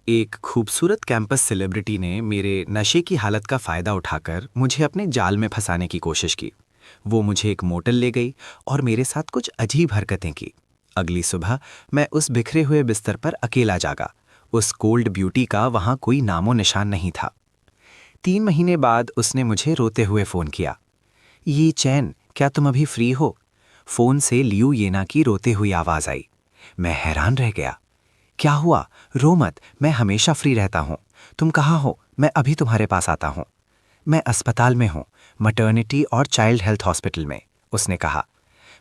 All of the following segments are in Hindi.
एक खूबसूरत कैंपस सेलिब्रिटी ने मेरे नशे की हालत का फ़ायदा उठाकर मुझे अपने जाल में फंसाने की कोशिश की। वो मुझे एक मोटल ले गई और मेरे साथ कुछ अजीब हरकतें की। अगली सुबह मैं उस बिखरे हुए बिस्तर पर अकेला जागा। उस कोल्ड ब्यूटी का वहाँ कोई नामो निशान नहीं था। 3 महीने बाद उसने मुझे रोते हुए फ़ोन किया। ये चैन, क्या तुम अभी फ्री हो? फ़ोन से लियू येना की रोते हुई आवाज़ आई। मैं हैरान रह गया। क्या हुआ? रो मत, मैं हमेशा फ्री रहता हूँ। तुम कहाँ हो? मैं अभी तुम्हारे पास आता हूँ। मैं अस्पताल में हूँ, मटर्निटी और चाइल्ड हेल्थ हॉस्पिटल में, उसने कहा।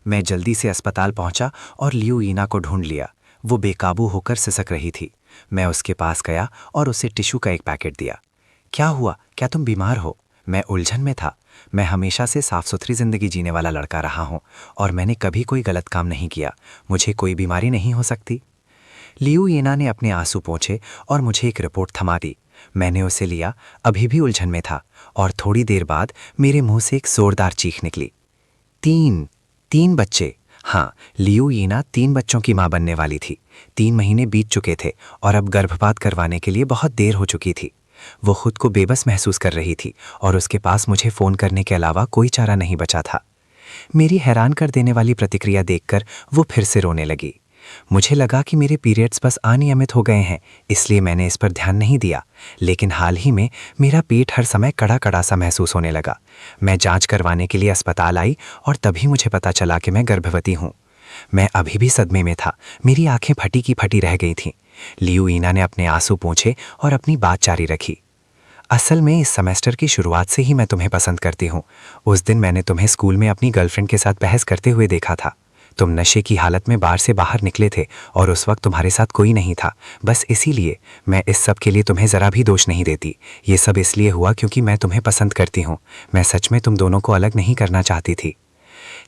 मैं जल्दी से अस्पताल पहुंचा और लियू ईना को ढूंढ लिया। वो बेकाबू होकर सिसक रही थी। मैं उसके पास गया और उसे टिश्यू का एक पैकेट दिया। क्या हुआ? क्या तुम बीमार हो? मैं उलझन में था। मैं हमेशा से साफ सुथरी जिंदगी जीने वाला लड़का रहा हूँ और मैंने कभी कोई गलत काम नहीं किया। मुझे कोई बीमारी नहीं हो सकती। लियू येना ने अपने आंसू पोंछे और मुझे एक रिपोर्ट थमा दी। मैंने उसे लिया, अभी भी उलझन में था, और थोड़ी देर बाद मेरे मुंह से एक जोरदार चीख निकली। तीन 3 बच्चे। हाँ, लियू येना 3 बच्चों की मां बनने वाली थी। 3 महीने बीत चुके थे और अब गर्भपात करवाने के लिए बहुत देर हो चुकी थी। वो खुद को बेबस महसूस कर रही थी और उसके पास मुझे फ़ोन करने के अलावा कोई चारा नहीं बचा था। मेरी हैरान कर देने वाली प्रतिक्रिया देखकर वो फिर से रोने लगी। मुझे लगा कि मेरे पीरियड्स बस अनियमित हो गए हैं, इसलिए मैंने इस पर ध्यान नहीं दिया। लेकिन हाल ही में मेरा पेट हर समय कड़ा कड़ा सा महसूस होने लगा। मैं जांच करवाने के लिए अस्पताल आई और तभी मुझे पता चला कि मैं गर्भवती हूँ। मैं अभी भी सदमे में था। मेरी आंखें फटी की फटी रह गई थीं। लियू ईना ने अपने आंसू पोंछे और अपनी बात जारी रखी। असल में इस सेमेस्टर की शुरुआत से ही मैं तुम्हें पसंद करती हूँ। उस दिन मैंने तुम्हें स्कूल में अपनी गर्लफ्रेंड के साथ बहस करते हुए देखा था। तुम नशे की हालत में बार से बाहर निकले थे और उस वक्त तुम्हारे साथ कोई नहीं था। बस इसीलिए मैं इस सब के लिए तुम्हें ज़रा भी दोष नहीं देती। ये सब इसलिए हुआ क्योंकि मैं तुम्हें पसंद करती हूँ। मैं सच में तुम दोनों को अलग नहीं करना चाहती थी।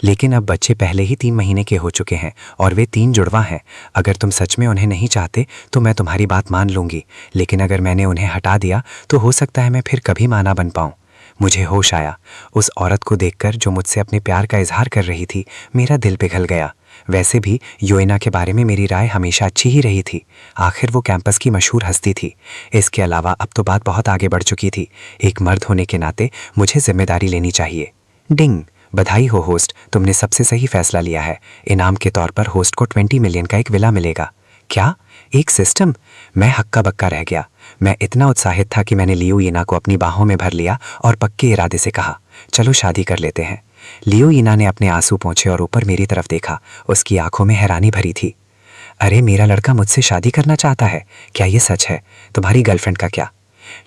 लेकिन अब बच्चे पहले ही 3 महीने के हो चुके हैं और वे 3 जुड़वा हैं। अगर तुम सच में उन्हें नहीं चाहते तो मैं तुम्हारी बात मान लूँगी, लेकिन अगर मैंने उन्हें हटा दिया तो हो सकता है मैं फिर कभी मां ना बन पाऊँ। मुझे होश आया। उस औरत को देखकर जो मुझसे अपने प्यार का इजहार कर रही थी, मेरा दिल पिघल गया। वैसे भी योएना के बारे में मेरी राय हमेशा अच्छी ही रही थी। आखिर वो कैंपस की मशहूर हस्ती थी। इसके अलावा अब तो बात बहुत आगे बढ़ चुकी थी। एक मर्द होने के नाते मुझे जिम्मेदारी लेनी चाहिए। डिंग! बधाई हो होस्ट, तुमने सबसे सही फैसला लिया है। इनाम के तौर पर होस्ट को 20 मिलियन का एक विला मिलेगा। क्या? एक सिस्टम? मैं हक्का बक्का रह गया। मैं इतना उत्साहित था कि मैंने लियू येना को अपनी बाहों में भर लिया और पक्के इरादे से कहा, चलो शादी कर लेते हैं। लियू येना ने अपने आंसू पोंछे और ऊपर मेरी तरफ देखा। उसकी आंखों में हैरानी भरी थी। अरे, मेरा लड़का मुझसे शादी करना चाहता है? क्या ये सच है? तुम्हारी गर्लफ्रेंड का क्या?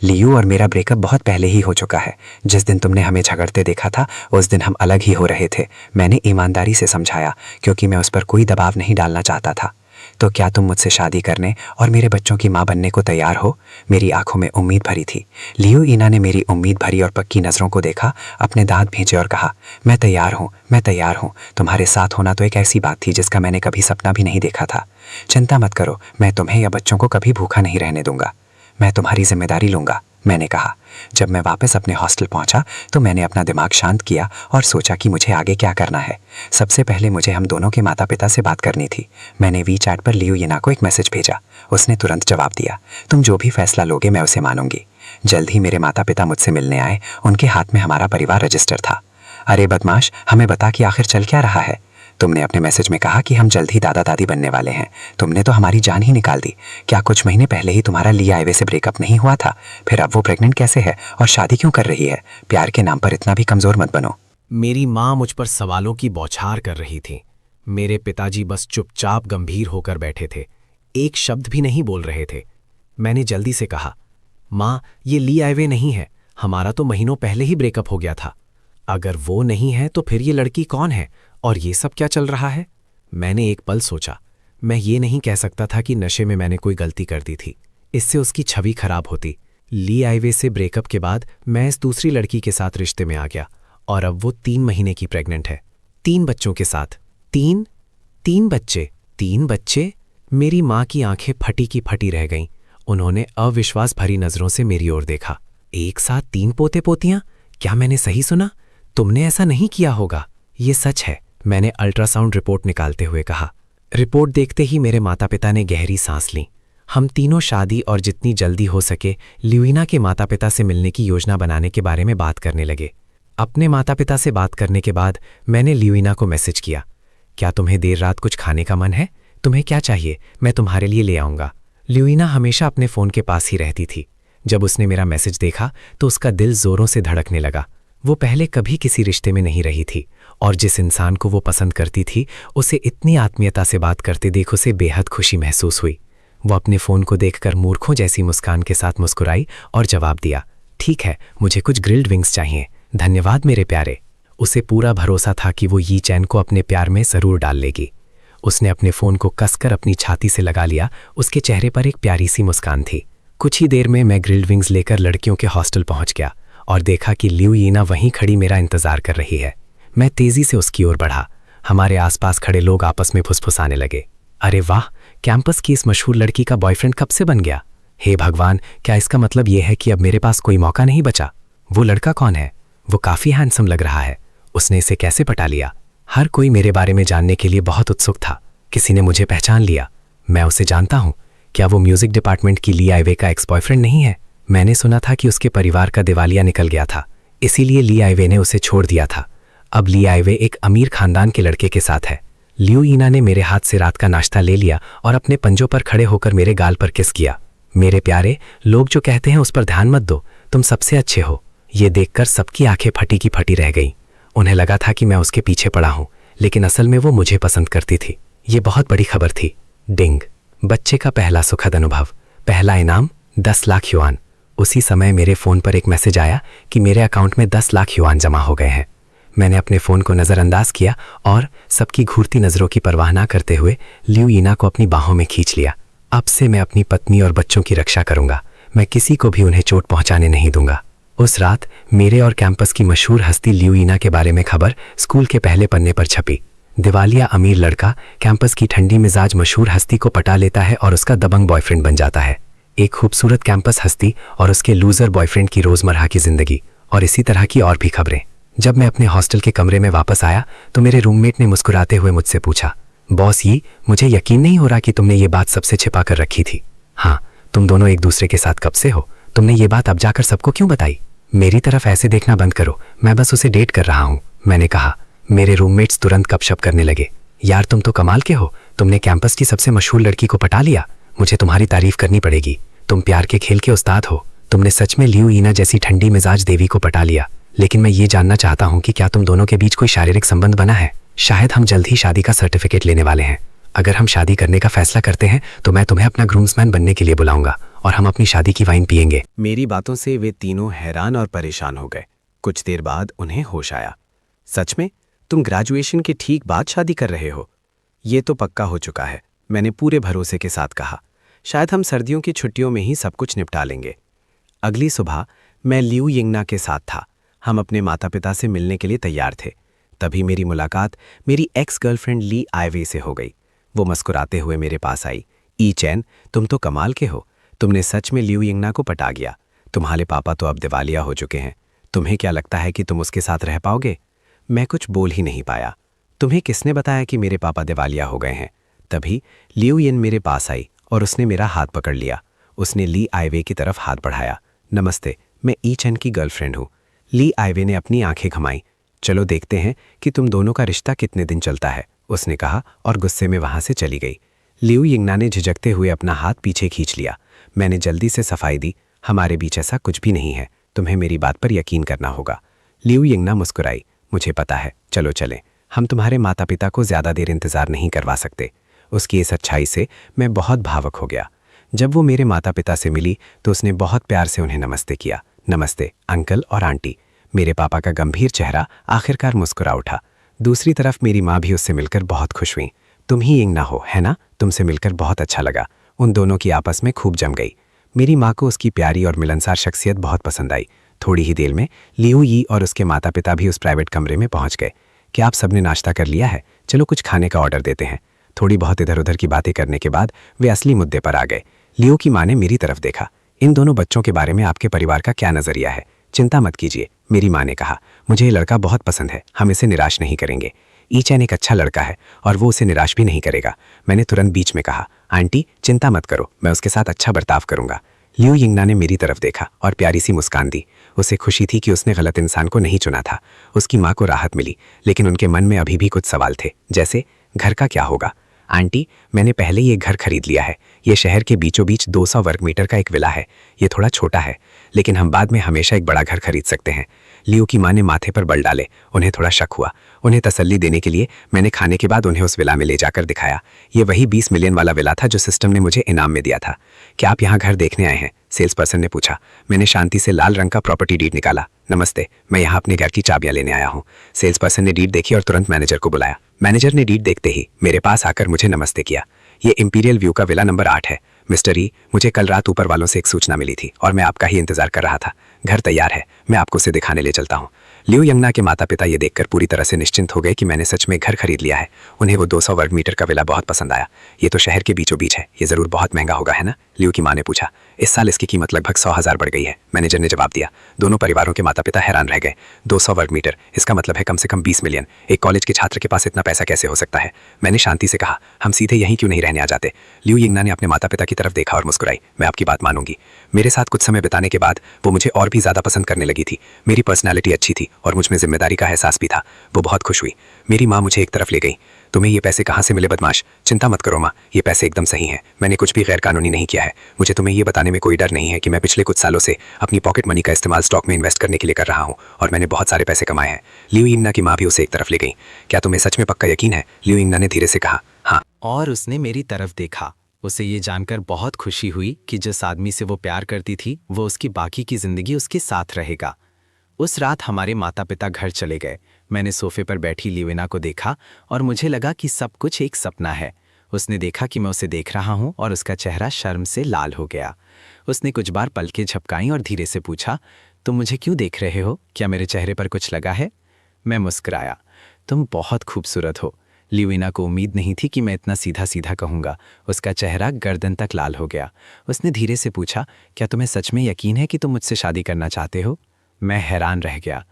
लियू और मेरा ब्रेकअप बहुत पहले ही हो चुका है। जिस दिन तुमने हमें झगड़ते देखा था उस दिन हम अलग ही हो रहे थे। मैंने ईमानदारी से समझाया क्योंकि मैं उस पर कोई दबाव नहीं डालना चाहता था। तो क्या तुम मुझसे शादी करने और मेरे बच्चों की मां बनने को तैयार हो? मेरी आंखों में उम्मीद भरी थी। लियू ईना ने मेरी उम्मीद भरी और पक्की नज़रों को देखा, अपने दांत भींचे और कहा, मैं तैयार हूँ, मैं तैयार हूँ। तुम्हारे साथ होना तो एक ऐसी बात थी जिसका मैंने कभी सपना भी नहीं देखा था। चिंता मत करो, मैं तुम्हें या बच्चों को कभी भूखा नहीं रहने दूंगा। मैं तुम्हारी जिम्मेदारी लूंगा, मैंने कहा। जब मैं वापस अपने हॉस्टल पहुंचा तो मैंने अपना दिमाग शांत किया और सोचा कि मुझे आगे क्या करना है। सबसे पहले मुझे हम दोनों के माता पिता से बात करनी थी। मैंने वीचैट पर लियू येना को एक मैसेज भेजा। उसने तुरंत जवाब दिया, तुम जो भी फैसला लोगे मैं उसे मानूंगी। जल्द ही मेरे माता पिता मुझसे मिलने आए। उनके हाथ में हमारा परिवार रजिस्टर था। अरे बदमाश, हमें बता कि आखिर चल क्या रहा है? तुमने अपने मैसेज में कहा कि हम जल्द ही दादा दादी बनने वाले हैं। तुमने तो हमारी जान ही निकाल दी। क्या कुछ महीने पहले ही तुम्हारा लिया आइवे से ब्रेकअप नहीं हुआ था? फिर अब वो प्रेग्नेंट कैसे है और शादी क्यों कर रही है? प्यार के नाम पर इतना भी कमजोर मत बनो। मेरी माँ मुझ पर सवालों की बौछार कर रही थी। मेरे पिताजी बस चुपचाप गंभीर होकर बैठे थे, एक शब्द भी नहीं बोल रहे थे। मैंने जल्दी से कहा, माँ, ये ली आइवे नहीं है। हमारा तो महीनों पहले ही ब्रेकअप हो गया था। अगर वो नहीं है तो फिर ये लड़की कौन है और ये सब क्या चल रहा है? मैंने एक पल सोचा। मैं ये नहीं कह सकता था कि नशे में मैंने कोई गलती कर दी थी। इससे उसकी छवि खराब होती। ली आइवे से ब्रेकअप के बाद मैं इस दूसरी लड़की के साथ रिश्ते में आ गया और अब वो 3 महीने की प्रेग्नेंट है, 3 बच्चों के साथ। 3 बच्चे? 3 बच्चे? मेरी माँ की आंखें फटी की फटी रह गईं। उन्होंने अविश्वास भरी नजरों से मेरी ओर देखा। एक साथ 3 पोते पोतियां? क्या मैंने सही सुना? तुमने ऐसा नहीं किया होगा। ये सच है, मैंने अल्ट्रासाउंड रिपोर्ट निकालते हुए कहा। रिपोर्ट देखते ही मेरे माता पिता ने गहरी सांस ली। हम तीनों शादी और जितनी जल्दी हो सके ल्यूइना के माता पिता से मिलने की योजना बनाने के बारे में बात करने लगे। अपने माता पिता से बात करने के बाद मैंने ल्यूइना को मैसेज किया, क्या तुम्हें देर रात कुछ खाने का मन है? तुम्हें क्या चाहिए, मैं तुम्हारे लिए ले आऊँगा। ल्यूइना हमेशा अपने फ़ोन के पास ही रहती थी। जब उसने मेरा मैसेज देखा तो उसका दिल ज़ोरों से धड़कने लगा। वो पहले कभी किसी रिश्ते में नहीं रही थी और जिस इंसान को वो पसंद करती थी उसे इतनी आत्मीयता से बात करते देख उसे बेहद खुशी महसूस हुई। वो अपने फ़ोन को देखकर मूर्खों जैसी मुस्कान के साथ मुस्कुराई और जवाब दिया, ठीक है, मुझे कुछ ग्रिल्ड विंग्स चाहिए, धन्यवाद मेरे प्यारे। उसे पूरा भरोसा था कि वो यी चैन को अपने प्यार में ज़रूर डाल लेगी। उसने अपने फ़ोन को कसकर अपनी छाती से लगा लिया। उसके चेहरे पर एक प्यारी सी मुस्कान थी। कुछ ही देर में मैं ग्रिल्ड विंग्स लेकर लड़कियों के हॉस्टल पहुंच गया और देखा कि ल्यूइना वहीं खड़ी मेरा इंतजार कर रही है। मैं तेजी से उसकी ओर बढ़ा। हमारे आसपास खड़े लोग आपस में फुसफुसाने लगे, अरे वाह, कैंपस की इस मशहूर लड़की का बॉयफ्रेंड कब से बन गया? हे भगवान, क्या इसका मतलब यह है कि अब मेरे पास कोई मौका नहीं बचा? वो लड़का कौन है? वो काफ़ी हैंडसम लग रहा है। उसने इसे कैसे पटा लिया? हर कोई मेरे बारे में जानने के लिए बहुत उत्सुक था। किसी ने मुझे पहचान लिया। मैं उसे जानता हूँ। क्या वो म्यूजिक डिपार्टमेंट की ली आइवे का एक्स बॉयफ्रेंड नहीं है? मैंने सुना था कि उसके परिवार का दिवालिया निकल गया था, इसीलिए ली आइवे ने उसे छोड़ दिया था। अब ली आइवे एक अमीर खानदान के लड़के के साथ है। ल्यूइना ने मेरे हाथ से रात का नाश्ता ले लिया और अपने पंजों पर खड़े होकर मेरे गाल पर किस किया। मेरे प्यारे, लोग जो कहते हैं उस पर ध्यान मत दो, तुम सबसे अच्छे हो। ये देखकर सबकी आंखें फटी की फटी रह गईं। उन्हें लगा था कि मैं उसके पीछे पड़ा हूं, लेकिन असल में वो मुझे पसंद करती थी। ये बहुत बड़ी खबर थी। डिंग। बच्चे का पहला सुखद अनुभव, पहला इनाम 10 लाख युआन। उसी समय मेरे फ़ोन पर एक मैसेज आया कि मेरे अकाउंट में 10 लाख युआन जमा हो गए हैं। मैंने अपने फ़ोन को नज़रअंदाज किया और सबकी घूरती नज़रों की परवाह ना करते हुए ल्यूइना को अपनी बाहों में खींच लिया। अब से मैं अपनी पत्नी और बच्चों की रक्षा करूंगा। मैं किसी को भी उन्हें चोट पहुंचाने नहीं दूंगा। उस रात मेरे और कैंपस की मशहूर हस्ती ल्यूइना के बारे में खबर स्कूल के पहले पन्ने पर छपी। दिवालिया अमीर लड़का कैंपस की ठंडी मिजाज मशहूर हस्ती को पटा लेता है और उसका दबंग बॉयफ्रेंड बन जाता है। एक खूबसूरत कैंपस हस्ती और उसके लूजर बॉयफ्रेंड की रोजमर्रा की जिंदगी और इसी तरह की और भी खबरें। जब मैं अपने हॉस्टल के कमरे में वापस आया तो मेरे रूममेट ने मुस्कुराते हुए मुझसे पूछा, बॉस ये मुझे यकीन नहीं हो रहा कि तुमने ये बात सबसे छिपा कर रखी थी। हाँ, तुम दोनों एक दूसरे के साथ कब से हो? तुमने ये बात अब जाकर सबको क्यों बताई? मेरी तरफ ऐसे देखना बंद करो, मैं बस उसे डेट कर रहा हूँ, मैंने कहा। मेरे रूममेट्स तुरंत गपशप करने लगे। यार तुम तो कमाल के हो, तुमने कैंपस की सबसे मशहूर लड़की को पटा लिया। मुझे तुम्हारी तारीफ करनी पड़ेगी, तुम प्यार के खेल के उस्ताद हो। तुमने सच में ल्यूइना जैसी ठंडी मिजाज देवी को पटा लिया। लेकिन मैं ये जानना चाहता हूँ कि क्या तुम दोनों के बीच कोई शारीरिक संबंध बना है? शायद हम जल्द ही शादी का सर्टिफिकेट लेने वाले हैं। अगर हम शादी करने का फैसला करते हैं तो मैं तुम्हें अपना ग्रूम्समैन बनने के लिए बुलाऊंगा और हम अपनी शादी की वाइन पियेंगे। मेरी बातों से वे तीनों हैरान और परेशान हो गए। कुछ देर बाद उन्हें होश आया। सच में? तुम ग्रेजुएशन के ठीक बाद शादी कर रहे हो? ये तो पक्का हो चुका है, मैंने पूरे भरोसे के साथ कहा। शायद हम सर्दियों की छुट्टियों में ही सब कुछ निपटा लेंगे। अगली सुबह मैं ल्यूइना के साथ था। हम अपने माता पिता से मिलने के लिए तैयार थे। तभी मेरी मुलाकात मेरी एक्स गर्लफ्रेंड ली आइवे से हो गई। वो मुस्कुराते हुए मेरे पास आई। ई चैन, तुम तो कमाल के हो, तुमने सच में ल्यूइना को पटा गया। तुम्हारे पापा तो अब दिवालिया हो चुके हैं। तुम्हें क्या लगता है कि तुम उसके साथ रह पाओगे? मैं कुछ बोल ही नहीं पाया। तुम्हें किसने बताया कि मेरे पापा दिवालिया हो गए हैं? तभी ल्यूइन मेरे पास आई और उसने मेरा हाथ पकड़ लिया। उसने ली आइवे की तरफ हाथ बढ़ाया। नमस्ते, मैं ई चैन की गर्लफ्रेंड हूँ। ली आइवे ने अपनी आंखें घुमाई। चलो देखते हैं कि तुम दोनों का रिश्ता कितने दिन चलता है, उसने कहा और गुस्से में वहां से चली गई। ल्यूइना ने झिझकते हुए अपना हाथ पीछे खींच लिया। मैंने जल्दी से सफाई दी, हमारे बीच ऐसा कुछ भी नहीं है, तुम्हें मेरी बात पर यकीन करना होगा। ल्यूइना मुस्कुराई। मुझे पता है, चलो चलें, हम तुम्हारे माता पिता को ज़्यादा देर इंतज़ार नहीं करवा सकते। उसकी इस अच्छाई से मैं बहुत भावुक हो गया। जब वो मेरे माता पिता से मिली तो उसने बहुत प्यार से उन्हें नमस्ते किया। नमस्ते अंकल और आंटी। मेरे पापा का गंभीर चेहरा आखिरकार मुस्कुरा उठा। दूसरी तरफ मेरी माँ भी उससे मिलकर बहुत खुश हुई। तुम ही यिंगना हो, है ना? तुमसे मिलकर बहुत अच्छा लगा। उन दोनों की आपस में खूब जम गई। मेरी माँ को उसकी प्यारी और मिलनसार शख्सियत बहुत पसंद आई। थोड़ी ही देर में लियू यी और उसके माता पिता भी उस प्राइवेट कमरे में पहुंच गए। क्या आप सबने नाश्ता कर लिया है? चलो कुछ खाने का ऑर्डर देते हैं। थोड़ी बहुत इधर उधर की बातें करने के बाद वे असली मुद्दे पर आ गए। लियो की माँ ने मेरी तरफ देखा। इन दोनों बच्चों के बारे में आपके परिवार का क्या नजरिया है? चिंता मत कीजिए, मेरी माँ ने कहा। मुझे ये लड़का बहुत पसंद है, हम इसे निराश नहीं करेंगे। ईचैन एक अच्छा लड़का है और वो उसे निराश भी नहीं करेगा। मैंने तुरंत बीच में कहा, आंटी चिंता मत करो, मैं उसके साथ अच्छा बर्ताव करूंगा। लियू यिंगना ने मेरी तरफ देखा और प्यारी सी मुस्कान दी। उसे खुशी थी कि उसने गलत इंसान को नहीं चुना था। उसकी माँ को राहत मिली, लेकिन उनके मन में अभी भी कुछ सवाल थे, जैसे घर का क्या होगा। आंटी, मैंने पहले ही एक घर खरीद लिया है। ये शहर के बीचों बीच 200 वर्ग मीटर का एक विला है। ये थोड़ा छोटा है, लेकिन हम बाद में हमेशा एक बड़ा घर खरीद सकते हैं। लियू की माँ ने माथे पर बल डाले। उन्हें थोड़ा शक हुआ। उन्हें तसल्ली देने के लिए मैंने खाने के बाद उन्हें उस विला में ले जाकर दिखाया। ये वही 20 मिलियन वाला विला था जो सिस्टम ने मुझे इनाम में दिया था। क्या आप यहाँ घर देखने आए हैं? सेल्स पर्सन ने पूछा। मैंने शांति से लाल रंग का प्रॉपर्टी डीड निकाला। नमस्ते, मैं यहाँ अपने घर की चाबियां लेने आया हूँ। सेल्स पर्सन ने डीड देखी और तुरंत मैनेजर को बुलाया। मैनेजर ने डीड देखते ही मेरे पास आकर मुझे नमस्ते किया। ये इंपीरियल व्यू का विला नंबर 8 है। मिस्टर ई, मुझे कल रात ऊपर वालों से एक सूचना मिली थी और मैं आपका ही इंतजार कर रहा था। घर तैयार है, मैं आपको उसे दिखाने ले चलता हूँ। लियू यंगना के माता पिता ये देखकर पूरी तरह से निश्चिंत हो गए कि मैंने सच में घर खरीद लिया है। उन्हें वो 200 वर्ग मीटर का विला बहुत पसंद आया। ये तो शहर के बीचों बीच है, ये जरूर बहुत महंगा होगा, है ना? लियू की माँ ने पूछा। इस साल इसकी कीमत लगभग 100,000 बढ़ गई है, मैनेजर ने जवाब दिया। दोनों परिवारों के माता पिता हैरान रह गए। 200 वर्ग मीटर, इसका मतलब है कम से कम 20 मिलियन। एक कॉलेज के छात्र के पास इतना पैसा कैसे हो सकता है? मैंने शांति से कहा, हम सीधे यहीं क्यों नहीं रहने आ जाते? लियू यिंगना ने अपने माता पिता की तरफ देखा और मुस्कुराई। मैं आपकी बात मानूंगी। मेरे साथ कुछ समय बिताने के बाद वो मुझे और भी ज्यादा पसंद करने लगी थी। मेरी पर्सनैलिटी अच्छी थी और मुझ में जिम्मेदारी का एहसास भी था। वो बहुत खुश हुई। मेरी माँ मुझे एक तरफ ले गई। तुम्हें ये पैसे कहाँ से मिले बदमाश? चिंता मत करो माँ, ये पैसे एकदम सही हैं। मैंने कुछ भी गैर कानूनी नहीं किया है। मुझे तुम्हें ये बताने में कोई डर नहीं है कि मैं पिछले कुछ सालों से अपनी पॉकेट मनी का इस्तेमाल स्टॉक में इन्वेस्ट करने के लिए कर रहा हूँ और मैंने बहुत सारे पैसे कमाए हैं। लियू यिंगना की माँ भी उसे एक तरफ ले गई। क्या तुम्हें सच में पक्का यकीन है? लियू यिंगना ने धीरे से कहा। हाँ। और उसने मेरी तरफ देखा। उसे ये जानकर बहुत खुशी हुई कि जिस आदमी से वो प्यार करती थी वो उसकी बाकी की जिंदगी उसके साथ रहेगा। उस रात हमारे माता पिता घर चले गए। मैंने सोफे पर बैठी लिवेना को देखा और मुझे लगा कि सब कुछ एक सपना है। उसने देखा कि मैं उसे देख रहा हूँ और उसका चेहरा शर्म से लाल हो गया। उसने कुछ बार पलकें झपकाईं और धीरे से पूछा, तुम मुझे क्यों देख रहे हो? क्या मेरे चेहरे पर कुछ लगा है? मैं मुस्कुराया। तुम बहुत खूबसूरत हो। लिवेना को उम्मीद नहीं थी कि मैं इतना सीधा सीधा कहूँगा। उसका चेहरा गर्दन तक लाल हो गया। उसने धीरे से पूछा, क्या तुम्हें सच में यकीन है कि तुम मुझसे शादी करना चाहते हो? मैं हैरान रह गया।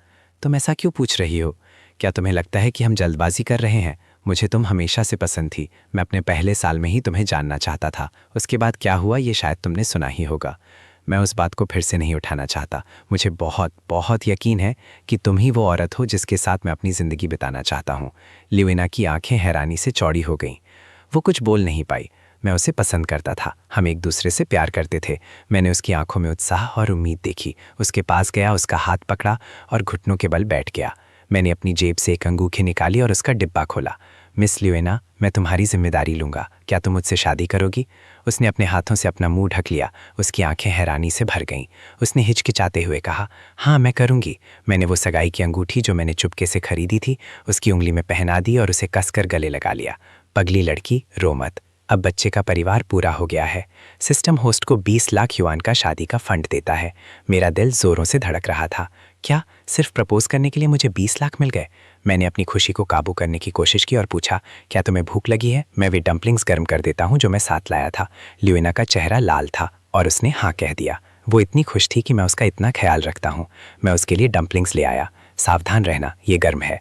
तुम ऐसा क्यों पूछ रही हो? क्या तुम्हें लगता है कि हम जल्दबाजी कर रहे हैं? मुझे तुम हमेशा से पसंद थी। मैं अपने पहले साल में ही तुम्हें जानना चाहता था। उसके बाद क्या हुआ ये शायद तुमने सुना ही होगा। मैं उस बात को फिर से नहीं उठाना चाहता। मुझे बहुत बहुत यकीन है कि तुम ही वो औरत हो जिसके साथ मैं अपनी ज़िंदगी बिताना चाहता हूँ। लिवेना की आंखें हैरानी से चौड़ी हो गईं। वो कुछ बोल नहीं पाई। मैं उसे पसंद करता था। हम एक दूसरे से प्यार करते थे। मैंने उसकी आंखों में उत्साह और उम्मीद देखी। उसके पास गया, उसका हाथ पकड़ा और घुटनों के बल बैठ गया। मैंने अपनी जेब से एक अंगूठी निकाली और उसका डिब्बा खोला। मिस लिवेना, मैं तुम्हारी जिम्मेदारी लूँगा। क्या तुम मुझसे शादी करोगी? उसने अपने हाथों से अपना मुंह ढक लिया। उसकी आंखें हैरानी से भर गईं। उसने हिचकिचाते हुए कहा, हाँ मैं करूँगी। मैंने वो सगाई की अंगूठी जो मैंने चुपके से खरीदी थी उसकी उंगली में पहना दी और उसे कसकर गले लगा लिया। पगली लड़की, रो मत। अब बच्चे का परिवार पूरा हो गया है। सिस्टम होस्ट को 20 लाख युआन का शादी का फंड देता है। मेरा दिल जोरों से धड़क रहा था। क्या सिर्फ प्रपोज करने के लिए मुझे 20 लाख मिल गए? मैंने अपनी खुशी को काबू करने की कोशिश की और पूछा, क्या तुम्हें भूख लगी है? मैं वे डम्पलिंग्स गर्म कर देता हूँ जो मैं साथ लाया था। लिवेना का चेहरा लाल था और उसने हाँ कह दिया। वो इतनी खुश थी कि मैं उसका इतना ख्याल रखता हूँ। मैं उसके लिए डम्पलिंग्स ले आया। सावधान रहना, ये गर्म है।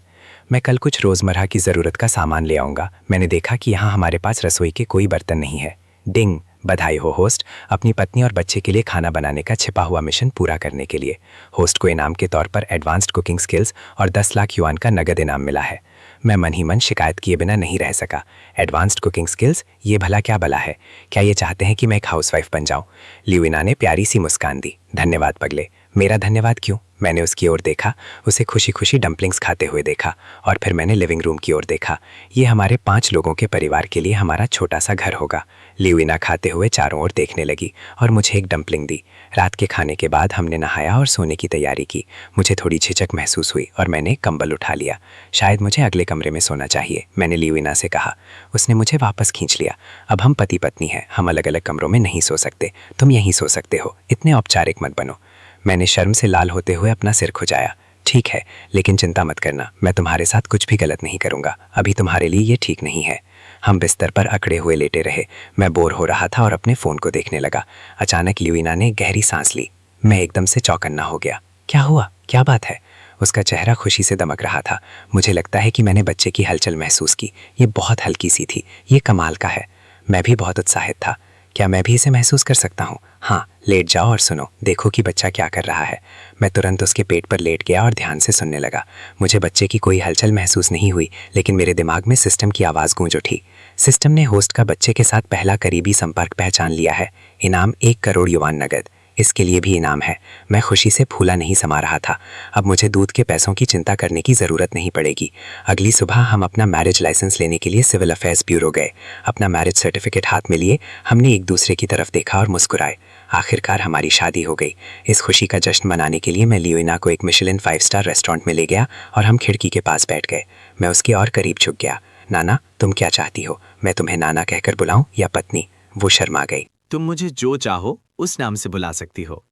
मैं कल कुछ रोज़मर्रा की ज़रूरत का सामान ले आऊँगा। मैंने देखा कि यहाँ हमारे पास रसोई के कोई बर्तन नहीं है। डिंग, बधाई हो होस्ट, अपनी पत्नी और बच्चे के लिए खाना बनाने का छिपा हुआ मिशन पूरा करने के लिए। होस्ट को इनाम के तौर पर एडवांस्ड कुकिंग स्किल्स और 10 लाख युआन का नगद इनाम मिला है। मैं मन ही मन शिकायत किए बिना नहीं रह सका। एडवांस्ड कुकिंग स्किल्स, ये भला क्या भला है? क्या ये चाहते हैं कि मैं एक हाउसवाइफ बन जाऊं? लिवेना ने प्यारी सी मुस्कान दी। धन्यवाद पगले। मेरा धन्यवाद क्यों? मैंने उसकी ओर देखा, उसे खुशी खुशी डम्पलिंग्स खाते हुए देखा और फिर मैंने लिविंग रूम की ओर देखा। ये हमारे 5 लोगों के परिवार के लिए हमारा छोटा सा घर होगा। लिवेना खाते हुए चारों ओर देखने लगी और मुझे एक डम्पलिंग दी। रात के खाने के बाद हमने नहाया और सोने की तैयारी की। मुझे थोड़ी झिझक महसूस हुई और मैंने कंबल उठा लिया। शायद मुझे अगले कमरे में सोना चाहिए, मैंने लिवेना से कहा। उसने मुझे वापस खींच लिया। अब हम पति पत्नी हैं, हम अलग अलग कमरों में नहीं सो सकते। तुम यहीं सो सकते हो, इतने औपचारिक मत बनो। मैंने शर्म से लाल होते हुए अपना सिर खुजाया। ठीक है, लेकिन चिंता मत करना, मैं तुम्हारे साथ कुछ भी गलत नहीं करूँगा। अभी तुम्हारे लिए ये ठीक नहीं है। हम बिस्तर पर अकड़े हुए लेटे रहे। मैं बोर हो रहा था और अपने फ़ोन को देखने लगा। अचानक लिवेना ने गहरी सांस ली। मैं एकदम से चौकन्ना हो गया। क्या हुआ? क्या बात है? उसका चेहरा खुशी से दमक रहा था। मुझे लगता है कि मैंने बच्चे की हलचल महसूस की। ये बहुत हल्की सी थी। ये कमाल का है। मैं भी बहुत उत्साहित था। क्या मैं भी इसे महसूस कर सकता हूँ? हाँ, लेट जाओ और सुनो, देखो कि बच्चा क्या कर रहा है। मैं तुरंत उसके पेट पर लेट गया और ध्यान से सुनने लगा। मुझे बच्चे की कोई हलचल महसूस नहीं हुई, लेकिन मेरे दिमाग में सिस्टम की आवाज़ गूंज उठी। सिस्टम ने होस्ट का बच्चे के साथ पहला करीबी संपर्क पहचान लिया है। इनाम 1 करोड़ युआन नगद। इसके लिए भी इनाम है। मैं खुशी से फूला नहीं समा रहा था। अब मुझे दूध के पैसों की चिंता करने की ज़रूरत नहीं पड़ेगी। अगली सुबह हम अपना मैरिज लाइसेंस लेने के लिए सिविल अफेयर्स ब्यूरो गए। अपना मैरिज सर्टिफिकेट हाथ में लिए हमने एक दूसरे की तरफ देखा और मुस्कुराए। आखिरकार हमारी शादी हो गई। इस खुशी का जश्न मनाने के लिए मैं लियोना को एक मिशेलिन 5 स्टार रेस्टोरेंट में ले गया और हम खिड़की के पास बैठ गए। मैं उसके और करीब झुक गया। नाना, तुम क्या चाहती हो? मैं तुम्हें नाना कहकर बुलाऊं या पत्नी? वो शर्मा गई। तुम मुझे जो चाहो उस नाम से बुला सकती हो।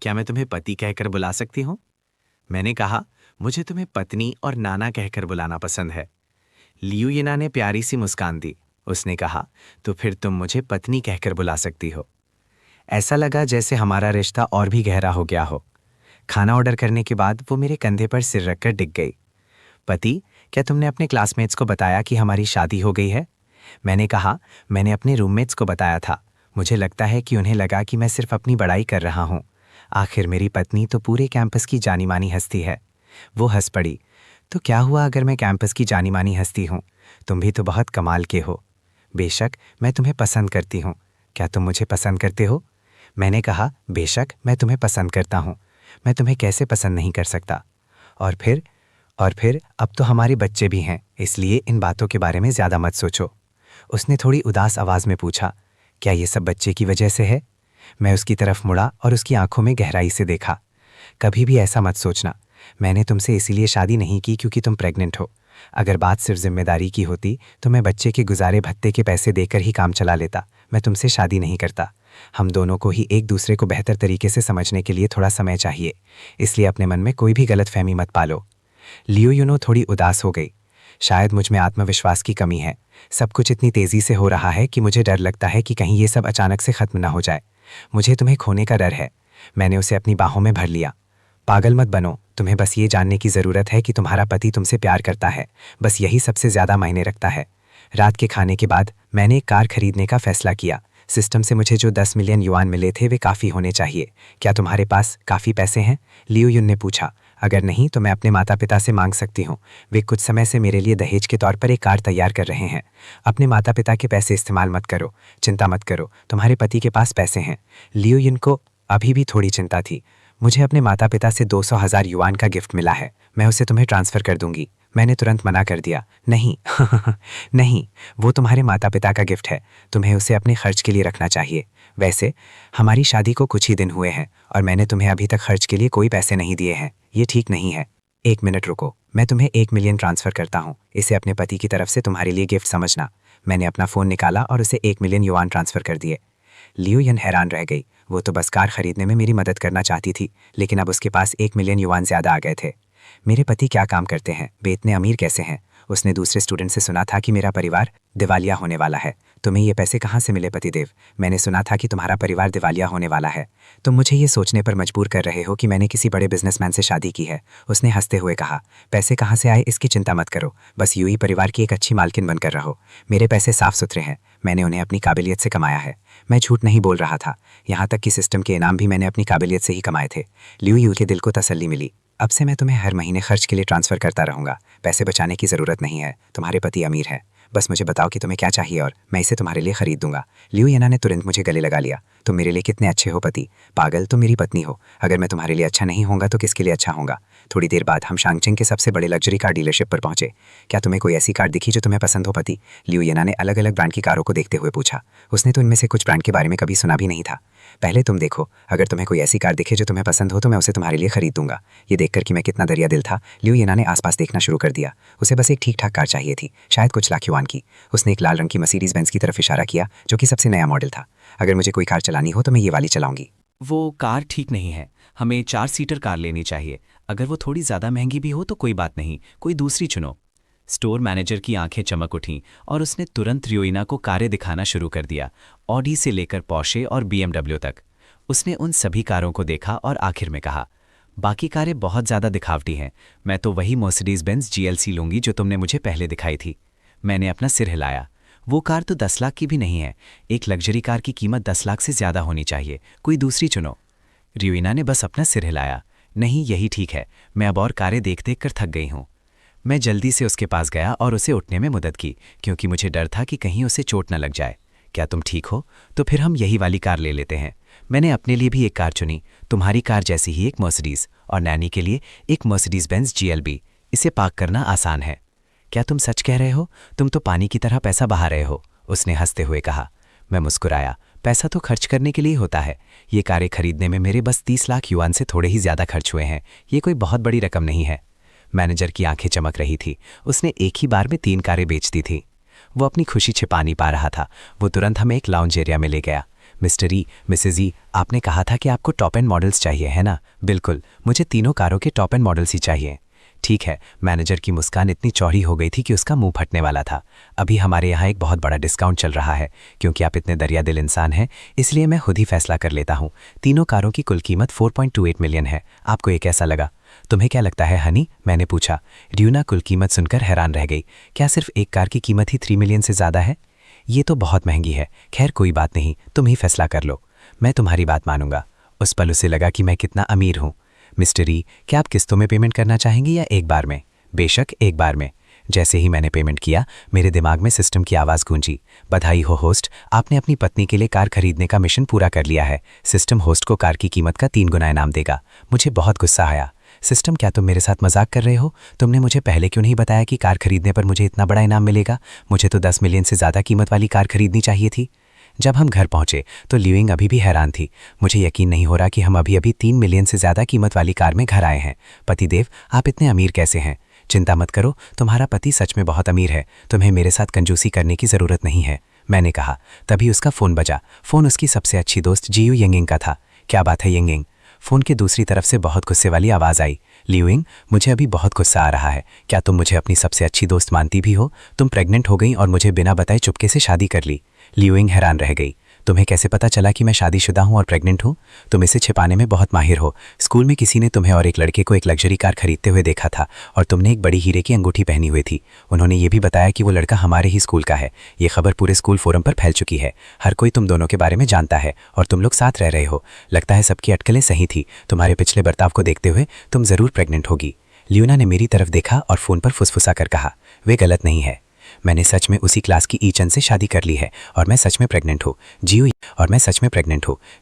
क्या मैं तुम्हें पति कहकर बुला सकती हूँ? मैंने कहा, मुझे तुम्हें पत्नी और नाना कहकर बुलाना पसंद है। लियूयिना ने प्यारी सी मुस्कान दी। उसने कहा, तो फिर तुम मुझे पत्नी कहकर बुला सकती हो। ऐसा लगा जैसे हमारा रिश्ता और भी गहरा हो गया हो। खाना ऑर्डर करने के बाद वो मेरे कंधे पर सिर रखकर डिग गई। पति, क्या तुमने अपने क्लासमेट्स को बताया कि हमारी शादी हो गई है? मैंने कहा, मैंने अपने रूममेट्स को बताया था। मुझे लगता है कि उन्हें लगा कि मैं सिर्फ अपनी बड़ाई कर रहा हूँ। आखिर मेरी पत्नी तो पूरे कैंपस की जानी मानी हस्ती है। वो हंस पड़ी। तो क्या हुआ अगर मैं कैंपस की जानी मानी हस्ती हूँ? तुम भी तो बहुत कमाल के हो। बेशक, मैं तुम्हें पसंद करती हूँ। क्या तुम मुझे पसंद करते हो? मैंने कहा, बेशक मैं तुम्हें पसंद करता हूँ। मैं तुम्हें कैसे पसंद नहीं कर सकता? और फिर अब तो हमारे बच्चे भी हैं, इसलिए इन बातों के बारे में ज़्यादा मत सोचो। उसने थोड़ी उदास आवाज़ में पूछा, क्या ये सब बच्चे की वजह से है? मैं उसकी तरफ मुड़ा और उसकी आंखों में गहराई से देखा। कभी भी ऐसा मत सोचना। मैंने तुमसे इसीलिए शादी नहीं की क्योंकि तुम प्रेग्नेंट हो। अगर बात सिर्फ जिम्मेदारी की होती तो मैं बच्चे के गुजारे भत्ते के पैसे देकर ही काम चला लेता। मैं तुमसे शादी नहीं करता। हम दोनों को ही एक दूसरे को बेहतर तरीके से समझने के लिए थोड़ा समय चाहिए, इसलिए अपने मन में कोई भी गलतफहमी मत पालो। लियोयुनो थोड़ी उदास हो गई। शायद मुझ में आत्मविश्वास की कमी है। सब कुछ इतनी तेजी से हो रहा है कि मुझे डर लगता है कि कहीं ये सब अचानक से खत्म ना हो जाए। मुझे तुम्हें खोने का डर है। मैंने उसे अपनी बाहों में भर लिया। पागल मत बनो। तुम्हें बस ये जानने की ज़रूरत है कि तुम्हारा पति तुमसे प्यार करता है। बस यही सबसे ज़्यादा मायने रखता है। रात के खाने के बाद मैंने एक कार खरीदने का फैसला किया। सिस्टम से मुझे जो 10 मिलियन युआन मिले थे वे काफ़ी होने चाहिए। क्या तुम्हारे पास काफ़ी पैसे हैं? लियोयुन ने पूछा। अगर नहीं तो मैं अपने माता पिता से मांग सकती हूँ। वे कुछ समय से मेरे लिए दहेज के तौर पर एक कार तैयार कर रहे हैं। अपने माता पिता के पैसे इस्तेमाल मत करो। चिंता मत करो, तुम्हारे पति के पास पैसे हैं। लियोयुन को अभी भी थोड़ी चिंता थी। मुझे अपने माता पिता से 200,000 युआन का गिफ्ट मिला है। मैं उसे तुम्हें ट्रांसफ़र कर दूंगी। मैंने तुरंत मना कर दिया। नहीं नहीं, वो तुम्हारे माता पिता का गिफ्ट है। तुम्हें उसे अपने खर्च के लिए रखना चाहिए। वैसे हमारी शादी को कुछ ही दिन हुए हैं और मैंने तुम्हें अभी तक खर्च के लिए कोई पैसे नहीं दिए हैं। ये ठीक नहीं है। 1 मिनट रुको, मैं तुम्हें 1 मिलियन ट्रांसफ़र करता हूँ। इसे अपने पति की तरफ से तुम्हारे लिए गिफ्ट समझना। मैंने अपना फ़ोन निकाला और उसे 1 मिलियन युआन ट्रांसफ़र कर दिए। लियोयुन हैरान रह गई। वो तो बस कार खरीदने में मेरी मदद करना चाहती थी, लेकिन अब उसके पास 1 मिलियन युआन ज़्यादा आ गए थे। मेरे पति क्या काम करते हैं? वे इतने अमीर कैसे हैं? उसने दूसरे स्टूडेंट से सुना था कि मेरा परिवार दिवालिया होने वाला है। तुम्हें ये पैसे कहाँ से मिले पतिदेव? मैंने सुना था कि तुम्हारा परिवार दिवालिया होने वाला है। तुम मुझे ये सोचने पर मजबूर कर रहे हो कि मैंने किसी बड़े बिजनेसमैन से शादी की है। उसने हंसते हुए कहा, पैसे कहाँ से आए इसकी चिंता मत करो। बस यूं ही परिवार की एक अच्छी मालकिन बनकर रहो। मेरे पैसे साफ सुथरे हैं। मैंने उन्हें अपनी काबिलियत से कमाया है। मैं झूठ नहीं बोल रहा था। यहाँ तक कि सिस्टम के इनाम भी मैंने अपनी काबिलियत से ही कमाए थे। लियू के दिल को तसल्ली मिली। अब से मैं तुम्हें हर महीने खर्च के लिए ट्रांसफ़र करता रहूँगा। पैसे बचाने की ज़रूरत नहीं है। तुम्हारे पति अमीर हैं। बस मुझे बताओ कि तुम्हें क्या चाहिए और मैं इसे तुम्हारे लिए खरीद दूंगा। लियूयिना ने तुरंत मुझे गले लगा लिया। तुम मेरे लिए कितने अच्छे हो पति। पागल, तुम मेरी पत्नी हो। अगर मैं तुम्हारे लिए अच्छा नहीं होऊंगा तो किसके लिए अच्छा होऊंगा। थोड़ी देर बाद हम शांगचिंग के सबसे बड़े लग्जरी कार डीलरशिप पर पहुंचे। क्या तुम्हें कोई ऐसी कार दिखी जो तुम्हें पसंद हो पति? लियूयिना ने अलग अलग ब्रांड की कारों को देखते हुए पूछा। उसने तो इनमें से कुछ ब्रांड के बारे में कभी सुना भी नहीं था। पहले तुम देखो, अगर तुम्हें कोई ऐसी कार दिखे जो तुम्हें पसंद हो तो मैं उसे तुम्हारे लिए खरीद दूंगा। ये देखकर कि मैं कितना दरिया दिल था, लियूयिना ने आसपास देखना शुरू कर दिया। उसे बस एक ठीक ठाक कार चाहिए थी, शायद कुछ लाख युआन की। उसने एक लाल रंग की मर्सिडीज बेंज की तरफ इशारा किया, जो कि सबसे नया मॉडल था। अगर मुझे कोई कार चलानी हो तो मैं ये वाली चलाऊंगी। वो कार ठीक नहीं है। हमें 4 सीटर कार लेनी चाहिए। अगर वो थोड़ी ज़्यादा महंगी भी हो तो कोई बात नहीं, कोई दूसरी चुनो। स्टोर मैनेजर की आंखें चमक उठीं और उसने तुरंत लियूयिना को कारें दिखाना शुरू कर दिया, ऑडी से लेकर पोर्शे और BMW तक। उसने उन सभी कारों को देखा और आखिर में कहा, बाकी कारें बहुत ज़्यादा दिखावटी हैं। मैं तो वही मर्सिडीज बेंज GLC लूँगी जो तुमने मुझे पहले दिखाई थी। मैंने अपना सिर हिलाया। वो कार तो 10 लाख की भी नहीं है। एक लग्जरी कार की कीमत 10 लाख से ज़्यादा होनी चाहिए। कोई दूसरी चुनो। रियोना ने बस अपना सिर हिलाया। नहीं, यही ठीक है। मैं अब और कारें देख देख कर थक गई हूँ। मैं जल्दी से उसके पास गया और उसे उठने में मदद की, क्योंकि मुझे डर था कि कहीं उसे चोट न लग जाए। क्या तुम ठीक हो? तो फिर हम यही वाली कार ले लेते हैं। मैंने अपने लिए भी एक कार चुनी, तुम्हारी कार जैसी ही एक मर्सिडीज, और नैनी के लिए एक मर्सिडीज बेंज GLB। इसे पार्क करना आसान है। क्या तुम सच कह रहे हो? तुम तो पानी की तरह पैसा बहा रहे हो, उसने हंसते हुए कहा। मैं मुस्कुराया। पैसा तो खर्च करने के लिए होता है। ये कारें खरीदने में मेरे बस 30 लाख युआन से थोड़े ही ज़्यादा खर्च हुए हैं। ये कोई बहुत बड़ी रकम नहीं है। मैनेजर की आंखें चमक रही थी। उसने एक ही बार में 3 कारें बेच दी थी। वो अपनी खुशी छिपा नहीं पा रहा था। वो तुरंत हमें एक लाउंज एरिया में ले गया। मिस्टर ई, मिसेज ई, आपने कहा था कि आपको टॉप एंड मॉडल्स चाहिए, है ना? बिल्कुल, मुझे तीनों कारों के टॉप एंड मॉडल्स ही चाहिए। ठीक है। मैनेजर की मुस्कान इतनी चौड़ी हो गई थी कि उसका मुंह फटने वाला था। अभी हमारे यहाँ एक बहुत बड़ा डिस्काउंट चल रहा है। क्योंकि आप इतने दरिया दिल इंसान हैं, इसलिए मैं खुद ही फैसला कर लेता हूँ। तीनों कारों की कुल कीमत 4.28 मिलियन है। आपको ये कैसा लगा? तुम्हें क्या लगता है हनी? मैंने पूछा। रियोना कुल कीमत सुनकर हैरान रह गई। क्या सिर्फ एक कार की कीमत ही 3 मिलियन से ज़्यादा है? ये तो बहुत महंगी है। खैर कोई बात नहीं, तुम ही फैसला कर लो। मैं तुम्हारी बात मानूंगा। उस पल उसे लगा कि मैं कितना अमीर हूँ। मिस्टर ई, क्या आप किस्तों में पेमेंट करना चाहेंगे या एक बार में? बेशक, एक बार में। जैसे ही मैंने पेमेंट किया, मेरे दिमाग में सिस्टम की आवाज़ गूंजी। बधाई हो होस्ट, आपने अपनी पत्नी के लिए कार खरीदने का मिशन पूरा कर लिया है। सिस्टम होस्ट को कार की कीमत का 3 गुना इनाम देगा। मुझे बहुत गुस्सा आया। सिस्टम, क्या तुम मेरे साथ मजाक कर रहे हो? तुमने मुझे पहले क्यों नहीं बताया कि कार खरीदने पर मुझे इतना बड़ा इनाम मिलेगा? मुझे तो 10 मिलियन से ज़्यादा कीमत वाली कार खरीदनी चाहिए थी। जब हम घर पहुंचे तो ल्यूइंग अभी भी हैरान थी। मुझे यकीन नहीं हो रहा कि हम अभी 3 मिलियन से ज़्यादा कीमत वाली कार में घर आए हैं। पतिदेव, आप इतने अमीर कैसे हैं? चिंता मत करो, तुम्हारा पति सच में बहुत अमीर है। तुम्हें मेरे साथ कंजूसी करने की ज़रूरत नहीं है, मैंने कहा। तभी उसका फ़ोन बजा। फ़ोन उसकी सबसे अच्छी दोस्त जियू यंगिंग का था। क्या बात है यंगिंग? फ़ोन के दूसरी तरफ से बहुत गुस्से वाली आवाज़ आई। ल्यूइंग, मुझे अभी बहुत गुस्सा आ रहा है। क्या तुम मुझे अपनी सबसे अच्छी दोस्त मानती भी हो? तुम प्रेग्नेंट हो गई और मुझे बिना बताए चुपके से शादी कर ली। ल्यूइंग हैरान रह गई। तुम्हें कैसे पता चला कि मैं शादीशुदा हूँ और प्रेग्नेंट हूँ? तुम इसे छिपाने में बहुत माहिर हो। स्कूल में किसी ने तुम्हें और एक लड़के को एक लग्जरी कार खरीदते हुए देखा था और तुमने एक बड़ी हीरे की अंगूठी पहनी हुई थी। उन्होंने ये भी बताया कि वो लड़का हमारे ही स्कूल का है। ये खबर पूरे स्कूल फोरम पर फैल चुकी है। हर कोई तुम दोनों के बारे में जानता है और तुम लोग साथ रह रहे हो। लगता है सबकी अटकलें सही थी। तुम्हारे पिछले बर्ताव को देखते हुए तुम ज़रूर प्रेग्नेंट होगी। ल्यूना ने मेरी तरफ देखा और फ़ोन पर फुसफुसा कर कहा, वे गलत नहीं है। मैंने सच में उसी क्लास की ईचन से शादी कर ली है और मैं सच में प्रेग्नेंट हूँ।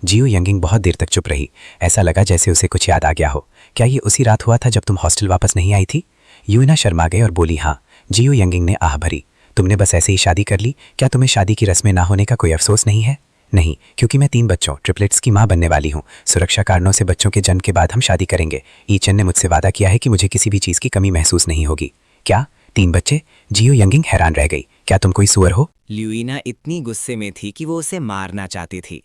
जियो यंगिंग बहुत देर तक चुप रही। ऐसा लगा जैसे उसे कुछ याद आ गया हो। क्या ये उसी रात हुआ था जब तुम हॉस्टल वापस नहीं आई थी? यूना शर्मा गए और बोली, हाँ। जियो यंगिंग ने आह भरी। तुमने बस ऐसे ही शादी कर ली? क्या तुम्हें शादी की रस्में ना होने का कोई अफसोस नहीं है? नहीं, क्योंकि मैं 3 बच्चों ट्रिपलेट्स की माँ बनने वाली हूँ। सुरक्षा कारणों से बच्चों के जन्म के बाद हम शादी करेंगे। ईचन ने मुझसे वादा किया है कि मुझे किसी भी चीज़ की कमी महसूस नहीं होगी। क्या 3 बच्चे? जियो यंगिंग हैरान रह गई। क्या तुम कोई सुअर हो? ल्यूइना इतनी गुस्से में थी कि वो उसे मारना चाहती थी।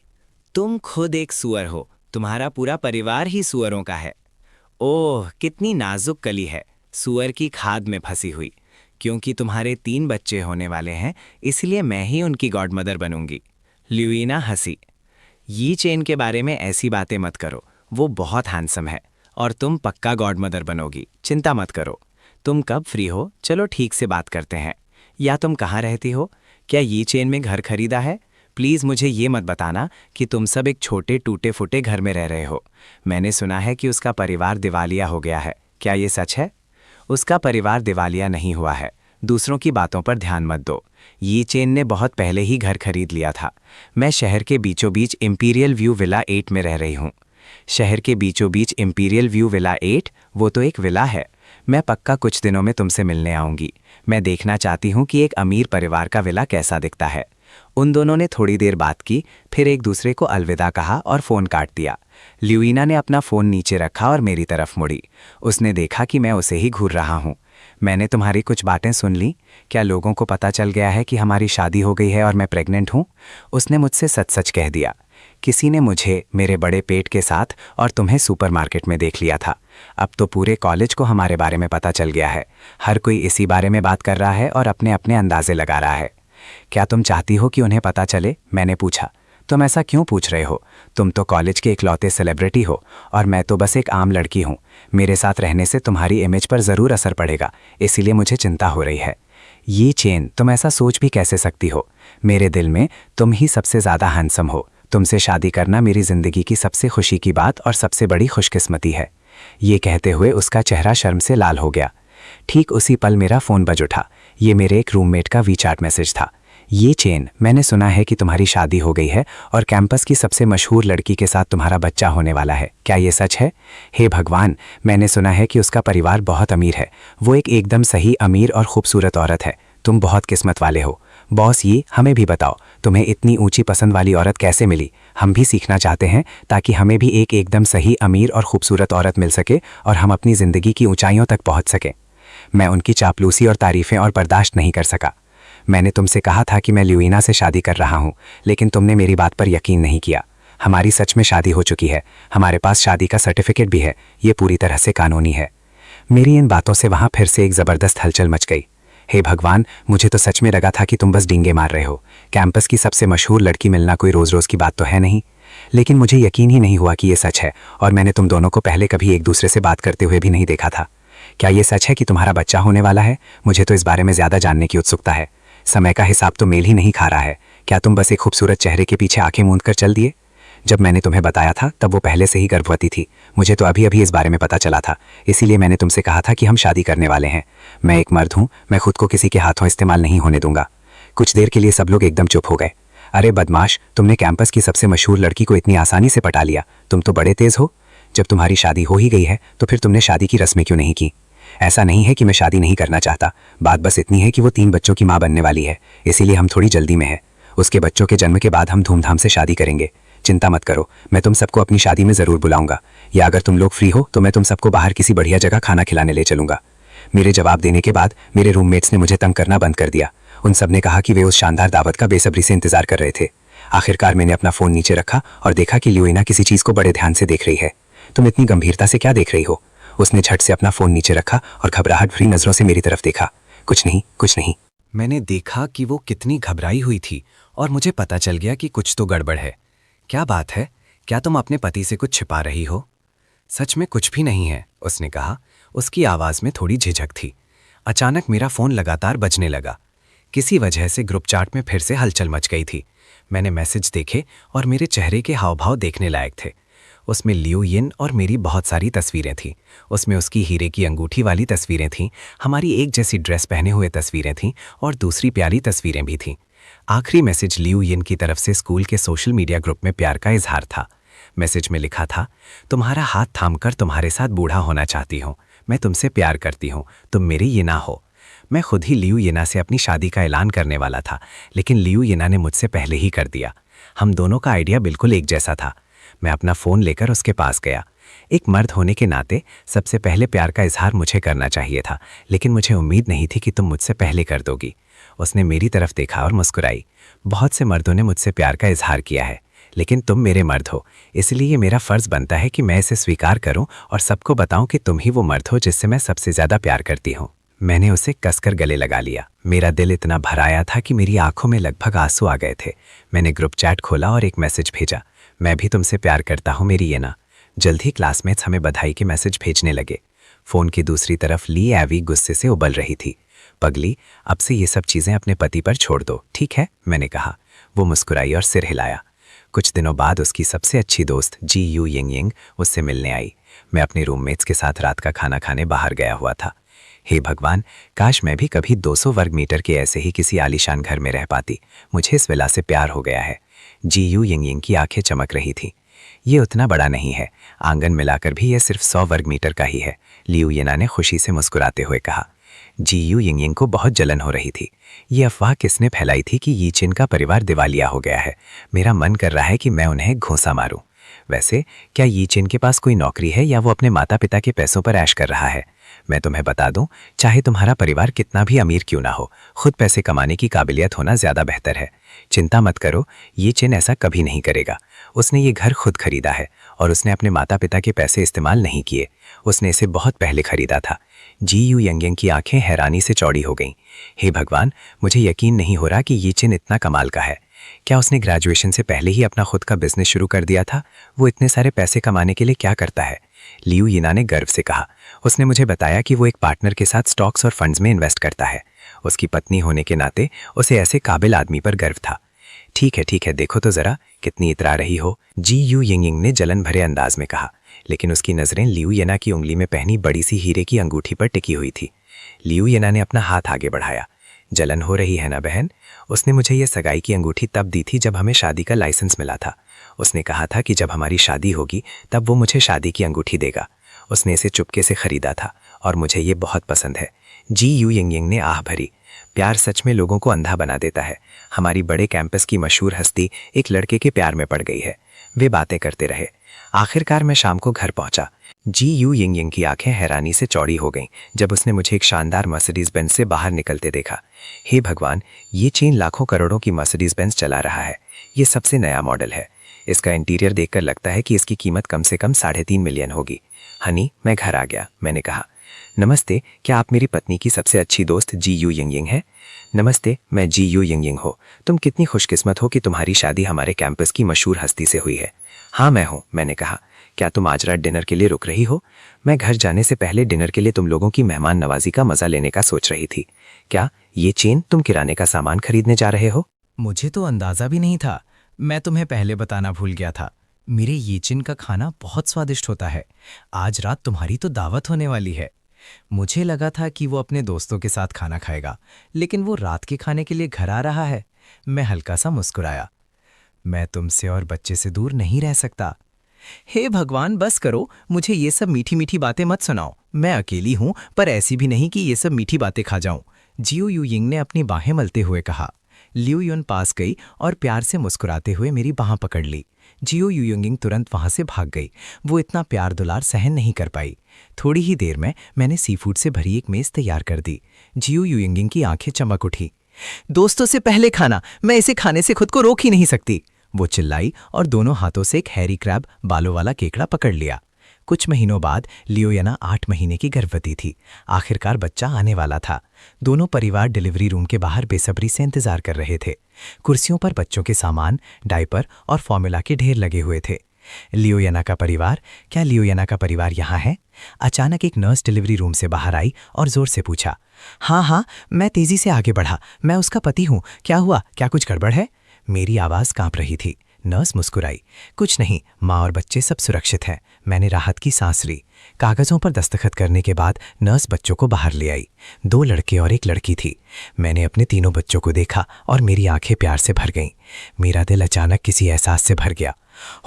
तुम खुद एक सुअर हो। तुम्हारा पूरा परिवार ही सुअरों का है। ओह, कितनी नाजुक कली है, सुअर की खाद में फंसी हुई। क्योंकि तुम्हारे 3 बच्चे होने वाले हैं, इसलिए मैं ही उनकी गॉडमदर बनूंगी। ल्यूइना हंसी। यी चेन के बारे में ऐसी बातें मत करो। वो बहुत हैंडसम है और तुम पक्का गॉडमदर बनोगी। चिंता मत करो। तुम कब फ्री हो? चलो ठीक से बात करते हैं। या तुम कहाँ रहती हो? क्या यी चेन में घर खरीदा है? प्लीज़ मुझे ये मत बताना कि तुम सब एक छोटे टूटे फूटे घर में रह रहे हो। मैंने सुना है कि उसका परिवार दिवालिया हो गया है। क्या ये सच है? उसका परिवार दिवालिया नहीं हुआ है। दूसरों की बातों पर ध्यान मत दो। यी चेन ने बहुत पहले ही घर खरीद लिया था। मैं शहर के बीचों बीच इंपीरियल व्यू विला 8 में रह रही हूँ। शहर के बीचों बीच इंपीरियल व्यू विला 8? वो तो एक विला है। मैं पक्का कुछ दिनों में तुमसे मिलने आऊँगी। मैं देखना चाहती हूँ कि एक अमीर परिवार का विला कैसा दिखता है। उन दोनों ने थोड़ी देर बात की, फिर एक दूसरे को अलविदा कहा और फ़ोन काट दिया। ल्यूइना ने अपना फ़ोन नीचे रखा और मेरी तरफ मुड़ी। उसने देखा कि मैं उसे ही घूर रहा हूँ। मैंने तुम्हारी कुछ बातें सुन ली। क्या लोगों को पता चल गया है कि हमारी शादी हो गई है और मैं प्रेग्नेंट हूँ? उसने मुझसे सच सच कह दिया। किसी ने मुझे मेरे बड़े पेट के साथ और तुम्हें सुपरमार्केट में देख लिया था। अब तो पूरे कॉलेज को हमारे बारे में पता चल गया है। हर कोई इसी बारे में बात कर रहा है और अपने अपने अंदाजे लगा रहा है। क्या तुम चाहती हो कि उन्हें पता चले? मैंने पूछा। तुम ऐसा क्यों पूछ रहे हो? तुम तो कॉलेज के इकलौते सेलिब्रिटी हो और मैं तो बस एक आम लड़की हूँ। मेरे साथ रहने से तुम्हारी इमेज पर ज़रूर असर पड़ेगा, इसीलिए मुझे चिंता हो रही है। ये चेन, तुम ऐसा सोच भी कैसे सकती हो? मेरे दिल में तुम ही सबसे ज़्यादा हैंडसम हो। तुमसे शादी करना मेरी ज़िंदगी की सबसे खुशी की बात और सबसे बड़ी खुशकिस्मती है। ये कहते हुए उसका चेहरा शर्म से लाल हो गया। ठीक उसी पल मेरा फ़ोन बज उठा। ये मेरे एक रूममेट का वीचैट मैसेज था। ये चेन, मैंने सुना है कि तुम्हारी शादी हो गई है और कैंपस की सबसे मशहूर लड़की के साथ तुम्हारा बच्चा होने वाला है। क्या ये सच है? हे भगवान, मैंने सुना है कि उसका परिवार बहुत अमीर है। वो एक एकदम सही अमीर और खूबसूरत औरत है। तुम बहुत किस्मत वाले हो। बॉस, ये हमें भी बताओ, तुम्हें इतनी ऊंची पसंद वाली औरत कैसे मिली? हम भी सीखना चाहते हैं ताकि हमें भी एक एकदम सही अमीर और खूबसूरत औरत मिल सके और हम अपनी ज़िंदगी की ऊंचाइयों तक पहुंच सकें। मैं उनकी चापलूसी और तारीफ़ें और बर्दाश्त नहीं कर सका। मैंने तुमसे कहा था कि मैं ल्यूइना से शादी कर रहा हूँ, लेकिन तुमने मेरी बात पर यकीन नहीं किया। हमारी सच में शादी हो चुकी है। हमारे पास शादी का सर्टिफिकेट भी है। ये पूरी तरह से कानूनी है। मेरी इन बातों से वहाँ फिर से एक ज़बरदस्त हलचल मच गई। हे भगवान, मुझे तो सच में लगा था कि तुम बस डींगे मार रहे हो। कैंपस की सबसे मशहूर लड़की मिलना कोई रोज़-रोज़ की बात तो है नहीं। लेकिन मुझे यकीन ही नहीं हुआ कि ये सच है, और मैंने तुम दोनों को पहले कभी एक दूसरे से बात करते हुए भी नहीं देखा था। क्या ये सच है कि तुम्हारा बच्चा होने वाला है? मुझे तो इस बारे में ज़्यादा जानने की उत्सुकता है। समय का हिसाब तो मेल ही नहीं खा रहा है। क्या तुम बस एक खूबसूरत चेहरे के पीछे आंखें मूंद कर चल दिए? जब मैंने तुम्हें बताया था तब वो पहले से ही गर्भवती थी। मुझे तो अभी अभी इस बारे में पता चला था, इसीलिए मैंने तुमसे कहा था कि हम शादी करने वाले हैं। मैं एक मर्द हूँ, मैं खुद को किसी के हाथों इस्तेमाल नहीं होने दूंगा। कुछ देर के लिए सब लोग एकदम चुप हो गए। अरे बदमाश, तुमने कैंपस की सबसे मशहूर लड़की को इतनी आसानी से पटा लिया। तुम तो बड़े तेज हो। जब तुम्हारी शादी हो ही गई है तो फिर तुमने शादी की रस्में क्यों नहीं की? ऐसा नहीं है कि मैं शादी नहीं करना चाहता। बात बस इतनी है कि वो 3 बच्चों की माँ बनने वाली है, इसीलिए हम थोड़ी जल्दी में हैं। उसके बच्चों के जन्म के बाद हम धूमधाम से शादी करेंगे। चिंता मत करो, मैं तुम सबको अपनी शादी में ज़रूर बुलाऊंगा, या अगर तुम लोग फ्री हो तो मैं तुम सबको बाहर किसी बढ़िया जगह खाना खिलाने ले चलूंगा। मेरे जवाब देने के बाद मेरे रूममेट्स ने मुझे तंग करना बंद कर दिया। उन सब ने कहा कि वे उस शानदार दावत का बेसब्री से इंतजार कर रहे थे। आखिरकार मैंने अपना फ़ोन नीचे रखा और देखा कि ल्यूइना किसी चीज़ को बड़े ध्यान से देख रही है। तुम इतनी गंभीरता से क्या देख रही हो? उसने झट से अपना फ़ोन नीचे रखा और घबराहट भरी नज़रों से मेरी तरफ देखा। कुछ नहीं, कुछ नहीं। मैंने देखा कि वो कितनी घबराई हुई थी और मुझे पता चल गया कि कुछ तो गड़बड़ है। क्या बात है? क्या तुम अपने पति से कुछ छिपा रही हो? सच में कुछ भी नहीं है, उसने कहा। उसकी आवाज़ में थोड़ी झिझक थी। अचानक मेरा फ़ोन लगातार बजने लगा। किसी वजह से ग्रुप चैट में फिर से हलचल मच गई थी। मैंने मैसेज देखे और मेरे चेहरे के हाव भाव देखने लायक थे। उसमें लियू यिन और मेरी बहुत सारी तस्वीरें थीं। उसमें उसकी हीरे की अंगूठी वाली तस्वीरें थीं, हमारी एक जैसी ड्रेस पहने हुए तस्वीरें थीं और दूसरी प्यारी तस्वीरें भी थीं। आखिरी मैसेज लियू यिन की तरफ से स्कूल के सोशल मीडिया ग्रुप में प्यार का इजहार था। मैसेज में लिखा था, तुम्हारा हाथ थामकर तुम्हारे साथ बूढ़ा होना चाहती हूँ। मैं तुमसे प्यार करती हूँ, तुम मेरी यिना हो। मैं खुद ही लियू यिना से अपनी शादी का ऐलान करने वाला था, लेकिन लियू यिना ने मुझसे पहले ही कर दिया। हम दोनों का आइडिया बिल्कुल एक जैसा था। मैं अपना फ़ोन लेकर उसके पास गया। एक मर्द होने के नाते सबसे पहले प्यार का इजहार मुझे करना चाहिए था, लेकिन मुझे उम्मीद नहीं थी कि तुम मुझसे पहले कर दोगी। उसने मेरी तरफ देखा और मुस्कुराई। बहुत से मर्दों ने मुझसे प्यार का इजहार किया है, लेकिन तुम मेरे मर्द हो, इसलिए मेरा फ़र्ज़ बनता है कि मैं इसे स्वीकार करूं और सबको बताऊं कि तुम ही वो मर्द हो जिससे मैं सबसे ज़्यादा प्यार करती हूं। मैंने उसे कसकर गले लगा लिया। मेरा दिल इतना भर आया था कि मेरी आंखों में लगभग आंसू आ गए थे। मैंने ग्रुप चैट खोला और एक मैसेज भेजा, मैं भी तुमसे प्यार करता हूँ मेरी येना। जल्द ही क्लासमेट्स हमें बधाई के मैसेज भेजने लगे। फ़ोन की दूसरी तरफ ली एवी गुस्से से उबल रही थी। पगली, अब से ये सब चीज़ें अपने पति पर छोड़ दो, ठीक है? मैंने कहा। वो मुस्कुराई और सिर हिलाया। कुछ दिनों बाद उसकी सबसे अच्छी दोस्त जी यू यिंग यिंग उससे मिलने आई। मैं अपने रूममेट्स के साथ रात का खाना खाने बाहर गया हुआ था। हे भगवान, काश मैं भी कभी 200 वर्ग मीटर के ऐसे ही किसी आलीशान घर में रह पाती। मुझे इस विला से प्यार हो गया है। जी यू यिंग यिंग की आंखें चमक रही थीं। ये उतना बड़ा नहीं है, आंगन मिलाकर भी यह सिर्फ 100 वर्ग मीटर का ही है, लियू येना ने खुशी से मुस्कुराते हुए कहा। जी यू यिंग यिंग को बहुत जलन हो रही थी। ये अफवाह किसने फैलाई थी कि यी चिन का परिवार दिवालिया हो गया है? मेरा मन कर रहा है कि मैं उन्हें घूंसा मारूं। वैसे क्या यी चिन के पास कोई नौकरी है या वो अपने माता पिता के पैसों पर ऐश कर रहा है? मैं तुम्हें बता दूं, चाहे तुम्हारा परिवार कितना भी अमीर क्यों ना हो, खुद पैसे कमाने की काबिलियत होना ज़्यादा बेहतर है। चिंता मत करो, ये चिन ऐसा कभी नहीं करेगा। उसने ये घर खुद खरीदा है और उसने अपने माता पिता के पैसे इस्तेमाल नहीं किए। उसने इसे बहुत पहले खरीदा था। जी यू यंग की आंखें हैरानी से चौड़ी हो गईं। हे भगवान, मुझे यकीन नहीं हो रहा कि ये चेन इतना कमाल का है। क्या उसने ग्रेजुएशन से पहले ही अपना खुद का बिजनेस शुरू कर दिया था? वो इतने सारे पैसे कमाने के लिए क्या करता है? लियू यिना ने गर्व से कहा। उसने मुझे बताया कि वो एक पार्टनर के साथ स्टॉक्स और फंड्स में इन्वेस्ट करता है। उसकी पत्नी होने के नाते उसे ऐसे काबिल आदमी पर गर्व था। ठीक है, देखो तो जरा कितनी इतरा रही हो, जी यू यिंग ने जलन भरे अंदाज में कहा। लेकिन उसकी नजरें लियू येना की उंगली में पहनी बड़ी सी हीरे की अंगूठी पर टिकी हुई थी। लियू येना ने अपना हाथ आगे बढ़ाया। जलन हो रही है ना बहन? उसने मुझे ये सगाई की अंगूठी तब दी थी जब हमें शादी का लाइसेंस मिला था। उसने कहा था कि जब हमारी शादी होगी तब वो मुझे शादी की अंगूठी देगा। उसने इसे चुपके से खरीदा था और मुझे ये बहुत पसंद है। जी यू यिंग ने आह भरी। प्यार सच में लोगों को अंधा बना देता है। हमारी बड़े कैंपस की मशहूर हस्ती एक लड़के के प्यार में पड़ गई है। वे बातें करते रहे। आखिरकार मैं शाम को घर पहुंचा। जी यू यिंग की आंखें हैरानी से चौड़ी हो गईं जब उसने मुझे एक शानदार मर्सिडीज बेंज से बाहर निकलते देखा। हे भगवान, ये चेन लाखों करोड़ों की मर्सिडीज बेंज चला रहा है। ये सबसे नया मॉडल है। इसका इंटीरियर देखकर लगता है कि इसकी कीमत कम से कम 3.5 मिलियन होगी। हनी, मैं घर आ गया। मैंने कहा, नमस्ते, क्या आप मेरी पत्नी की सबसे अच्छी दोस्त जी यू यिंग हैं? नमस्ते, मैं जी यू यिंग हूँ। तुम कितनी खुशकिस्मत हो कि तुम्हारी शादी हमारे कैंपस की मशहूर हस्ती से हुई है। हाँ मैं हूँ, मैंने कहा। क्या तुम आज रात डिनर के लिए रुक रही हो? मैं घर जाने से पहले डिनर के लिए तुम लोगों की मेहमान नवाजी का मजा लेने का सोच रही थी। क्या ये चेन तुम किराने का सामान खरीदने जा रहे हो? मुझे तो अंदाजा भी नहीं था। मैं तुम्हें पहले बताना भूल गया था। मेरे ये चिन का खाना बहुत स्वादिष्ट होता है। आज रात तुम्हारी तो दावत होने वाली है। मुझे लगा था कि वो अपने दोस्तों के साथ खाना खाएगा, लेकिन वो रात के खाने के लिए घर आ रहा है। मैं हल्का सा मुस्कुराया। मैं तुमसे और बच्चे से दूर नहीं रह सकता। हे भगवान, बस करो, मुझे ये सब मीठी मीठी बातें मत सुनाओ। मैं अकेली हूं, पर ऐसी भी नहीं कि ये सब मीठी बातें खा जाऊं। जियो यू यिंग ने अपनी बाहें मलते हुए कहा। लियू युन पास गई और प्यार से मुस्कुराते हुए मेरी बाह पकड़ ली। जियो यू यिंग तुरंत वहां से भाग गई। वो इतना प्यार दुलार सहन नहीं कर पाई। थोड़ी ही देर में मैंने सी फूड से भरी एक मेज तैयार कर दी। जियो यू यिंग की आंखें चमक उठी। दोस्तों से पहले खाना, मैं इसे खाने से खुद को रोक ही नहीं सकती, वो चिल्लाई और दोनों हाथों से एक हैरी क्रैब बालों वाला केकड़ा पकड़ लिया। कुछ महीनों बाद लियो येना 8 महीने की गर्भवती थी। आखिरकार बच्चा आने वाला था। दोनों परिवार डिलीवरी रूम के बाहर बेसब्री से इंतजार कर रहे थे। कुर्सियों पर बच्चों के सामान, डायपर और फॉर्मूला के ढेर लगे हुए थे। लियो येना का परिवार, क्या लियो येना का परिवार यहाँ है? अचानक एक नर्स डिलीवरी रूम से बाहर आई और जोर से पूछा। हाँ, मैं तेजी से आगे बढ़ा। मैं उसका पति हूँ। क्या हुआ? क्या कुछ गड़बड़ है? मेरी आवाज़ कांप रही थी। नर्स मुस्कुराई। कुछ नहीं, माँ और बच्चे सब सुरक्षित हैं। मैंने राहत की सांस ली। कागज़ों पर दस्तखत करने के बाद नर्स बच्चों को बाहर ले आई। 2 लड़के और 1 लड़की थी। मैंने अपने तीनों बच्चों को देखा और मेरी आंखें प्यार से भर गईं। मेरा दिल अचानक किसी एहसास से भर गया।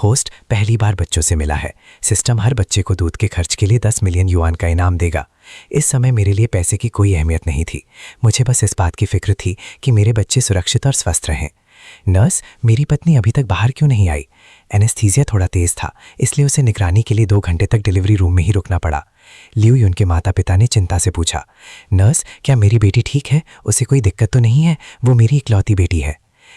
होस्ट पहली बार बच्चों से मिला है। सिस्टम हर बच्चे को दूध के खर्च के लिए 10 मिलियन युआन का इनाम देगा। इस समय मेरे लिए पैसे की कोई अहमियत नहीं थी। मुझे बस इस बात की फिक्र थी कि मेरे बच्चे सुरक्षित और स्वस्थ रहें। नर्स, मेरी पत्नी अभी तक बाहर क्यों नहीं आई? एनेस्थीसिया थोड़ा तेज था, इसलिए उसे निगरानी के लिए 2 घंटे तक डिलीवरी रूम में ही रुकना पड़ा। लियू युन के माता पिता ने चिंता से पूछा। नर्स, क्या मेरी बेटी ठीक है? उसे कोई दिक्कत तो नहीं है? वो मेरी इकलौती बेटी है।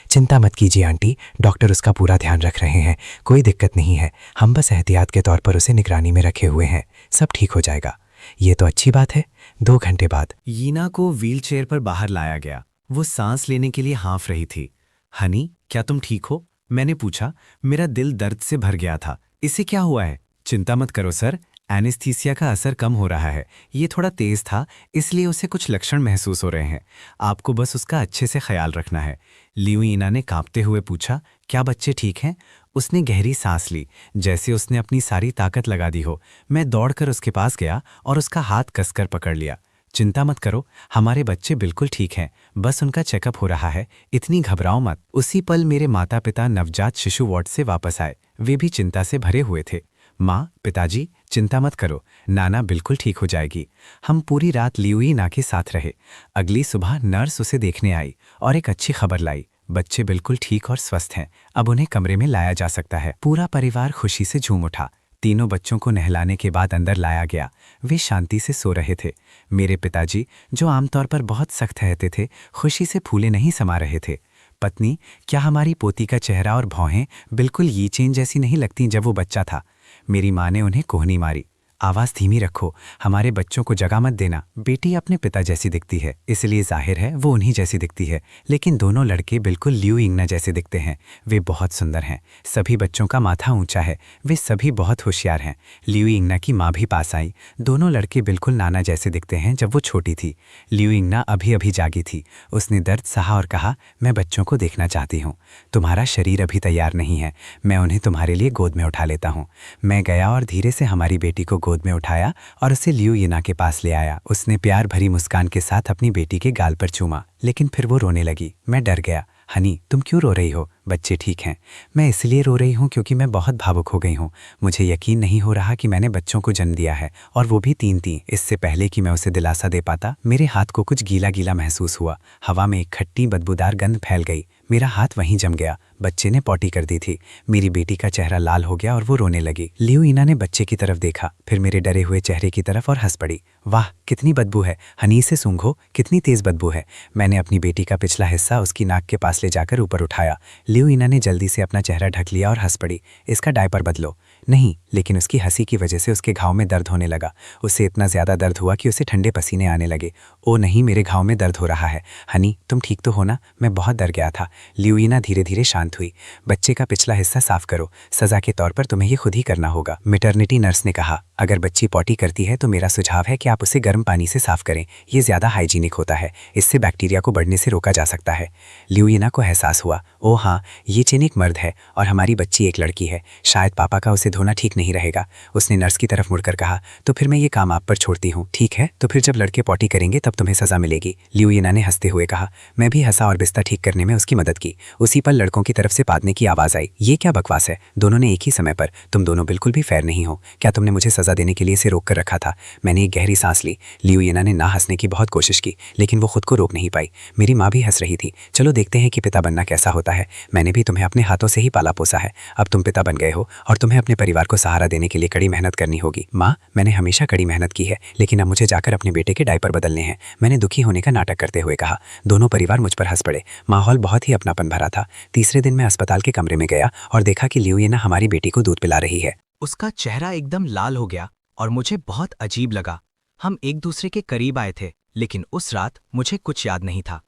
चिंता मत कीजिए आंटी, डॉक्टर उसका पूरा ध्यान रख रहे हैं। कोई दिक्कत नहीं है। हम बस एहतियात के तौर पर उसे निगरानी में रखे हुए हैं। सब ठीक हो जाएगा। ये तो अच्छी बात है। 2 घंटे बाद यीना को व्हीलचेयर पर बाहर लाया गया। वो सांस लेने के लिए हाँफ रही थी। हनी, क्या तुम ठीक हो? मैंने पूछा। मेरा दिल दर्द से भर गया था। इसे क्या हुआ है? चिंता मत करो सर, एनेस्थीसिया का असर कम हो रहा है। ये थोड़ा तेज था, इसलिए उसे कुछ लक्षण महसूस हो रहे हैं। आपको बस उसका अच्छे से ख्याल रखना है। लियू यीना ने कांपते हुए पूछा। क्या बच्चे ठीक हैं? उसने गहरी सांस ली, जैसे उसने अपनी सारी ताकत लगा दी हो। मैं दौड़कर उसके पास गया और उसका हाथ कसकर पकड़ लिया। चिंता मत करो, हमारे बच्चे बिल्कुल ठीक हैं। बस उनका चेकअप हो रहा है, इतनी घबराओ मत। उसी पल मेरे माता पिता नवजात शिशु वार्ड से वापस आए। वे भी चिंता से भरे हुए थे। माँ, पिताजी, चिंता मत करो, नाना बिल्कुल ठीक हो जाएगी। हम पूरी रात लियू यीना के साथ रहे। अगली सुबह नर्स उसे देखने आई और एक अच्छी खबर लाई। बच्चे बिल्कुल ठीक और स्वस्थ हैं। अब उन्हें कमरे में लाया जा सकता है। पूरा परिवार खुशी से झूम उठा। तीनों बच्चों को नहलाने के बाद अंदर लाया गया। वे शांति से सो रहे थे। मेरे पिताजी, जो आमतौर पर बहुत सख्त रहते थे, खुशी से फूले नहीं समा रहे थे। पत्नी, क्या हमारी पोती का चेहरा और भौहें बिल्कुल ये चेन जैसी नहीं लगती जब वो बच्चा था? मेरी माँ ने उन्हें कोहनी मारी। आवाज़ धीमी रखो, हमारे बच्चों को जगह मत देना। बेटी अपने पिता जैसी दिखती है, इसलिए जाहिर है वो उन्हीं जैसी दिखती है, लेकिन दोनों लड़के बिल्कुल लियू यिंगना जैसे दिखते हैं। वे बहुत सुंदर हैं। सभी बच्चों का माथा ऊंचा है। वे सभी बहुत होशियार हैं। लियू यिंगना की माँ भी पास आई। दोनों लड़के बिल्कुल नाना जैसे दिखते हैं जब वो छोटी थी। लियू यिंगना अभी अभी जागी थी। उसने दर्द सहा और कहा, मैं बच्चों को देखना चाहती हूँ। तुम्हारा शरीर अभी तैयार नहीं है, मैं उन्हें तुम्हारे लिए गोद में उठा लेता हूँ। मैं गया और धीरे से हमारी बेटी को गोद में उठाया और उसे लियू यिना के पास ले आया। उसने प्यार भरी मुस्कान के साथ अपनी बेटी के गाल पर चूमा, लेकिन फिर वो रोने लगी। मैं डर गया। हनी, तुम क्यों रो रही हो? बच्चे ठीक हैं। मैं इसलिए रो रही हूँ क्योंकि मैं बहुत भावुक हो गई हूँ। मुझे यकीन नहीं हो रहा कि मैंने बच्चों को जन्म दिया है, और वो भी 3। इससे पहले कि मैं उसे दिलासा दे पाता, मेरे हाथ को कुछ गीला गीला महसूस हुआ। हवा में एक खट्टी बदबूदार गंध फैल गई। मेरा हाथ वहीं जम गया। बच्चे ने पॉटी कर दी थी। मेरी बेटी का चेहरा लाल हो गया और वो रोने लगी। लियू यिना ने बच्चे की तरफ देखा, फिर मेरे डरे हुए चेहरे की तरफ और हंस पड़ी। वाह, कितनी बदबू है। हनी, से सूंघो, कितनी तेज बदबू है। मैंने अपनी बेटी का पिछला हिस्सा उसकी नाक के पास ले जाकर ऊपर उठाया। लियू यिना ने जल्दी से अपना चेहरा ढक लिया और हंस पड़ी। इसका डायपर बदलो। नहीं, लेकिन उसकी हंसी की वजह से उसके घाव में दर्द होने लगा। उसे इतना ज्यादा दर्द हुआ कि उसे ठंडे पसीने आने लगे। ओ नहीं, मेरे घाव में दर्द हो रहा है। हनी, तुम ठीक तो हो ना? मैं बहुत डर गया था। लियू यिना धीरे धीरे शांत हुई। बच्चे का पिछला हिस्सा साफ करो, सजा के तौर पर तुम्हें ये खुद ही करना होगा। मैटरनिटी नर्स ने कहा, अगर बच्ची पॉटी करती है तो मेरा सुझाव है कि आप उसे गर्म पानी से साफ करें। ये ज्यादा हाइजीनिक होता है, इससे बैक्टीरिया को बढ़ने से रोका जा सकता है। लियू यिना को एहसास हुआ, ओ हाँ, ये चेन एक मर्द है और हमारी बच्ची एक लड़की है। शायद पापा का उसे धोना ठीक नहीं रहेगा। उसने नर्स की तरफ मुड़कर कहा, तो फिर मैं ये काम आप पर छोड़ती हूँ, ठीक है? तो फिर जब लड़के पॉटी करेंगे तब तुम्हें सजा मिलेगी। लियू यिना ने हंसते हुए कहा। मैं भी हंसा और बिस्तर ठीक करने में उसकी मदद की। उसी पर लड़कों की तरफ से पादने की आवाज आई। ये क्या बकवास है? दोनों ने एक ही समय पर। तुम दोनों बिल्कुल भी फेयर नहीं हो। क्या तुमने मुझे सजा देने के लिए इसे रोक कर रखा था? मैंने एक गहरी सांस ली। लियू यिना ने ना हंसने की बहुत कोशिश की, लेकिन वो खुद को रोक नहीं पाई। मेरी माँ भी हंस रही थी। चलो देखते हैं कि पिता बनना कैसा होता है। मैंने भी तुम्हें अपने हाथों से ही पाला पोसा है। अब तुम पिता बन गए हो और तुम्हें अपने परिवार को सहारा देने के लिए कड़ी मेहनत करनी होगी। माँ, मैंने हमेशा कड़ी मेहनत की है, लेकिन अब मुझे जाकर अपने बेटे के डायपर बदलने हैं, मैंने दुखी होने का नाटक करते हुए कहा। दोनों परिवार मुझ पर हंस पड़े। माहौल बहुत ही अपनापन भरा था। तीसरे दिन मैं अस्पताल के कमरे में गया और देखा कि लियू यिना हमारी बेटी को दूध पिला रही है। उसका चेहरा एकदम लाल हो गया और मुझे बहुत अजीब लगा। हम एक दूसरे के करीब आए थे, लेकिन उस रात मुझे कुछ याद नहीं था।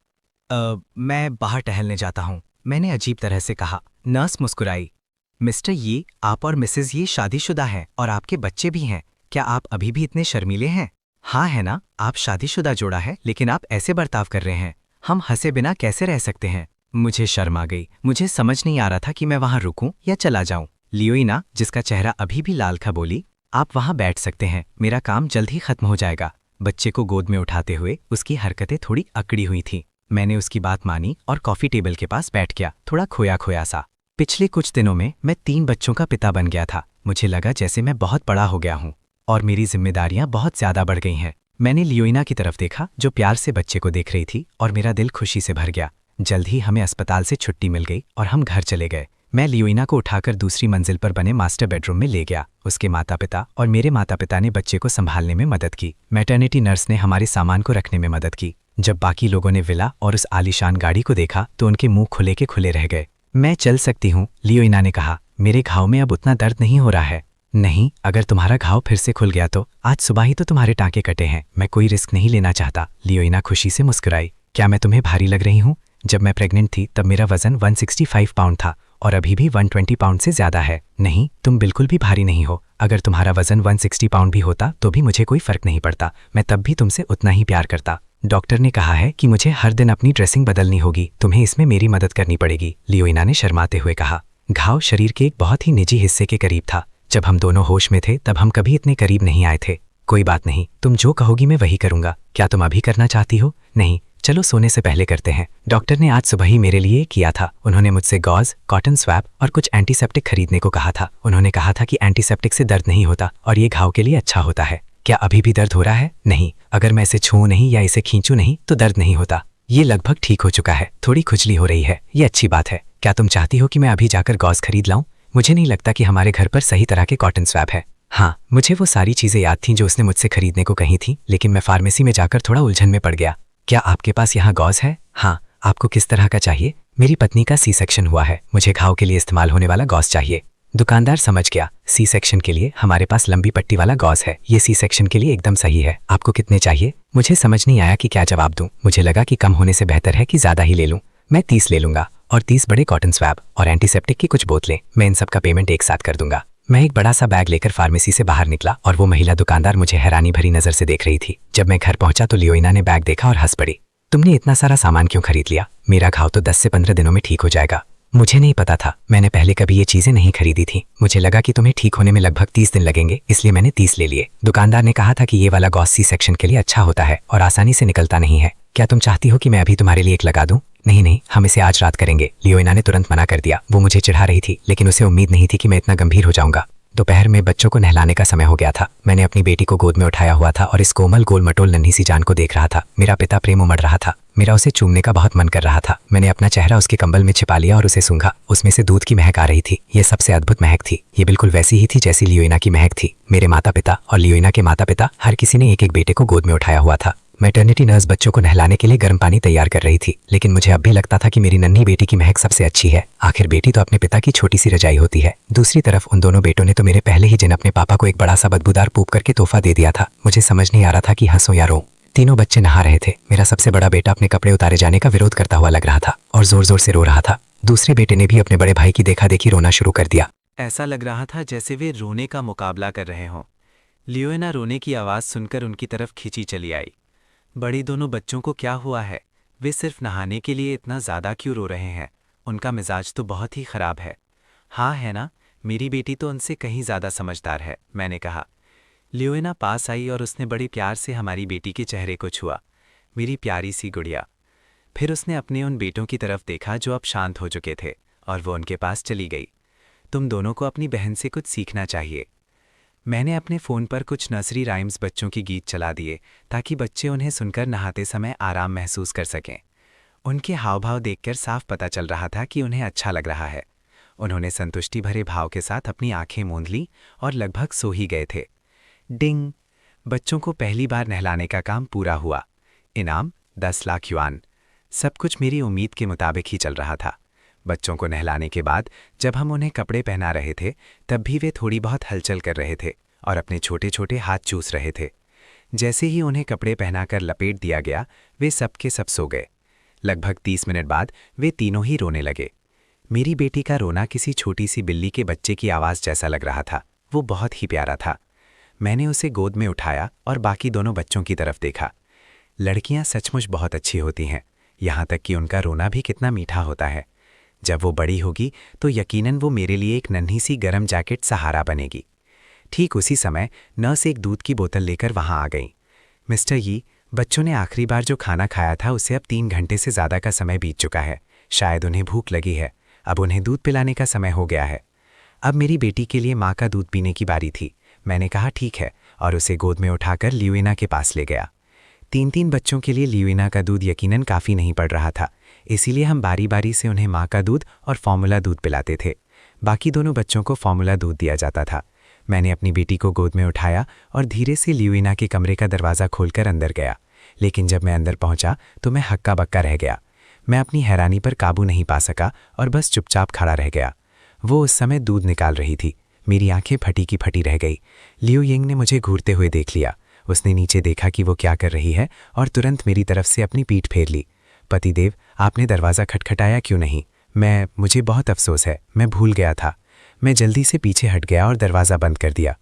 मैं बाहर टहलने जाता हूँ, मैंने अजीब तरह से कहा। नर्स मुस्कुराई। मिस्टर ये, आप और मिसेज ये शादीशुदा हैं और आपके बच्चे भी हैं। क्या आप अभी भी इतने शर्मीले हैं? हाँ है ना, आप शादीशुदा जोड़ा है, लेकिन आप ऐसे बर्ताव कर रहे हैं। हम हंसे बिना कैसे रह सकते हैं? मुझे शर्म आ गई। मुझे समझ नहीं आ रहा था कि मैं वहां रुकूं या चला जाऊं। लियू यिना, जिसका चेहरा अभी भी लाल था, बोली, आप वहां बैठ सकते हैं, मेरा काम जल्द ही खत्म हो जाएगा। बच्चे को गोद में उठाते हुए उसकी हरकतें थोड़ी अकड़ी हुई थीं। मैंने उसकी बात मानी और कॉफी टेबल के पास बैठ गया, थोड़ा खोया खोया सा। पिछले कुछ दिनों में मैं 3 बच्चों का पिता बन गया था। मुझे लगा जैसे मैं बहुत बड़ा हो गया हूँ और मेरी जिम्मेदारियां बहुत ज्यादा बढ़ गई हैं। मैंने लियू यिना की तरफ देखा, जो प्यार से बच्चे को देख रही थी, और मेरा दिल खुशी से भर गया। जल्द ही हमें अस्पताल से छुट्टी मिल गई और हम घर चले गए। मैं लियू यिना को उठाकर दूसरी मंजिल पर बने मास्टर बेडरूम में ले गया। उसके माता पिता और मेरे माता पिता ने बच्चे को संभालने में मदद की। मैटरनिटी नर्स ने हमारे सामान को रखने में मदद की। जब बाकी लोगों ने विला और उस आलीशान गाड़ी को देखा तो उनके मुंह खुले के खुले रह गए। मैं चल सकती हूँ, लियू यिना ने कहा। मेरे घाव में अब उतना दर्द नहीं हो रहा है। नहीं, अगर तुम्हारा घाव फिर से खुल गया तो आज सुबह ही तो तुम्हारे टाँके कटे हैं। मैं कोई रिस्क नहीं लेना चाहता। लियू यिना खुशी से मुस्कुराई। क्या मैं तुम्हें भारी लग रही हूँ? जब मैं प्रेग्नेंट थी तब मेरा वजन 165 पाउंड था और अभी भी 120 पाउंड से ज्यादा है। नहीं, तुम बिल्कुल भी भारी नहीं हो। अगर तुम्हारा वजन 160 पाउंड भी होता तो भी मुझे कोई फर्क नहीं पड़ता। मैं तब भी तुमसे उतना ही प्यार करता। डॉक्टर ने कहा है कि मुझे हर दिन अपनी ड्रेसिंग बदलनी होगी। तुम्हें इसमें मेरी मदद करनी पड़ेगी, लियू यिना ने शर्माते हुए कहा। घाव शरीर के एक बहुत ही निजी हिस्से के करीब था। जब हम दोनों होश में थे तब हम कभी इतने करीब नहीं आए थे। कोई बात नहीं, तुम जो कहोगी मैं वही करूंगा। क्या तुम अभी करना चाहती हो? नहीं, चलो सोने से पहले करते हैं। डॉक्टर ने आज सुबह ही मेरे लिए किया था। उन्होंने मुझसे गॉज, कॉटन स्वैब और कुछ एंटीसेप्टिक खरीदने को कहा था। उन्होंने कहा था कि एंटीसेप्टिक से दर्द नहीं होता और ये घाव के लिए अच्छा होता है। क्या अभी भी दर्द हो रहा है? नहीं, अगर मैं इसे छूऊं नहीं या इसे खींचूं नहीं तो दर्द नहीं होता। ये लगभग ठीक हो चुका है। थोड़ी खुजली हो रही है, ये अच्छी बात है। क्या तुम चाहती हो कि मैं अभी जाकर गॉज खरीद लाऊं? मुझे नहीं लगता कि हमारे घर पर सही तरह के कॉटन स्वैब है। हाँ, मुझे वो सारी चीजें याद थीं जो उसने मुझसे खरीदने को कही थी, लेकिन मैं फार्मेसी में जाकर थोड़ा उलझन में पड़ गया। क्या आपके पास यहाँ गॉज है? हाँ, आपको किस तरह का चाहिए? मेरी पत्नी का सी सेक्शन हुआ है, मुझे घाव के लिए इस्तेमाल होने वाला गॉज चाहिए। दुकानदार समझ गया। सी सेक्शन के लिए हमारे पास लंबी पट्टी वाला गॉज है। ये सी सेक्शन के लिए एकदम सही है। आपको कितने चाहिए? मुझे समझ नहीं आया कि क्या जवाब दूं। मुझे लगा कि कम होने से बेहतर है कि ज्यादा ही ले लूं। मैं 30 ले लूंगा और 30 बड़े कॉटन स्वैब और एंटीसेप्टिक की कुछ बोतलें। मैं इन सब का पेमेंट एक साथ कर दूंगा। मैं एक बड़ा सा बैग लेकर फार्मेसी से बाहर निकला और वो महिला दुकानदार मुझे हैरानी भरी नजर से देख रही थी। जब मैं घर पहुंचा तो लियोइना ने बैग देखा और हंस पड़ी। तुमने इतना सारा सामान क्यों खरीद लिया? मेरा घाव तो 10 से 15 दिनों में ठीक हो जाएगा। मुझे नहीं पता था, मैंने पहले कभी ये चीजें नहीं खरीदी थी। मुझे लगा कि तुम्हें ठीक होने में लगभग 30 दिन लगेंगे, इसलिए मैंने 30 ले लिए। दुकानदार ने कहा था कि ये वाला गॉस सी सेक्शन के लिए अच्छा होता है और आसानी से निकलता नहीं है। क्या तुम चाहती हो कि मैं अभी तुम्हारे लिए एक लगा दूं? नहीं नहीं, हम इसे आज रात करेंगे। लियोइना ने तुरंत मना कर दिया। वो मुझे चिढ़ा रही थी, लेकिन उसे उम्मीद नहीं थी कि मैं इतना गंभीर हो जाऊंगा। दोपहर में बच्चों को नहलाने का समय हो गया था। मैंने अपनी बेटी को गोद में उठाया हुआ था और इस कोमल गोल मटोल नन्ही सी जान को देख रहा था। मेरा पिता प्रेम उमड़ रहा था। मेरा उसे चूमने का बहुत मन कर रहा था। मैंने अपना चेहरा उसके कंबल में छिपा लिया और उसे सूंघा। उसमें से दूध की महक आ रही थी। ये सबसे अद्भुत महक थी। ये बिल्कुल वैसी ही थी जैसी लियोइना की महक थी। मेरे माता पिता और लियोइना के माता पिता हर किसी ने एक एक बेटे को गोद में उठाया हुआ था। मैटर्निटी नर्स बच्चों को नहलाने के लिए गर्म पानी तैयार कर रही थी, लेकिन मुझे अब भी लगता था कि मेरी नन्ही बेटी की महक सबसे अच्छी है। आखिर बेटी तो अपने पिता की छोटी सी रजाई होती है। दूसरी तरफ उन दोनों बेटों ने तो मेरे पहले ही दिन अपने पापा को एक बड़ा सा बदबूदार पूप करके तोहफा दे दिया था। मुझे समझ नहीं आ रहा था कि हंसो या रो। तीनों बच्चे नहा रहे थे। मेरा सबसे बड़ा बेटा अपने कपड़े उतारे जाने का विरोध करता हुआ लग रहा था और जोर जोर से रो रहा था। दूसरे बेटे ने भी अपने बड़े भाई की देखा देखी रोना शुरू कर दिया। ऐसा लग रहा था जैसे वे रोने का मुकाबला कर रहे हों। लियोइना रोने की आवाज़ सुनकर उनकी तरफ खींची चली आई। बड़ी दोनों बच्चों को क्या हुआ है? वे सिर्फ नहाने के लिए इतना ज़्यादा क्यों रो रहे हैं? उनका मिजाज तो बहुत ही ख़राब है। हाँ है ना, मेरी बेटी तो उनसे कहीं ज़्यादा समझदार है, मैंने कहा। लियोइना पास आई और उसने बड़ी प्यार से हमारी बेटी के चेहरे को छुआ। मेरी प्यारी सी गुड़िया। फिर उसने अपने उन बेटों की तरफ देखा जो अब शांत हो चुके थे और वो उनके पास चली गई। तुम दोनों को अपनी बहन से कुछ सीखना चाहिए। मैंने अपने फ़ोन पर कुछ नर्सरी राइम्स बच्चों की गीत चला दिए ताकि बच्चे उन्हें सुनकर नहाते समय आराम महसूस कर सकें। उनके हाव भाव देखकर साफ पता चल रहा था कि उन्हें अच्छा लग रहा है। उन्होंने संतुष्टि भरे भाव के साथ अपनी आंखें मूंद लीं और लगभग सो ही गए थे। डिंग! बच्चों को पहली बार नहलाने का काम पूरा हुआ। इनाम 10 लाख युआन। सब कुछ मेरी उम्मीद के मुताबिक ही चल रहा था। बच्चों को नहलाने के बाद जब हम उन्हें कपड़े पहना रहे थे तब भी वे थोड़ी बहुत हलचल कर रहे थे और अपने छोटे छोटे हाथ चूस रहे थे। जैसे ही उन्हें कपड़े पहनाकर लपेट दिया गया वे सब के सब सो गए। लगभग 30 मिनट बाद वे तीनों ही रोने लगे। मेरी बेटी का रोना किसी छोटी सी बिल्ली के बच्चे की आवाज़ जैसा लग रहा था। वो बहुत ही प्यारा था। मैंने उसे गोद में उठाया और बाकी दोनों बच्चों की तरफ देखा। लड़कियां सचमुच बहुत अच्छी होती हैं, यहाँ तक कि उनका रोना भी कितना मीठा होता है। जब वो बड़ी होगी तो यकीनन वो मेरे लिए एक नन्ही सी गरम जैकेट सहारा बनेगी। ठीक उसी समय नर्स एक दूध की बोतल लेकर वहां आ गई। मिस्टर यी, बच्चों ने आखिरी बार जो खाना खाया था उसे अब 3 घंटे से ज़्यादा का समय बीत चुका है। शायद उन्हें भूख लगी है। अब उन्हें दूध पिलाने का समय हो गया है। अब मेरी बेटी के लिए माँ का दूध पीने की बारी थी। मैंने कहा ठीक है और उसे गोद में उठाकर लियोइना के पास ले गया। 3 बच्चों के लिए लियोइना का दूध यकीनन काफ़ी नहीं पड़ रहा था, इसीलिए हम बारी बारी से उन्हें माँ का दूध और फॉर्मूला दूध पिलाते थे। बाकी दोनों बच्चों को फॉर्मूला दूध दिया जाता था। मैंने अपनी बेटी को गोद में उठाया और धीरे से लियोइना के कमरे का दरवाज़ा खोलकर अंदर गया, लेकिन जब मैं अंदर पहुंचा तो मैं हक्का बक्का रह गया। मैं अपनी हैरानी पर काबू नहीं पा सका और बस चुपचाप खड़ा रह गया। वो उस समय दूध निकाल रही थी। मेरी आंखें फटी की फटी रह गई। लियो यिंग ने मुझे घूरते हुए देख लिया। उसने नीचे देखा कि वो क्या कर रही है और तुरंत मेरी तरफ से अपनी पीठ फेर ली। पतिदेव, आपने दरवाज़ा खटखटाया क्यों नहीं? मुझे बहुत अफसोस है, मैं भूल गया था। मैं जल्दी से पीछे हट गया और दरवाज़ा बंद कर दिया।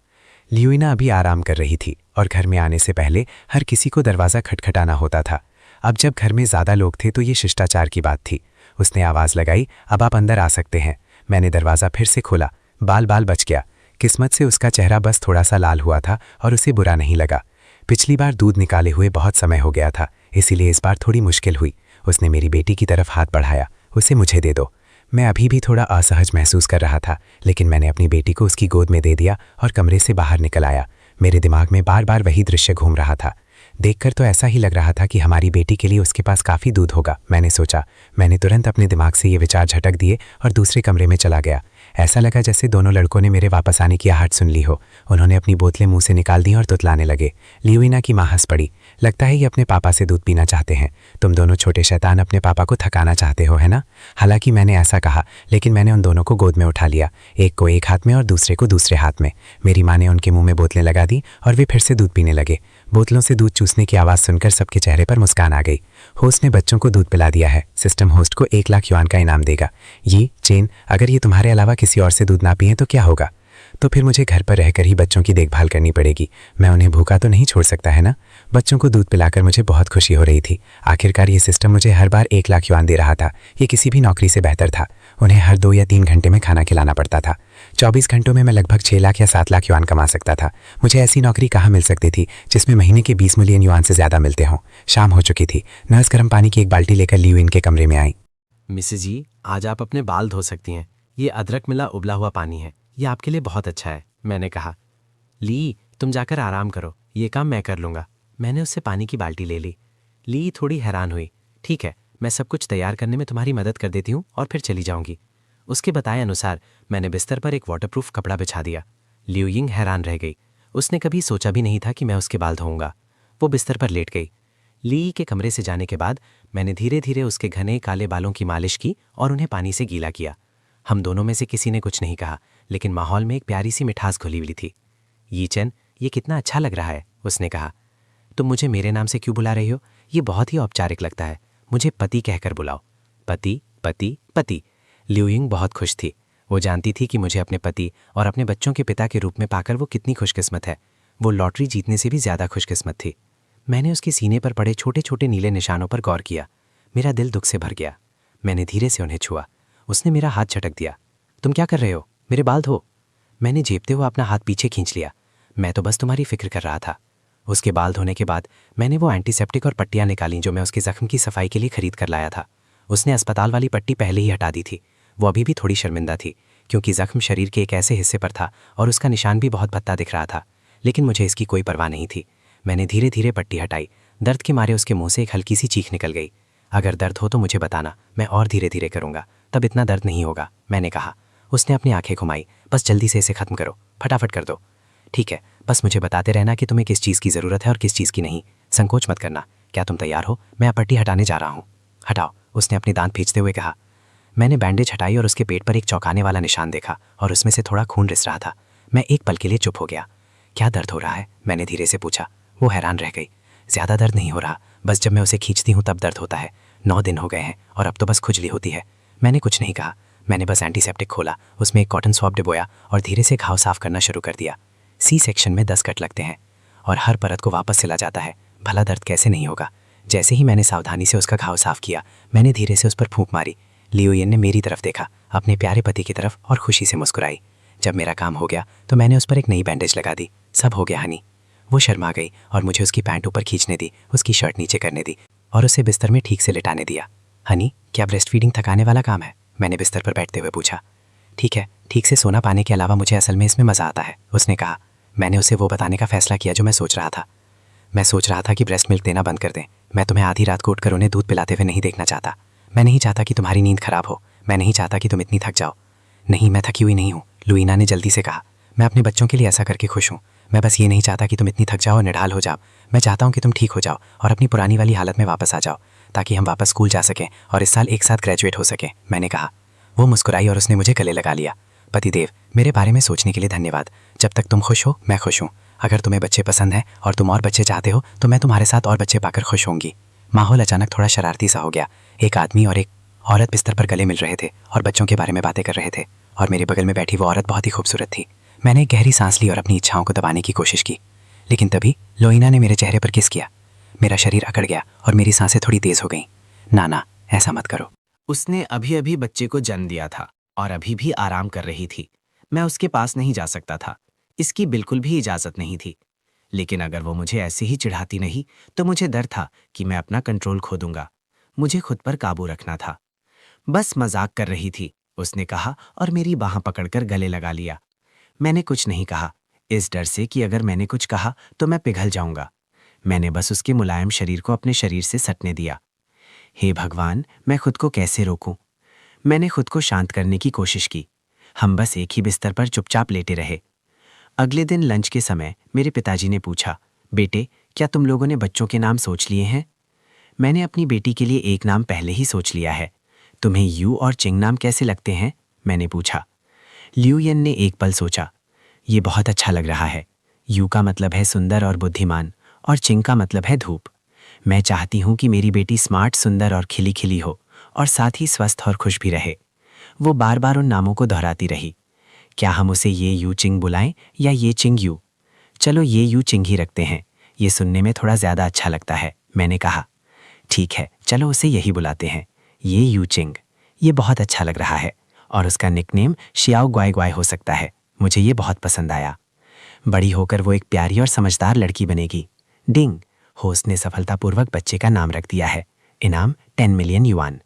लियोइना अभी आराम कर रही थी और घर में आने से पहले हर किसी को दरवाज़ा खटखटाना होता था। अब जब घर में ज़्यादा लोग थे तो ये शिष्टाचार की बात थी। उसने आवाज़ लगाई, अब आप अंदर आ सकते हैं। मैंने दरवाज़ा फिर से खोला। बाल बच गया। किस्मत से उसका चेहरा बस थोड़ा सा लाल हुआ था और उसे बुरा नहीं लगा। पिछली बार दूध निकाले हुए बहुत समय हो गया था, इसीलिए इस बार थोड़ी मुश्किल हुई। उसने मेरी बेटी की तरफ हाथ बढ़ाया। उसे मुझे दे दो। मैं अभी भी थोड़ा असहज महसूस कर रहा था, लेकिन मैंने अपनी बेटी को उसकी गोद में दे दिया और कमरे से बाहर निकल आया। मेरे दिमाग में बार बार वही दृश्य घूम रहा था। देखकर तो ऐसा ही लग रहा था कि हमारी बेटी के लिए उसके पास काफ़ी दूध होगा, मैंने सोचा। मैंने तुरंत अपने दिमाग से ये विचार झटक दिए और दूसरे कमरे में चला गया। ऐसा लगा जैसे दोनों लड़कों ने मेरे वापस आने की आहट सुन ली हो। उन्होंने अपनी बोतलें मुंह से निकाल दी और तुतलाने लगे। लियोइना की माँ हंस पड़ी। लगता है ये अपने पापा से दूध पीना चाहते हैं। तुम दोनों छोटे शैतान अपने पापा को थकाना चाहते हो, है ना? हालांकि मैंने ऐसा कहा, लेकिन मैंने उन दोनों को गोद में उठा लिया, एक को एक हाथ में और दूसरे को दूसरे हाथ में। मेरी माँ ने उनके मुंह में बोतलें लगा दी और वे फिर से दूध पीने लगे। बोतलों से दूध चूसने की आवाज़ सुनकर सबके चेहरे पर मुस्कान आ गई। होस्ट ने बच्चों को दूध पिला दिया है। सिस्टम होस्ट को 1 लाख युआन का इनाम देगा। ये चेन, अगर ये तुम्हारे अलावा किसी और से दूध ना पिए तो क्या होगा? तो फिर मुझे घर पर रहकर ही बच्चों की देखभाल करनी पड़ेगी। मैं उन्हें भूखा तो नहीं छोड़ सकता, है ना? बच्चों को दूध पिलाकर मुझे बहुत खुशी हो रही थी। आखिरकार ये सिस्टम मुझे हर बार 1 लाख युआन दे रहा था। ये किसी भी नौकरी से बेहतर था। उन्हें हर 2 या 3 घंटे में खाना खिलाना पड़ता था। 24 घंटों में मैं लगभग 6 लाख या 7 लाख युआन कमा सकता था। मुझे ऐसी नौकरी कहाँ मिल सकती थी जिसमें महीने के 20 मिलियन युआन से ज़्यादा मिलते हों। शाम हो चुकी थी। नर्स गर्म पानी की एक बाल्टी लेकर लियोइन के कमरे में आई। मिसेस जी, आज आप अपने बाल धो सकती हैं। ये अदरक मिला उबला हुआ पानी है, ये आपके लिए बहुत अच्छा है, मैंने कहा। ली, तुम जाकर आराम करो, ये काम मैं कर लूँगा। मैंने उससे पानी की बाल्टी ले ली। ली थोड़ी हैरान हुई। ठीक है, मैं सब कुछ तैयार करने में तुम्हारी मदद कर देती हूँ और फिर चली जाऊँगी। उसके बताए अनुसार मैंने बिस्तर पर एक वाटरप्रूफ कपड़ा बिछा दिया। लियोइंग हैरान रह गई। उसने कभी सोचा भी नहीं था कि मैं उसके बाल धोऊंगा। वो बिस्तर पर लेट गई। ली के कमरे से जाने के बाद मैंने धीरे धीरे उसके घने काले बालों की मालिश की और उन्हें पानी से गीला किया। हम दोनों में से किसी ने कुछ नहीं कहा, लेकिन माहौल में एक प्यारी सी मिठास घुली हुई थी। ये चैन, ये कितना अच्छा लग रहा है, उसने कहा। तुम मुझे मेरे नाम से क्यों बुला रही हो? ये बहुत ही औपचारिक लगता है। मुझे पति कहकर बुलाओ। पति, पति, पति। लियोइंग बहुत खुश थी। वो जानती थी कि मुझे अपने पति और अपने बच्चों के पिता के रूप में पाकर वो कितनी खुशकिस्मत है। वो लॉटरी जीतने से भी ज़्यादा खुशकिस्मत थी। मैंने उसके सीने पर पड़े छोटे छोटे नीले निशानों पर गौर किया। मेरा दिल दुख से भर गया। मैंने धीरे से उन्हें छुआ। उसने मेरा हाथ झटक दिया। तुम क्या कर रहे हो? मेरे बाल धो। मैंने झेपते हुए अपना हाथ पीछे खींच लिया। मैं तो बस तुम्हारी फिक्र कर रहा था। उसके बाल धोने के बाद मैंने वो एंटीसेप्टिक और पट्टियाँ निकालीं जो मैं उसके जख्म की सफाई के लिए खरीद कर लाया था। उसने अस्पताल वाली पट्टी पहले ही हटा दी थी। वो अभी भी थोड़ी शर्मिंदा थी, क्योंकि जख्म शरीर के एक ऐसे हिस्से पर था और उसका निशान भी बहुत भद्दा दिख रहा था। लेकिन मुझे इसकी कोई परवाह नहीं थी। मैंने धीरे धीरे पट्टी हटाई। दर्द के मारे उसके मुंह से एक हल्की सी चीख निकल गई। अगर दर्द हो तो मुझे बताना, मैं और धीरे धीरे करूँगा, तब इतना दर्द नहीं होगा, मैंने कहा। उसने अपनी आंखें घुमाई। बस जल्दी से इसे ख़त्म करो, फटाफट कर दो। ठीक है, बस मुझे बताते रहना कि तुम्हें किस चीज़ की ज़रूरत है और किस चीज़ की नहीं। संकोच मत करना। क्या तुम तैयार हो? मैं पट्टी हटाने जा रहा हूँ। हटाओ, उसने अपने दांत खींचते हुए कहा। मैंने बैंडेज हटाई और उसके पेट पर एक चौंकाने वाला निशान देखा और उसमें से थोड़ा खून रिस रहा था। मैं एक पल के लिए चुप हो गया। क्या दर्द हो रहा है? मैंने धीरे से पूछा। वो हैरान रह गई। ज़्यादा दर्द नहीं हो रहा, बस जब मैं उसे खींचती हूँ तब दर्द होता है। 9 दिन हो गए हैं और अब तो बस खुजली होती है। मैंने कुछ नहीं कहा। मैंने बस एंटीसेप्टिक खोला, उसमें एक कॉटन स्वैब डिबोया और धीरे से घाव साफ करना शुरू कर दिया। सी सेक्शन में 10 कट लगते हैं और हर परत को वापस सिला जाता है। भला दर्द कैसे नहीं होगा? जैसे ही मैंने सावधानी से उसका घाव साफ किया, मैंने धीरे से उस पर फूंक मारी। लियोइन ने मेरी तरफ देखा, अपने प्यारे पति की तरफ, और खुशी से मुस्कुराई। जब मेरा काम हो गया तो मैंने उस पर एक नई बैंडेज लगा दी। सब हो गया हनी। वो शर्मा गई और मुझे उसकी पैंट ऊपर खींचने दी, उसकी शर्ट नीचे करने दी और उसे बिस्तर में ठीक से लिटाने दिया। हनी, क्या ब्रेस्ट फीडिंग थकाने वाला काम है? मैंने बिस्तर पर बैठते हुए पूछा। ठीक है, ठीक से सोना पाने के अलावा मुझे असल में इसमें मज़ा आता है, उसने कहा। मैंने उसे वो बताने का फैसला किया जो मैं सोच रहा था। मैं सोच रहा था कि ब्रेस्ट मिल्क देना बंद कर दें। मैं तुम्हें आधी रात को उठकर उन्हें दूध पिलाते हुए नहीं देखना चाहता। मैं नहीं चाहता कि तुम्हारी नींद खराब हो। मैं नहीं चाहता कि तुम इतनी थक जाओ। नहीं, मैं थकी हुई नहीं हूँ, लुइना ने जल्दी से कहा। मैं अपने बच्चों के लिए ऐसा करके खुश हूँ। मैं बस ये नहीं चाहता कि तुम इतनी थक जाओ और निढाल हो जाओ। मैं चाहता हूँ कि तुम ठीक हो जाओ और अपनी पुरानी वाली हालत में वापस आ जाओ, ताकि हम वापस स्कूल जा सकें और इस साल एक साथ ग्रेजुएट हो सकें, मैंने कहा। वो मुस्कुराई और उसने मुझे गले लगा लिया। पतिदेव, मेरे बारे में सोचने के लिए धन्यवाद। जब तक तुम खुश हो, मैं खुश हूँ। अगर तुम्हें बच्चे पसंद हैं और तुम और बच्चे चाहते हो तो मैं तुम्हारे साथ और बच्चे पाकर खुश होंगी। माहौल अचानक थोड़ा शरारती सा हो गया। एक आदमी और एक औरत बिस्तर पर गले मिल रहे थे और बच्चों के बारे में बातें कर रहे थे, और मेरे बगल में बैठी वो औरत बहुत ही खूबसूरत थी। मैंने एक गहरी सांस ली और अपनी इच्छाओं को दबाने की कोशिश की, लेकिन तभी लोइना ने मेरे चेहरे पर किस किया। मेरा शरीर अकड़ गया और मेरी सांसें थोड़ी तेज हो गईं। ना, ऐसा मत करो। उसने अभी अभी बच्चे को जन्म दिया था और अभी भी आराम कर रही थी। मैं उसके पास नहीं जा सकता था, इसकी बिल्कुल भी इजाज़त नहीं थी। लेकिन अगर वो मुझे ऐसे ही चिढ़ाती नहीं तो मुझे डर था कि मैं अपना कंट्रोल खो दूंगा। मुझे खुद पर काबू रखना था। बस मजाक कर रही थी, उसने कहा और मेरी बाह पकड़कर गले लगा लिया। मैंने कुछ नहीं कहा, इस डर से कि अगर मैंने कुछ कहा तो मैं पिघल जाऊंगा। मैंने बस उसके मुलायम शरीर को अपने शरीर से सटने दिया। हे भगवान, मैं खुद को कैसे रोकूं? मैंने खुद को शांत करने की कोशिश की। हम बस एक ही बिस्तर पर चुपचाप लेटे रहे। अगले दिन लंच के समय मेरे पिताजी ने पूछा, बेटे क्या तुम लोगों ने बच्चों के नाम सोच लिए हैं? मैंने अपनी बेटी के लिए एक नाम पहले ही सोच लिया है। तुम्हें यू और चिंग नाम कैसे लगते हैं? मैंने पूछा। ल्यूयन ने एक पल सोचा। ये बहुत अच्छा लग रहा है। यू का मतलब है सुंदर और बुद्धिमान और चिंग का मतलब है धूप। मैं चाहती हूँ कि मेरी बेटी स्मार्ट, सुंदर और खिली खिली हो और साथ ही स्वस्थ और खुश भी रहे। वो बार बार उन नामों को दोहराती रही। क्या हम उसे ये यू चिंग बुलाएं या ये चिंग यू? चलो ये यू चिंग ही रखते हैं, ये सुनने में थोड़ा ज़्यादा अच्छा लगता है, मैंने कहा। ठीक है, चलो उसे यही बुलाते हैं, ये यू चिंग। ये बहुत अच्छा लग रहा है और उसका निकनेम शियाओ ग्वाई ग्वाई हो सकता है। मुझे ये बहुत पसंद आया। बड़ी होकर वो एक प्यारी और समझदार लड़की बनेगी। डिंग, होस्ट ने सफलतापूर्वक बच्चे का नाम रख दिया है। इनाम 10 मिलियन युआन।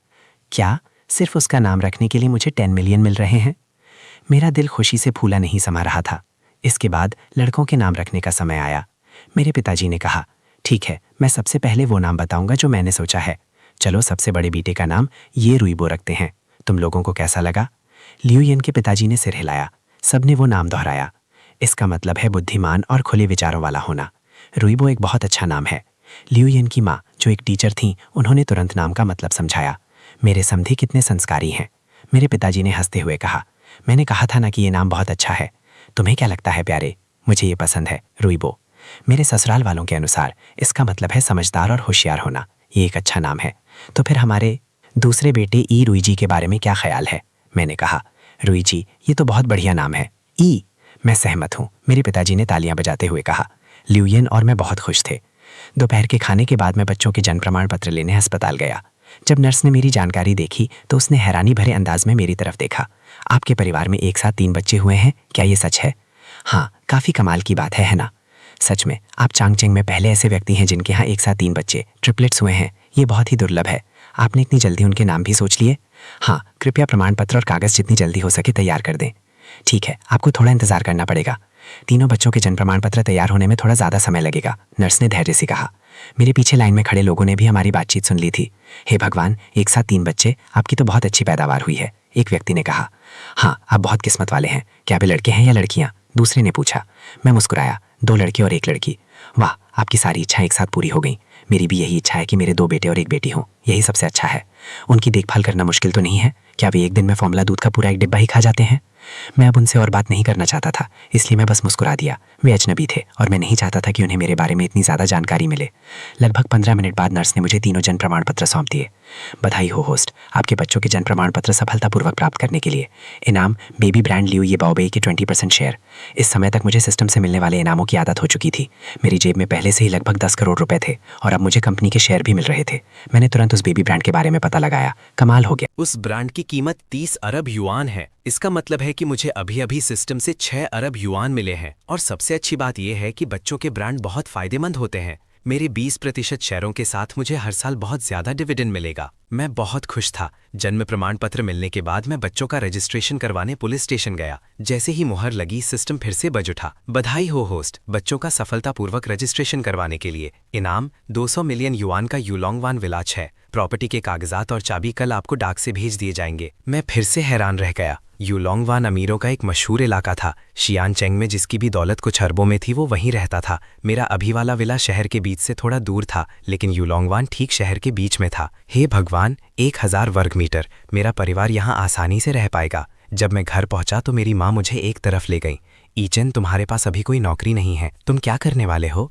क्या सिर्फ उसका नाम रखने के लिए मुझे 10 मिलियन मिल रहे हैं? मेरा दिल खुशी से फूला नहीं समा रहा था। इसके बाद लड़कों के नाम रखने का समय आया। मेरे पिताजी ने कहा, ठीक है, मैं सबसे पहले वो नाम बताऊंगा जो मैंने सोचा है। चलो सबसे बड़े बेटे का नाम ये रुइबो रखते हैं। तुम लोगों को कैसा लगा? ल्यूयन के पिताजी ने सिर हिलाया। सबने वो नाम दोहराया। इसका मतलब है बुद्धिमान और खुले विचारों वाला होना। रुइबो एक बहुत अच्छा नाम है। ल्यूयन की माँ जो एक टीचर थीं, उन्होंने तुरंत नाम का मतलब समझाया। मेरे समधी कितने संस्कारी हैं। मेरे पिताजी ने हंसते हुए कहा, मैंने कहा था ना कि ये नाम बहुत अच्छा है। तुम्हें क्या लगता है प्यारे? मुझे ये पसंद है, रुइबो। मेरे ससुराल वालों के अनुसार इसका मतलब है समझदार और होशियार होना। ये एक अच्छा नाम है। तो फिर हमारे दूसरे बेटे ई रुइजी के बारे में क्या ख्याल है? मैंने कहा, रुइजी ये तो बहुत बढ़िया नाम है। ई, मैं सहमत हूँ, मेरे पिताजी ने तालियां बजाते हुए कहा। ल्यूयन और मैं बहुत खुश थे। दोपहर के खाने के बाद मैं बच्चों के जन्म प्रमाण पत्र लेने अस्पताल गया। जब नर्स ने मेरी जानकारी देखी तो उसने हैरानी भरे अंदाज में मेरी तरफ देखा। आपके परिवार में एक साथ 3 बच्चे हुए हैं, क्या ये सच है? हाँ, काफ़ी कमाल की बात है ना? सच में आप चांगचेंग में पहले ऐसे व्यक्ति हैं जिनके यहाँ एक साथ 3 बच्चे ट्रिपलेट्स हुए हैं। ये बहुत ही दुर्लभ है। आपने इतनी जल्दी उनके नाम भी सोच लिए? हाँ, कृपया प्रमाण पत्र और कागज़ जितनी जल्दी हो सके तैयार कर दें। ठीक है, आपको थोड़ा इंतजार करना पड़ेगा। तीनों बच्चों के जन्म प्रमाण पत्र तैयार होने में थोड़ा ज़्यादा समय लगेगा, नर्स ने धैर्य से कहा। मेरे पीछे लाइन में खड़े लोगों ने भी हमारी बातचीत सुन ली थी। हे भगवान, एक साथ 3 बच्चे, आपकी तो बहुत अच्छी पैदावार हुई है, एक व्यक्ति ने कहा। हाँ, आप बहुत किस्मत वाले हैं। क्या वे लड़के हैं या लड़कियाँ? दूसरे ने पूछा। मैं मुस्कुराया। 2 लड़के और 1 लड़की। वाह, आपकी सारी इच्छाएं एक साथ पूरी हो गई। मेरी भी यही इच्छा है कि मेरे 2 बेटे और 1 बेटी हों। यही सबसे अच्छा है। उनकी देखभाल करना मुश्किल तो नहीं है? क्या वे एक दिन में फॉर्मूला दूध का पूरा 1 डिब्बा ही खा जाते हैं? मैं अब उनसे और बात नहीं करना चाहता था, इसलिए मैं बस मुस्कुरा दिया। वे अजनबी थे और मैं नहीं चाहता था कि उन्हें मेरे बारे में इतनी ज़्यादा जानकारी मिले। लगभग 15 मिनट बाद नर्स ने मुझे 3 जन्म प्रमाण पत्र सौंप दिए। बधाई हो होस्ट, आपके बच्चों के जन्म प्रमाण पत्र सफलतापूर्वक प्राप्त करने के लिए। इनाम बेबी ब्रांड लियो ये बाओबे के 20% शेयर। इस समय तक मुझे सिस्टम से मिलने वाले इनामों की आदत हो चुकी थी। मेरी जेब में पहले से ही लगभग 10 करोड़ रुपए थे और अब मुझे कंपनी के शेयर भी मिल रहे थे। मैंने तुरंत उस बेबी ब्रांड के बारे में पता लगाया। कमाल हो गया। उस ब्रांड की कीमत 30 अरब युआन है। इसका मतलब है कि मुझे अभी अभी सिस्टम से 6 अरब युआन मिले हैं। और सबसे अच्छी बात यह है कि बच्चों के ब्रांड बहुत फायदेमंद होते हैं। मेरे 20% शेयरों के साथ मुझे हर साल बहुत ज्यादा डिविडेंड मिलेगा। मैं बहुत खुश था। जन्म प्रमाण पत्र मिलने के बाद मैं बच्चों का रजिस्ट्रेशन करवाने पुलिस स्टेशन गया। जैसे ही मुहर लगी, सिस्टम फिर से बज उठा। बधाई हो होस्ट, बच्चों का सफलतापूर्वक रजिस्ट्रेशन करवाने के लिए। इनाम 200 मिलियन युआन का यूलोंगवान विलाज है। प्रॉपर्टी के कागजात और चाबी कल आपको डाक से भेज दिए जाएंगे। मैं फिर से हैरान रह गया। यूलोंगवान अमीरों का एक मशहूर इलाका था। शियानचेंग में जिसकी भी दौलत कुछ अरबों में थी, वो वहीं रहता था। मेरा अभी वाला विला शहर के बीच से थोड़ा दूर था, लेकिन यूलोंगवान ठीक शहर के बीच में था। हे भगवान, 1000 वर्ग मीटर। मेरा परिवार यहाँ आसानी से रह पाएगा। जब मैं घर पहुंचा तो मेरी माँ मुझे एक तरफ ले गई। ईचन, तुम्हारे पास अभी कोई नौकरी नहीं है, तुम क्या करने वाले हो?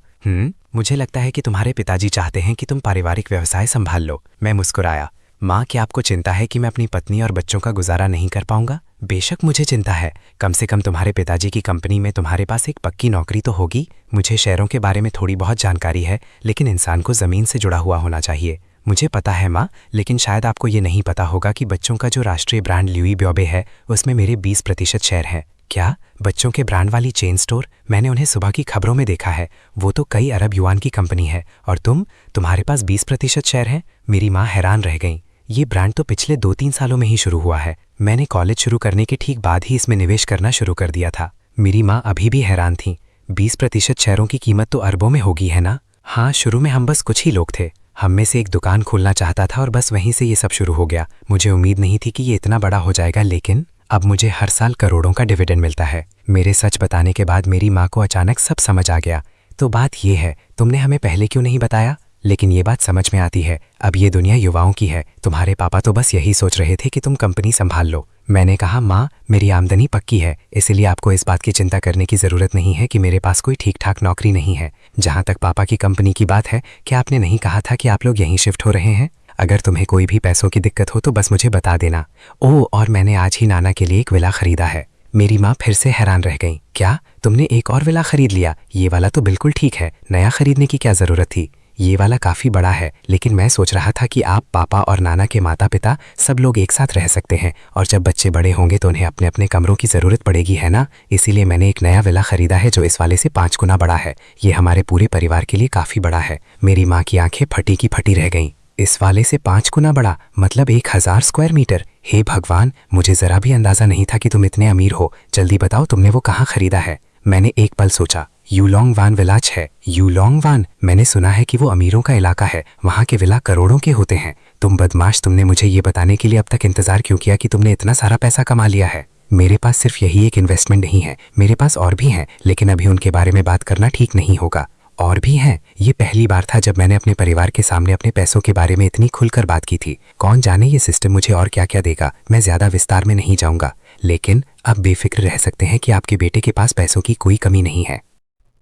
मुझे लगता है कि तुम्हारे पिताजी चाहते हैं कि तुम पारिवारिक व्यवसाय संभाल लो। मैं मुस्कुराया। माँ, क्या आपको चिंता है कि मैं अपनी पत्नी और बच्चों का गुजारा नहीं कर पाऊंगा? बेशक मुझे चिंता है। कम से कम तुम्हारे पिताजी की कंपनी में तुम्हारे पास एक पक्की नौकरी तो होगी। मुझे शेयरों के बारे में थोड़ी बहुत जानकारी है, लेकिन इंसान को ज़मीन से जुड़ा हुआ होना चाहिए। मुझे पता है माँ, लेकिन शायद आपको ये नहीं पता होगा कि बच्चों का जो राष्ट्रीय ब्रांड ल्यूई ब्योबे है, उसमें मेरे 20% शेयर हैं। क्या? बच्चों के ब्रांड वाली चेन स्टोर? मैंने उन्हें सुबह की खबरों में देखा है। वो तो कई अरब युआन की कंपनी है और तुम्हारे पास 20% शेयर हैं? मेरी माँ हैरान रह गई। ये ब्रांड तो पिछले 2-3 सालों में ही शुरू हुआ है। मैंने कॉलेज शुरू करने के ठीक बाद ही इसमें निवेश करना शुरू कर दिया था। मेरी माँ अभी भी हैरान थी। 20% शेयरों की कीमत तो अरबों में होगी, है ना? हाँ, शुरू में हम बस कुछ ही लोग थे। हम में से एक दुकान खोलना चाहता था और बस वहीं से ये सब शुरू हो गया। मुझे उम्मीद नहीं थी कि ये इतना बड़ा हो जाएगा, लेकिन अब मुझे हर साल करोड़ों का डिविडेंड मिलता है। मेरे सच बताने के बाद मेरी माँ को अचानक सब समझ आ गया। तो बात ये है, तुमने हमें पहले क्यों नहीं बताया? लेकिन ये बात समझ में आती है, अब ये दुनिया युवाओं की है। तुम्हारे पापा तो बस यही सोच रहे थे कि तुम कंपनी संभाल लो। मैंने कहा माँ, मेरी आमदनी पक्की है, इसलिए आपको इस बात की चिंता करने की ज़रूरत नहीं है कि मेरे पास कोई ठीक ठाक नौकरी नहीं है। जहाँ तक पापा की कंपनी की बात है, क्या आपने नहीं कहा था कि आप लोग यहीं शिफ्ट हो रहे हैं? अगर तुम्हें कोई भी पैसों की दिक्कत हो तो बस मुझे बता देना। ओह, और मैंने आज ही नाना के लिए एक विला खरीदा है। मेरी माँ फिर से हैरान रह गई। क्या, तुमने एक और विला खरीद लिया? ये वाला तो बिल्कुल ठीक है, नया खरीदने की क्या ज़रूरत थी? ये वाला काफ़ी बड़ा है, लेकिन मैं सोच रहा था कि आप, पापा और नाना के माता पिता सब लोग एक साथ रह सकते हैं, और जब बच्चे बड़े होंगे तो उन्हें अपने अपने कमरों की ज़रूरत पड़ेगी, है ना? इसीलिए मैंने एक नया विला खरीदा है जो इस वाले से 5 गुना बड़ा है। ये हमारे पूरे परिवार के लिए काफ़ी बड़ा है। मेरी माँ की आंखें फटी की फटी रह गईं। इस वाले से 5 गुना बड़ा, मतलब 1000 स्क्वायर मीटर? हे भगवान, मुझे ज़रा भी अंदाज़ा नहीं था कि तुम इतने अमीर हो। जल्दी बताओ, तुमने वो कहाँ खरीदा है? मैंने एक पल सोचा। यूलोंग वान विलाज है। यूलोंग वान? मैंने सुना है कि वो अमीरों का इलाका है, वहाँ के विला करोड़ों के होते हैं। तुम बदमाश, तुमने मुझे ये बताने के लिए अब तक इंतज़ार क्यों किया कि तुमने इतना सारा पैसा कमा लिया है? मेरे पास सिर्फ यही एक इन्वेस्टमेंट नहीं है, मेरे पास और भी हैं, लेकिन अभी उनके बारे में बात करना ठीक नहीं होगा। और भी हैं? ये पहली बार था जब मैंने अपने परिवार के सामने अपने पैसों के बारे में इतनी खुलकर बात की थी। कौन जाने ये सिस्टम मुझे और क्या क्या देगा। मैं ज़्यादा विस्तार में नहीं जाऊंगा, लेकिन अब बेफिक्र रह सकते हैं कि आपके बेटे के पास पैसों की कोई कमी नहीं है।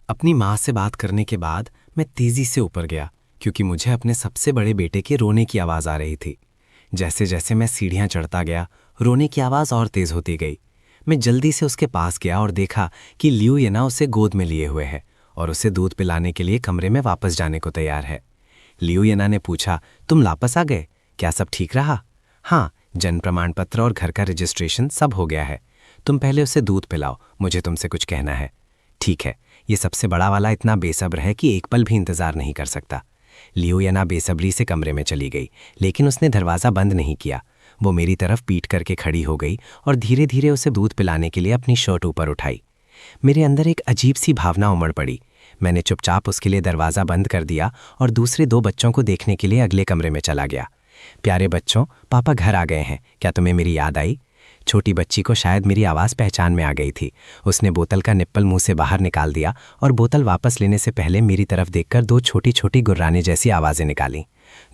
अपनी माँ से बात करने के बाद मैं तेज़ी से ऊपर गया, क्योंकि मुझे अपने सबसे बड़े बेटे के रोने की आवाज़ आ रही थी। जैसे जैसे मैं सीढ़ियाँ चढ़ता गया, रोने की आवाज़ और तेज़ होती गई। मैं जल्दी से उसके पास गया और देखा कि लियू येना उसे गोद में लिए हुए है और उसे दूध पिलाने के लिए कमरे में वापस जाने को तैयार है। लियू येना ने पूछा, तुम वापस आ गए? क्या सब ठीक रहा? हाँ, जन्म प्रमाण पत्र और घर का रजिस्ट्रेशन सब हो गया है। तुम पहले उसे दूध पिलाओ, मुझे तुमसे कुछ कहना है। ठीक है। ये सबसे बड़ा वाला इतना बेसब्र है कि एक पल भी इंतजार नहीं कर सकता। लियू येना बेसब्री से कमरे में चली गई, लेकिन उसने दरवाज़ा बंद नहीं किया। वो मेरी तरफ पीट करके खड़ी हो गई और धीरे धीरे उसे दूध पिलाने के लिए अपनी शर्ट ऊपर उठाई। मेरे अंदर एक अजीब सी भावना उमड़ पड़ी। मैंने चुपचाप उसके लिए दरवाज़ा बंद कर दिया और दूसरे 2 बच्चों को देखने के लिए अगले कमरे में चला गया। प्यारे बच्चों, पापा घर आ गए हैं, क्या तुम्हें मेरी याद आई? छोटी बच्ची को शायद मेरी आवाज़ पहचान में आ गई थी। उसने बोतल का निप्पल मुंह से बाहर निकाल दिया और बोतल वापस लेने से पहले मेरी तरफ देखकर 2 छोटी छोटी गुर्राने जैसी आवाज़ें निकालीं।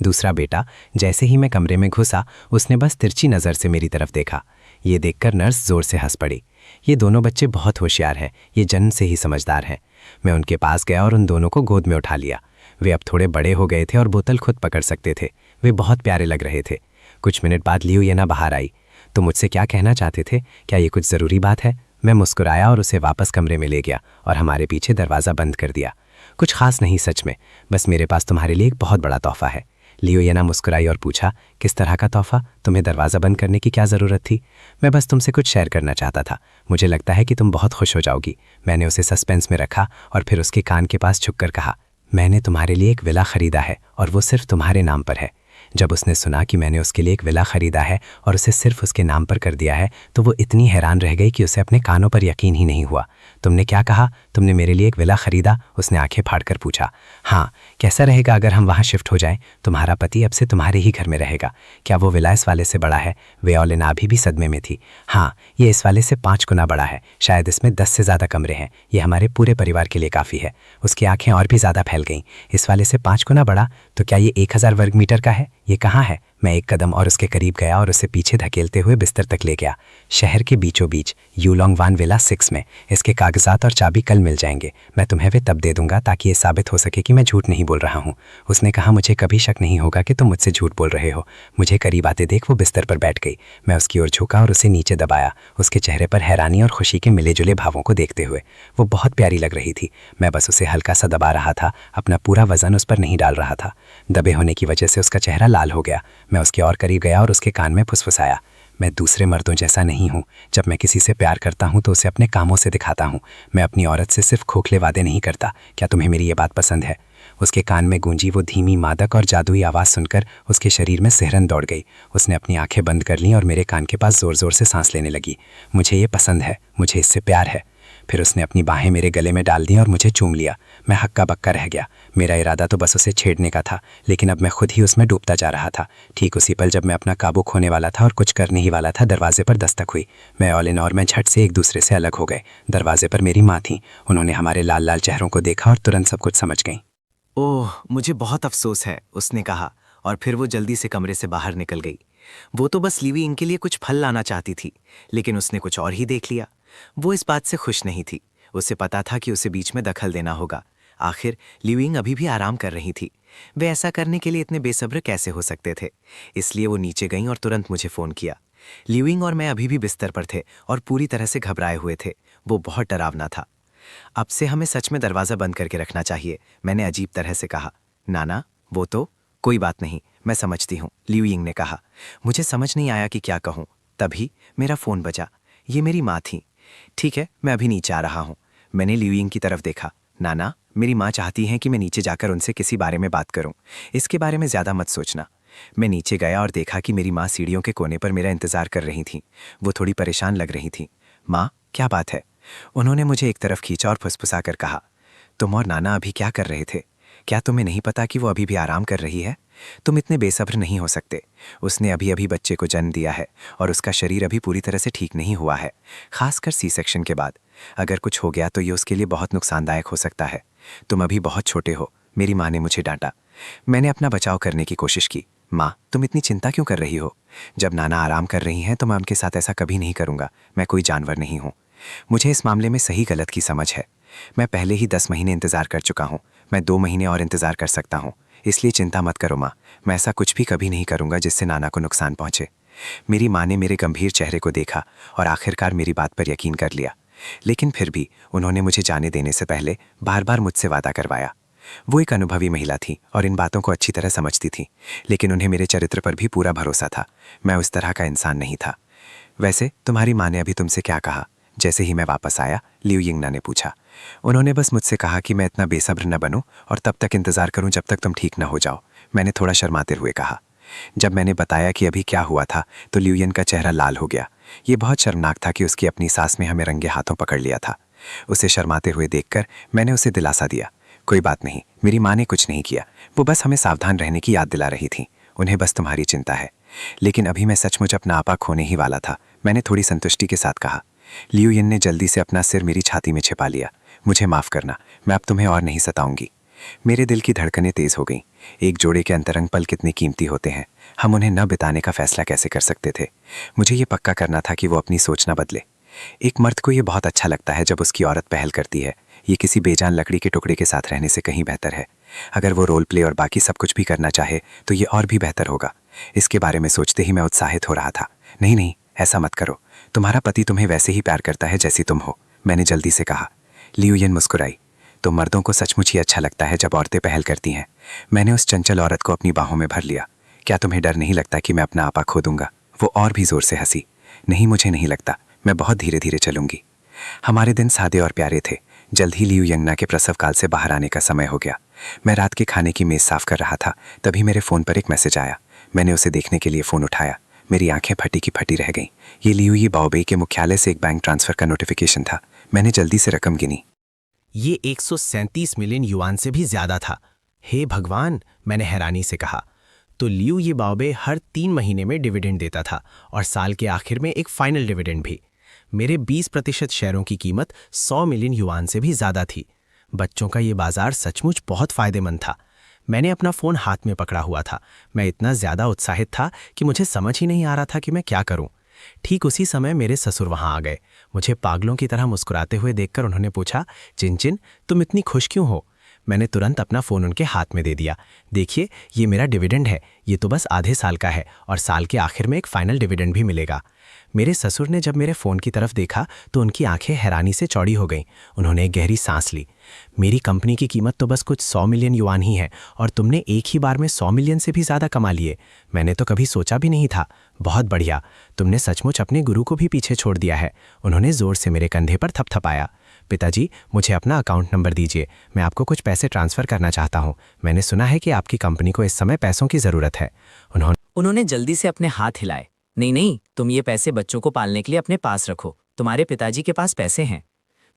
दूसरा बेटा, जैसे ही मैं कमरे में घुसा, उसने बस तिरछी नज़र से मेरी तरफ देखा। ये देखकर नर्स जोर से हंस पड़ी। ये दोनों बच्चे बहुत होशियार हैं, ये जन्म से ही समझदार हैं। मैं उनके पास गया और उन दोनों को गोद में उठा लिया। वे अब थोड़े बड़े हो गए थे और बोतल खुद पकड़ सकते थे। वे बहुत प्यारे लग रहे थे। कुछ मिनट बाद लियू येना बाहर आई। तो मुझसे क्या कहना चाहते थे? क्या ये कुछ ज़रूरी बात है? मैं मुस्कुराया और उसे वापस कमरे में ले गया और हमारे पीछे दरवाज़ा बंद कर दिया। कुछ खास नहीं सच में, बस मेरे पास तुम्हारे लिए एक बहुत बड़ा तोहफा है। लियू येना मुस्कुराई और पूछा, किस तरह का तोहफा? तुम्हें दरवाज़ा बंद करने की क्या ज़रूरत थी? मैं बस तुमसे कुछ शेयर करना चाहता था, मुझे लगता है कि तुम बहुत खुश हो जाओगी। मैंने उसे सस्पेंस में रखा और फिर उसके कान के पास झुककर कहा, मैंने तुम्हारे लिए एक विला खरीदा है और वो सिर्फ तुम्हारे नाम पर है। जब उसने सुना कि मैंने उसके लिए एक विला खरीदा है और उसे सिर्फ उसके नाम पर कर दिया है, तो वो इतनी हैरान रह गई कि उसे अपने कानों पर यकीन ही नहीं हुआ। तुमने क्या कहा? तुमने मेरे लिए एक विला खरीदा? उसने आंखें फाड़कर पूछा। हाँ, कैसा रहेगा अगर हम वहाँ शिफ्ट हो जाएं? तुम्हारा पति अब से तुम्हारे ही घर में रहेगा। क्या वो विला इस वाले से बड़ा है? वेओलिना अभी भी सदमे में थी। हाँ, ये इस वाले से 5 गुना बड़ा है। शायद इसमें 10 से ज़्यादा कमरे हैं। ये हमारे पूरे परिवार के लिए काफ़ी है। उसकी आंखें और भी ज़्यादा फैल गईं। इस वाले से 5 गुना बड़ा? तो क्या ये 1000 वर्ग मीटर का है? ये कहाँ है? मैं एक कदम और उसके करीब गया और उसे पीछे धकेलते हुए बिस्तर तक ले गया। शहर के बीचों बीच, यूलोंग वान विला 6 में। इसके कागजात और चाबी कल मिल जाएंगे। मैं तुम्हें वे तब दे दूंगा ताकि ये साबित हो सके कि मैं झूठ नहीं बोल रहा हूँ। उसने कहा, मुझे कभी शक नहीं होगा कि तुम मुझसे झूठ बोल रहे हो। मुझे करीब आते देख वो बिस्तर पर बैठ गई। मैं उसकी ओर झुका और उसे नीचे दबाया, उसके चेहरे पर हैरानी और खुशी के मिले जुले भावों को देखते हुए। वो बहुत प्यारी लग रही थी। मैं बस उसे हल्का सा दबा रहा था, अपना पूरा वजन उस पर नहीं डाल रहा था। दबे होने की वजह से उसका चेहरा लाल हो गया। मैं उसके और करीब गया और उसके कान में फुसफुसाया, मैं दूसरे मर्दों जैसा नहीं हूँ। जब मैं किसी से प्यार करता हूँ तो उसे अपने कामों से दिखाता हूँ। मैं अपनी औरत से सिर्फ खोखले वादे नहीं करता। क्या तुम्हें मेरी ये बात पसंद है? उसके कान में गूंजी वो धीमी, मादक और जादुई आवाज़ सुनकर उसके शरीर में सिहरन दौड़ गई। उसने अपनी आंखें बंद कर लीं और मेरे कान के पास ज़ोर ज़ोर से सांस लेने लगी। मुझे ये पसंद है, मुझे इससे प्यार है। फिर उसने अपनी बाहें मेरे गले में डाल दी और मुझे चूम लिया। मैं हक्का बक्का रह गया। मेरा इरादा तो बस उसे छेड़ने का था, लेकिन अब मैं खुद ही उसमें डूबता जा रहा था। ठीक उसी पल जब मैं अपना काबू खोने वाला था और कुछ करने ही वाला था, दरवाजे पर दस्तक हुई। मैं ऑलिन और मैं झट से एक दूसरे से अलग हो गए। दरवाजे पर मेरी माँ थी। उन्होंने हमारे लाल लाल चेहरों को देखा और तुरंत सब कुछ समझ गईं। ओह, मुझे बहुत अफसोस है, उसने कहा, और फिर वो जल्दी से कमरे से बाहर निकल गई। वो तो बस लीवी इंग के लिए कुछ फल लाना चाहती थी, लेकिन उसने कुछ और ही देख लिया। वो इस बात से खुश नहीं थी। उसे पता था कि उसे बीच में दखल देना होगा। आखिर लीविंग अभी भी आराम कर रही थी। वे ऐसा करने के लिए इतने बेसब्र कैसे हो सकते थे? इसलिए वो नीचे गईं और तुरंत मुझे फ़ोन किया। लीविंग और मैं अभी भी बिस्तर पर थे और पूरी तरह से घबराए हुए थे। वो बहुत डरावना था। अब से हमें सच में दरवाज़ा बंद करके रखना चाहिए, मैंने अजीब तरह से कहा। नाना, वो तो कोई बात नहीं, मैं समझती हूँ, लीविंग ने कहा। मुझे समझ नहीं आया कि क्या कहूँ। तभी मेरा फ़ोन बजा। ये मेरी माँ थी। ठीक है, मैं अभी नीचे आ रहा हूँ। मैंने लीविंग की तरफ देखा। नाना, मेरी माँ चाहती हैं कि मैं नीचे जाकर उनसे किसी बारे में बात करूं। इसके बारे में ज़्यादा मत सोचना। मैं नीचे गया और देखा कि मेरी माँ सीढ़ियों के कोने पर मेरा इंतज़ार कर रही थीं। वो थोड़ी परेशान लग रही थीं। माँ, क्या बात है? उन्होंने मुझे एक तरफ खींचा और फुसफुसा कर कहा, तुम और नाना अभी क्या कर रहे थे? क्या तुम्हें नहीं पता कि वो अभी भी आराम कर रही है? तुम इतने बेसब्र नहीं हो सकते। उसने अभी अभी बच्चे को जन्म दिया है और उसका शरीर अभी पूरी तरह से ठीक नहीं हुआ है, खासकर सी सेक्शन के बाद। अगर कुछ हो गया तो ये उसके लिए बहुत नुकसानदायक हो सकता है। तुम अभी बहुत छोटे हो, मेरी माँ ने मुझे डांटा। मैंने अपना बचाव करने की कोशिश की। माँ, तुम इतनी चिंता क्यों कर रही हो? जब नाना आराम कर रही हैं तो मैं उनके साथ ऐसा कभी नहीं करूँगा। मैं कोई जानवर नहीं हूँ। मुझे इस मामले में सही गलत की समझ है। मैं पहले ही 10 महीने इंतज़ार कर चुका हूँ। मैं 2 महीने और इंतज़ार कर सकता हूँ। इसलिए चिंता मत करो माँ। मैं ऐसा कुछ भी कभी नहीं करूँगा जिससे नाना को नुकसान पहुँचे। मेरी माँ ने मेरे गंभीर चेहरे को देखा और आखिरकार मेरी बात पर यकीन कर लिया। लेकिन फिर भी उन्होंने मुझे जाने देने से पहले बार बार मुझसे वादा करवाया। वो एक अनुभवी महिला थी और इन बातों को अच्छी तरह समझती थी, लेकिन उन्हें मेरे चरित्र पर भी पूरा भरोसा था। मैं उस तरह का इंसान नहीं था। वैसे तुम्हारी माँ ने अभी तुमसे क्या कहा? जैसे ही मैं वापस आया, लिu यिंगना ने पूछा। उन्होंने बस मुझसे कहा कि मैं इतना बेसब्र न बनूं और तब तक इंतज़ार करूं जब तक तुम ठीक न हो जाओ। मैंने थोड़ा शर्माते हुए कहा। जब मैंने बताया कि अभी क्या हुआ था तो लिu यिन का चेहरा लाल हो गया। ये बहुत शर्मनाक था कि उसकी अपनी सास में हमें रंगे हाथों पकड़ लिया था। उसे शर्माते हुए देखकर मैंने उसे दिलासा दिया, कोई बात नहीं, मेरी माँ ने कुछ नहीं किया। वो बस हमें सावधान रहने की याद दिला रही थी। उन्हें बस तुम्हारी चिंता है। लेकिन अभी मैं सचमुच अपना आपा खोने ही वाला था, मैंने थोड़ी संतुष्टि के साथ कहा। लिu यिन ने जल्दी से अपना सिर मेरी छाती में छिपा लिया। मुझे माफ़ करना, मैं अब तुम्हें और नहीं सताऊंगी। मेरे दिल की धड़कनें तेज़ हो गईं। एक जोड़े के अंतरंग पल कितने कीमती होते हैं, हम उन्हें न बिताने का फैसला कैसे कर सकते थे? मुझे ये पक्का करना था कि वो अपनी सोच न बदले। एक मर्द को ये बहुत अच्छा लगता है जब उसकी औरत पहल करती है। ये किसी बेजान लकड़ी के टुकड़े के साथ रहने से कहीं बेहतर है। अगर वो रोल प्ले और बाकी सब कुछ भी करना चाहे तो ये और भी बेहतर होगा। इसके बारे में सोचते ही मैं उत्साहित हो रहा था। नहीं नहीं, ऐसा मत करो। तुम्हारा पति तुम्हें वैसे ही प्यार करता है जैसी तुम हो, मैंने जल्दी से कहा। लिu यिन मुस्कुराई। तो मर्दों को सचमुच ही अच्छा लगता है जब औरतें पहल करती हैं। मैंने उस चंचल औरत को अपनी बाहों में भर लिया। क्या तुम्हें डर नहीं लगता कि मैं अपना आपा खो दूंगा? वो और भी जोर से हंसी। नहीं, मुझे नहीं लगता, मैं बहुत धीरे धीरे चलूंगी। हमारे दिन सादे और प्यारे थे। जल्द ही लिu यिंगना के प्रसव काल से बाहर आने का समय हो गया। मैं रात के खाने की मेज़ साफ कर रहा था, तभी मेरे फ़ोन पर एक मैसेज आया। मैंने उसे देखने के लिए फ़ोन उठाया। मेरी आंखें फटी की फटी रह गईं। ये लिu यी बाओबेई के मुख्यालय से एक बैंक ट्रांसफ़र का नोटिफिकेशन था। मैंने जल्दी से रकम गिनी। ये 137 मिलियन युआन से भी ज्यादा था। हे भगवान, मैंने हैरानी से कहा। तो लिu ये बाओबे हर 3 महीने में डिविडेंड देता था और साल के आखिर में एक फाइनल डिविडेंड भी। मेरे 20% शेयरों की कीमत 100 मिलियन युआन से भी ज्यादा थी। बच्चों का ये बाजार सचमुच बहुत फायदेमंद था। मैंने अपना फ़ोन हाथ में पकड़ा हुआ था। मैं इतना ज़्यादा उत्साहित था कि मुझे समझ ही नहीं आ रहा था कि मैं क्या करूं। ठीक उसी समय मेरे ससुर वहां आ गए। मुझे पागलों की तरह मुस्कुराते हुए देखकर उन्होंने पूछा, चिन, तुम इतनी खुश क्यों हो? मैंने तुरंत अपना फ़ोन उनके हाथ में दे दिया। देखिए, ये मेरा डिविडेंड है। ये तो बस आधे साल का है और साल के आखिर में एक फाइनल डिविडेंड भी मिलेगा। मेरे ससुर ने जब मेरे फ़ोन की तरफ देखा तो उनकी आंखें हैरानी से चौड़ी हो गईं। उन्होंने एक गहरी सांस ली। मेरी कंपनी की कीमत तो बस कुछ 100 मिलियन युआन ही है और तुमने एक ही बार में 100 मिलियन से भी ज़्यादा कमा लिए। मैंने तो कभी सोचा भी नहीं था। बहुत बढ़िया, तुमने सचमुच अपने गुरु को भी पीछे छोड़ दिया है। उन्होंने ज़ोर से मेरे कंधे पर थपथपाया। पिताजी, मुझे अपना अकाउंट नंबर दीजिए, मैं आपको कुछ पैसे ट्रांसफ़र करना चाहता हूँ। मैंने सुना है कि आपकी कंपनी को इस समय पैसों की ज़रूरत है। उन्होंने जल्दी से अपने हाथ हिलाए। नहीं, तुम ये पैसे बच्चों को पालने के लिए अपने पास रखो। तुम्हारे पिताजी के पास पैसे हैं।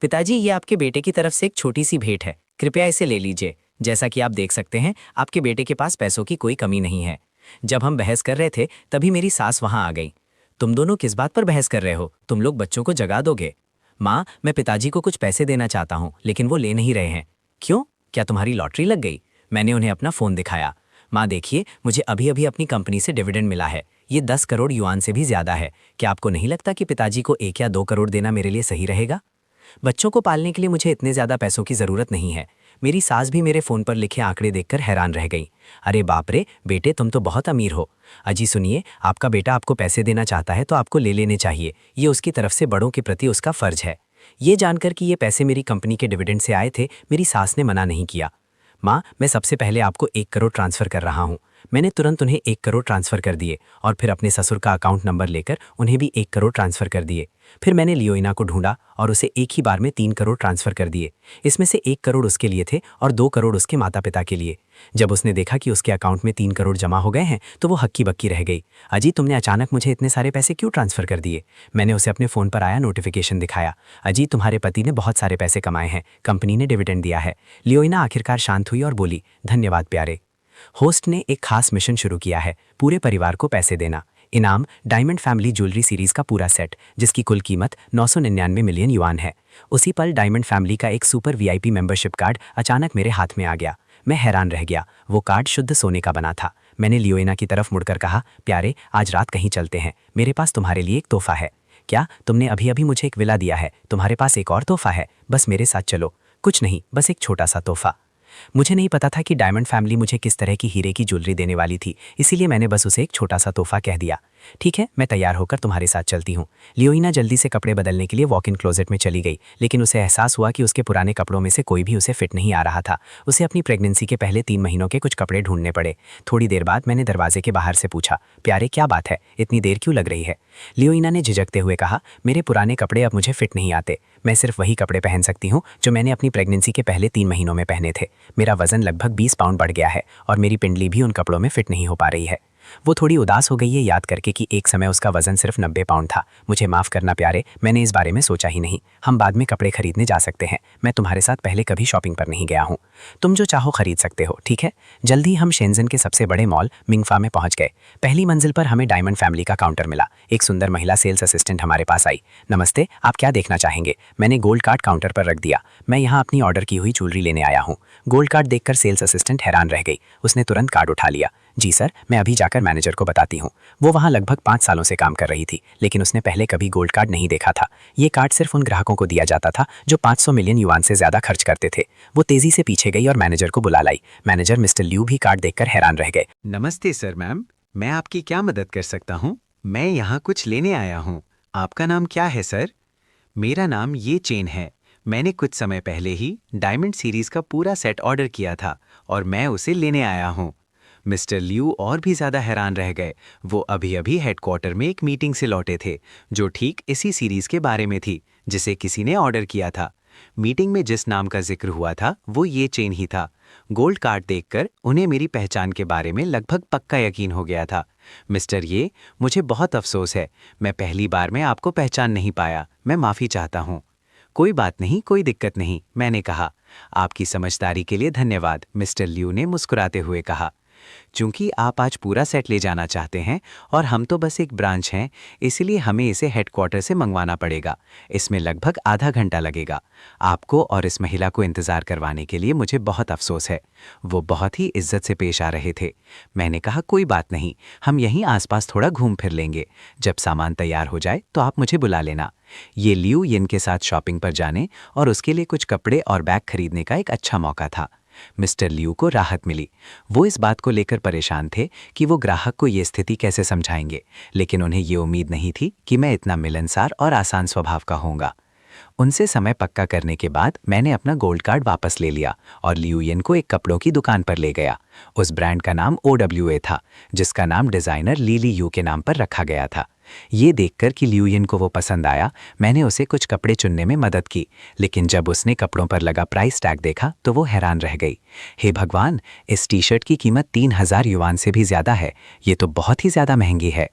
पिताजी, ये आपके बेटे की तरफ से एक छोटी सी भेंट है, कृपया इसे ले लीजिए। जैसा कि आप देख सकते हैं, आपके बेटे के पास पैसों की कोई कमी नहीं है। जब हम बहस कर रहे थे तभी मेरी सास वहां आ गई। तुम दोनों किस बात पर बहस कर रहे हो? तुम लोग बच्चों को जगा दोगे। माँ, मैं पिताजी को कुछ पैसे देना चाहता हूँ, लेकिन वो ले नहीं रहे हैं। क्यों? क्या तुम्हारी लॉटरी लग गई? मैंने उन्हें अपना फ़ोन दिखाया। माँ देखिए, मुझे अभी अभी अपनी कंपनी से डिविडेंड मिला है। ये 10 करोड़ युआन से भी ज़्यादा है। क्या आपको नहीं लगता कि पिताजी को 1 या 2 करोड़ देना मेरे लिए सही रहेगा? बच्चों को पालने के लिए मुझे इतने ज़्यादा पैसों की ज़रूरत नहीं है। मेरी सास भी मेरे फ़ोन पर लिखे आंकड़े देखकर हैरान रह गई। अरे बाप रे, बेटे तुम तो बहुत अमीर हो। अजी सुनिए, आपका बेटा आपको पैसे देना चाहता है तो आपको ले लेने चाहिए। ये उसकी तरफ से बड़ों के प्रति उसका फ़र्ज है। ये जानकर कि ये पैसे मेरी कंपनी के डिविडेंड से आए थे, मेरी सास ने मना नहीं किया। माँ, मैं सबसे पहले आपको 1 करोड़ ट्रांसफ़र कर रहा हूँ। मैंने तुरंत उन्हें 1 करोड़ ट्रांसफ़र कर दिए और फिर अपने ससुर का अकाउंट नंबर लेकर उन्हें भी 1 करोड़ ट्रांसफ़र कर दिए। फिर मैंने लियोइना को ढूंढा और उसे एक ही बार में 3 करोड़ ट्रांसफ़र कर दिए। इसमें से 1 करोड़ उसके लिए थे और 2 करोड़ उसके माता पिता के लिए। जब उसने देखा कि उसके अकाउंट में 3 करोड़ जमा हो गए हैं तो वो हक्की बक्की रह गई। अजी, तुमने अचानक मुझे इतने सारे पैसे क्यों ट्रांसफ़र कर दिए? मैंने उसे अपने फ़ोन पर आया नोटिफिकेशन दिखाया। अजी, तुम्हारे पति ने बहुत सारे पैसे कमाए हैं, कंपनी ने डिविडेंड दिया है। लियोइना आखिरकार शांत हुई और बोली, धन्यवाद प्यारे। होस्ट ने एक खास मिशन शुरू किया है, पूरे परिवार को पैसे देना। इनाम डायमंड फैमिली ज्वेलरी सीरीज का पूरा सेट, जिसकी कुल कीमत 999 मिलियन युआन है। उसी पल डायमंड फैमिली का एक सुपर वीआईपी मेंबरशिप कार्ड अचानक मेरे हाथ में आ गया। मैं हैरान रह गया। वो कार्ड शुद्ध सोने का बना था। मैंने लियोइना की तरफ मुड़कर कहा, प्यारे, आज रात कहीं चलते हैं, मेरे पास तुम्हारे लिए एक तोहफा है। क्या? तुमने अभी अभी मुझे एक विला दिया है, तुम्हारे पास एक और तोहफा है? बस मेरे साथ चलो। कुछ नहीं, बस एक छोटा सा तोहफा। मुझे नहीं पता था कि डायमंड फैमिली मुझे किस तरह की हीरे की ज्वेलरी देने वाली थी, इसीलिए मैंने बस उसे एक छोटा सा तोहफा कह दिया। ठीक है, मैं तैयार होकर तुम्हारे साथ चलती हूँ। लियोइना जल्दी से कपड़े बदलने के लिए वॉक इन क्लोजेट में चली गई, लेकिन उसे एहसास हुआ कि उसके पुराने कपड़ों में से कोई भी उसे फिट नहीं आ रहा था। उसे अपनी प्रेगनेंसी के पहले 3 महीनों के कुछ कपड़े ढूंढने पड़े। थोड़ी देर बाद मैंने दरवाजे के बाहर से पूछा, प्यारे क्या बात है, इतनी देर क्यों लग रही है? लियोइना ने झिझकते हुए कहा, मेरे पुराने कपड़े अब मुझे फिट नहीं आते। मैं सिर्फ वही कपड़े पहन सकती हूँ जो मैंने अपनी प्रेगनेंसी के पहले 3 महीनों में पहने थे। मेरा वजन लगभग 20 पाउंड बढ़ गया है और मेरी पिंडली भी उन कपड़ों में फिट नहीं हो पा रही है। वो थोड़ी उदास हो गई है याद करके कि एक समय उसका वजन सिर्फ 90 पाउंड था। मुझे माफ़ करना प्यारे, मैंने इस बारे में सोचा ही नहीं। हम बाद में कपड़े खरीदने जा सकते हैं। मैं तुम्हारे साथ पहले कभी शॉपिंग पर नहीं गया हूँ। तुम जो चाहो खरीद सकते हो, ठीक है? जल्दी हम शेंजन के सबसे बड़े मॉल मिंगफा में पहुंच गए। पहली मंजिल पर हमें डायमंड फैमिली का काउंटर मिला। एक सुंदर महिला सेल्स असिस्टेंट हमारे पास आई। नमस्ते, आप क्या देखना चाहेंगे? मैंने गोल्ड कार्ड काउंटर पर रख दिया। मैं यहाँ अपनी ऑर्डर की हुई ज्वेलरी लेने आया हूँ। गोल्ड कार्ड देखकर सेल्स असिस्टेंट हैरान रह गई। उसने तुरंत कार्ड उठा लिया। जी सर, मैं अभी जाकर मैनेजर को बताती हूँ। वो वहाँ लगभग 5 सालों से काम कर रही थी, लेकिन उसने पहले कभी गोल्ड कार्ड नहीं देखा था। ये कार्ड सिर्फ उन ग्राहकों को दिया जाता था जो 500 मिलियन युआन से ज़्यादा खर्च करते थे। वो तेज़ी से पीछे गई और मैनेजर को बुला लाई। मैनेजर मिस्टर लियू भी कार्ड देखकर हैरान रह गए। नमस्ते सर मैम, मैं आपकी क्या मदद कर सकता हूँ? मैं यहाँ कुछ लेने आया हूँ। आपका नाम क्या है सर? मेरा नाम ये चेन है। मैंने कुछ समय पहले ही डायमंड सीरीज का पूरा सेट ऑर्डर किया था और मैं उसे लेने आया हूँ। मिस्टर लियू और भी ज़्यादा हैरान रह गए। वो अभी अभी हेडक्वार्टर में एक मीटिंग से लौटे थे जो ठीक इसी सीरीज़ के बारे में थी जिसे किसी ने ऑर्डर किया था। मीटिंग में जिस नाम का जिक्र हुआ था वो ये चेन ही था। गोल्ड कार्ड देखकर उन्हें मेरी पहचान के बारे में लगभग पक्का यकीन हो गया था। मिस्टर ये, मुझे बहुत अफसोस है, मैं पहली बार में आपको पहचान नहीं पाया। मैं माफ़ी चाहता हूँ। कोई बात नहीं, कोई दिक्कत नहीं, मैंने कहा। आपकी समझदारी के लिए धन्यवाद, मिस्टर लियू ने मुस्कुराते हुए कहा। चूंकि आप आज पूरा सेट ले जाना चाहते हैं और हम तो बस एक ब्रांच हैं, इसलिए हमें इसे हेडक्वार्टर से मंगवाना पड़ेगा। इसमें लगभग आधा घंटा लगेगा। आपको और इस महिला को इंतज़ार करवाने के लिए मुझे बहुत अफसोस है। वो बहुत ही इज्जत से पेश आ रहे थे। मैंने कहा, कोई बात नहीं, हम यहीं आसपास थोड़ा घूम फिर लेंगे। जब सामान तैयार हो जाए तो आप मुझे बुला लेना। ये लियू यिन के साथ शॉपिंग पर जाने और उसके लिए कुछ कपड़े और बैग खरीदने का एक अच्छा मौका था। मिस्टर लियू को राहत मिली। वो इस बात को लेकर परेशान थे कि वो ग्राहक को ये स्थिति कैसे समझाएंगे, लेकिन उन्हें ये उम्मीद नहीं थी कि मैं इतना मिलनसार और आसान स्वभाव का होऊंगा। उनसे समय पक्का करने के बाद मैंने अपना गोल्ड कार्ड वापस ले लिया और लियू यिन को एक कपड़ों की दुकान पर ले गया। उस ब्रांड का नाम OWA था, जिसका नाम डिज़ाइनर लीली यू के नाम पर रखा गया था। ये देखकर कि लियू यिन को वो पसंद आया, मैंने उसे कुछ कपड़े चुनने में मदद की, लेकिन जब उसने कपड़ों पर लगा प्राइस टैग देखा तो वो हैरान रह गई। हे भगवान, इस टी शर्ट की कीमत 3000 युआन से भी ज़्यादा है। ये तो बहुत ही ज़्यादा महंगी है।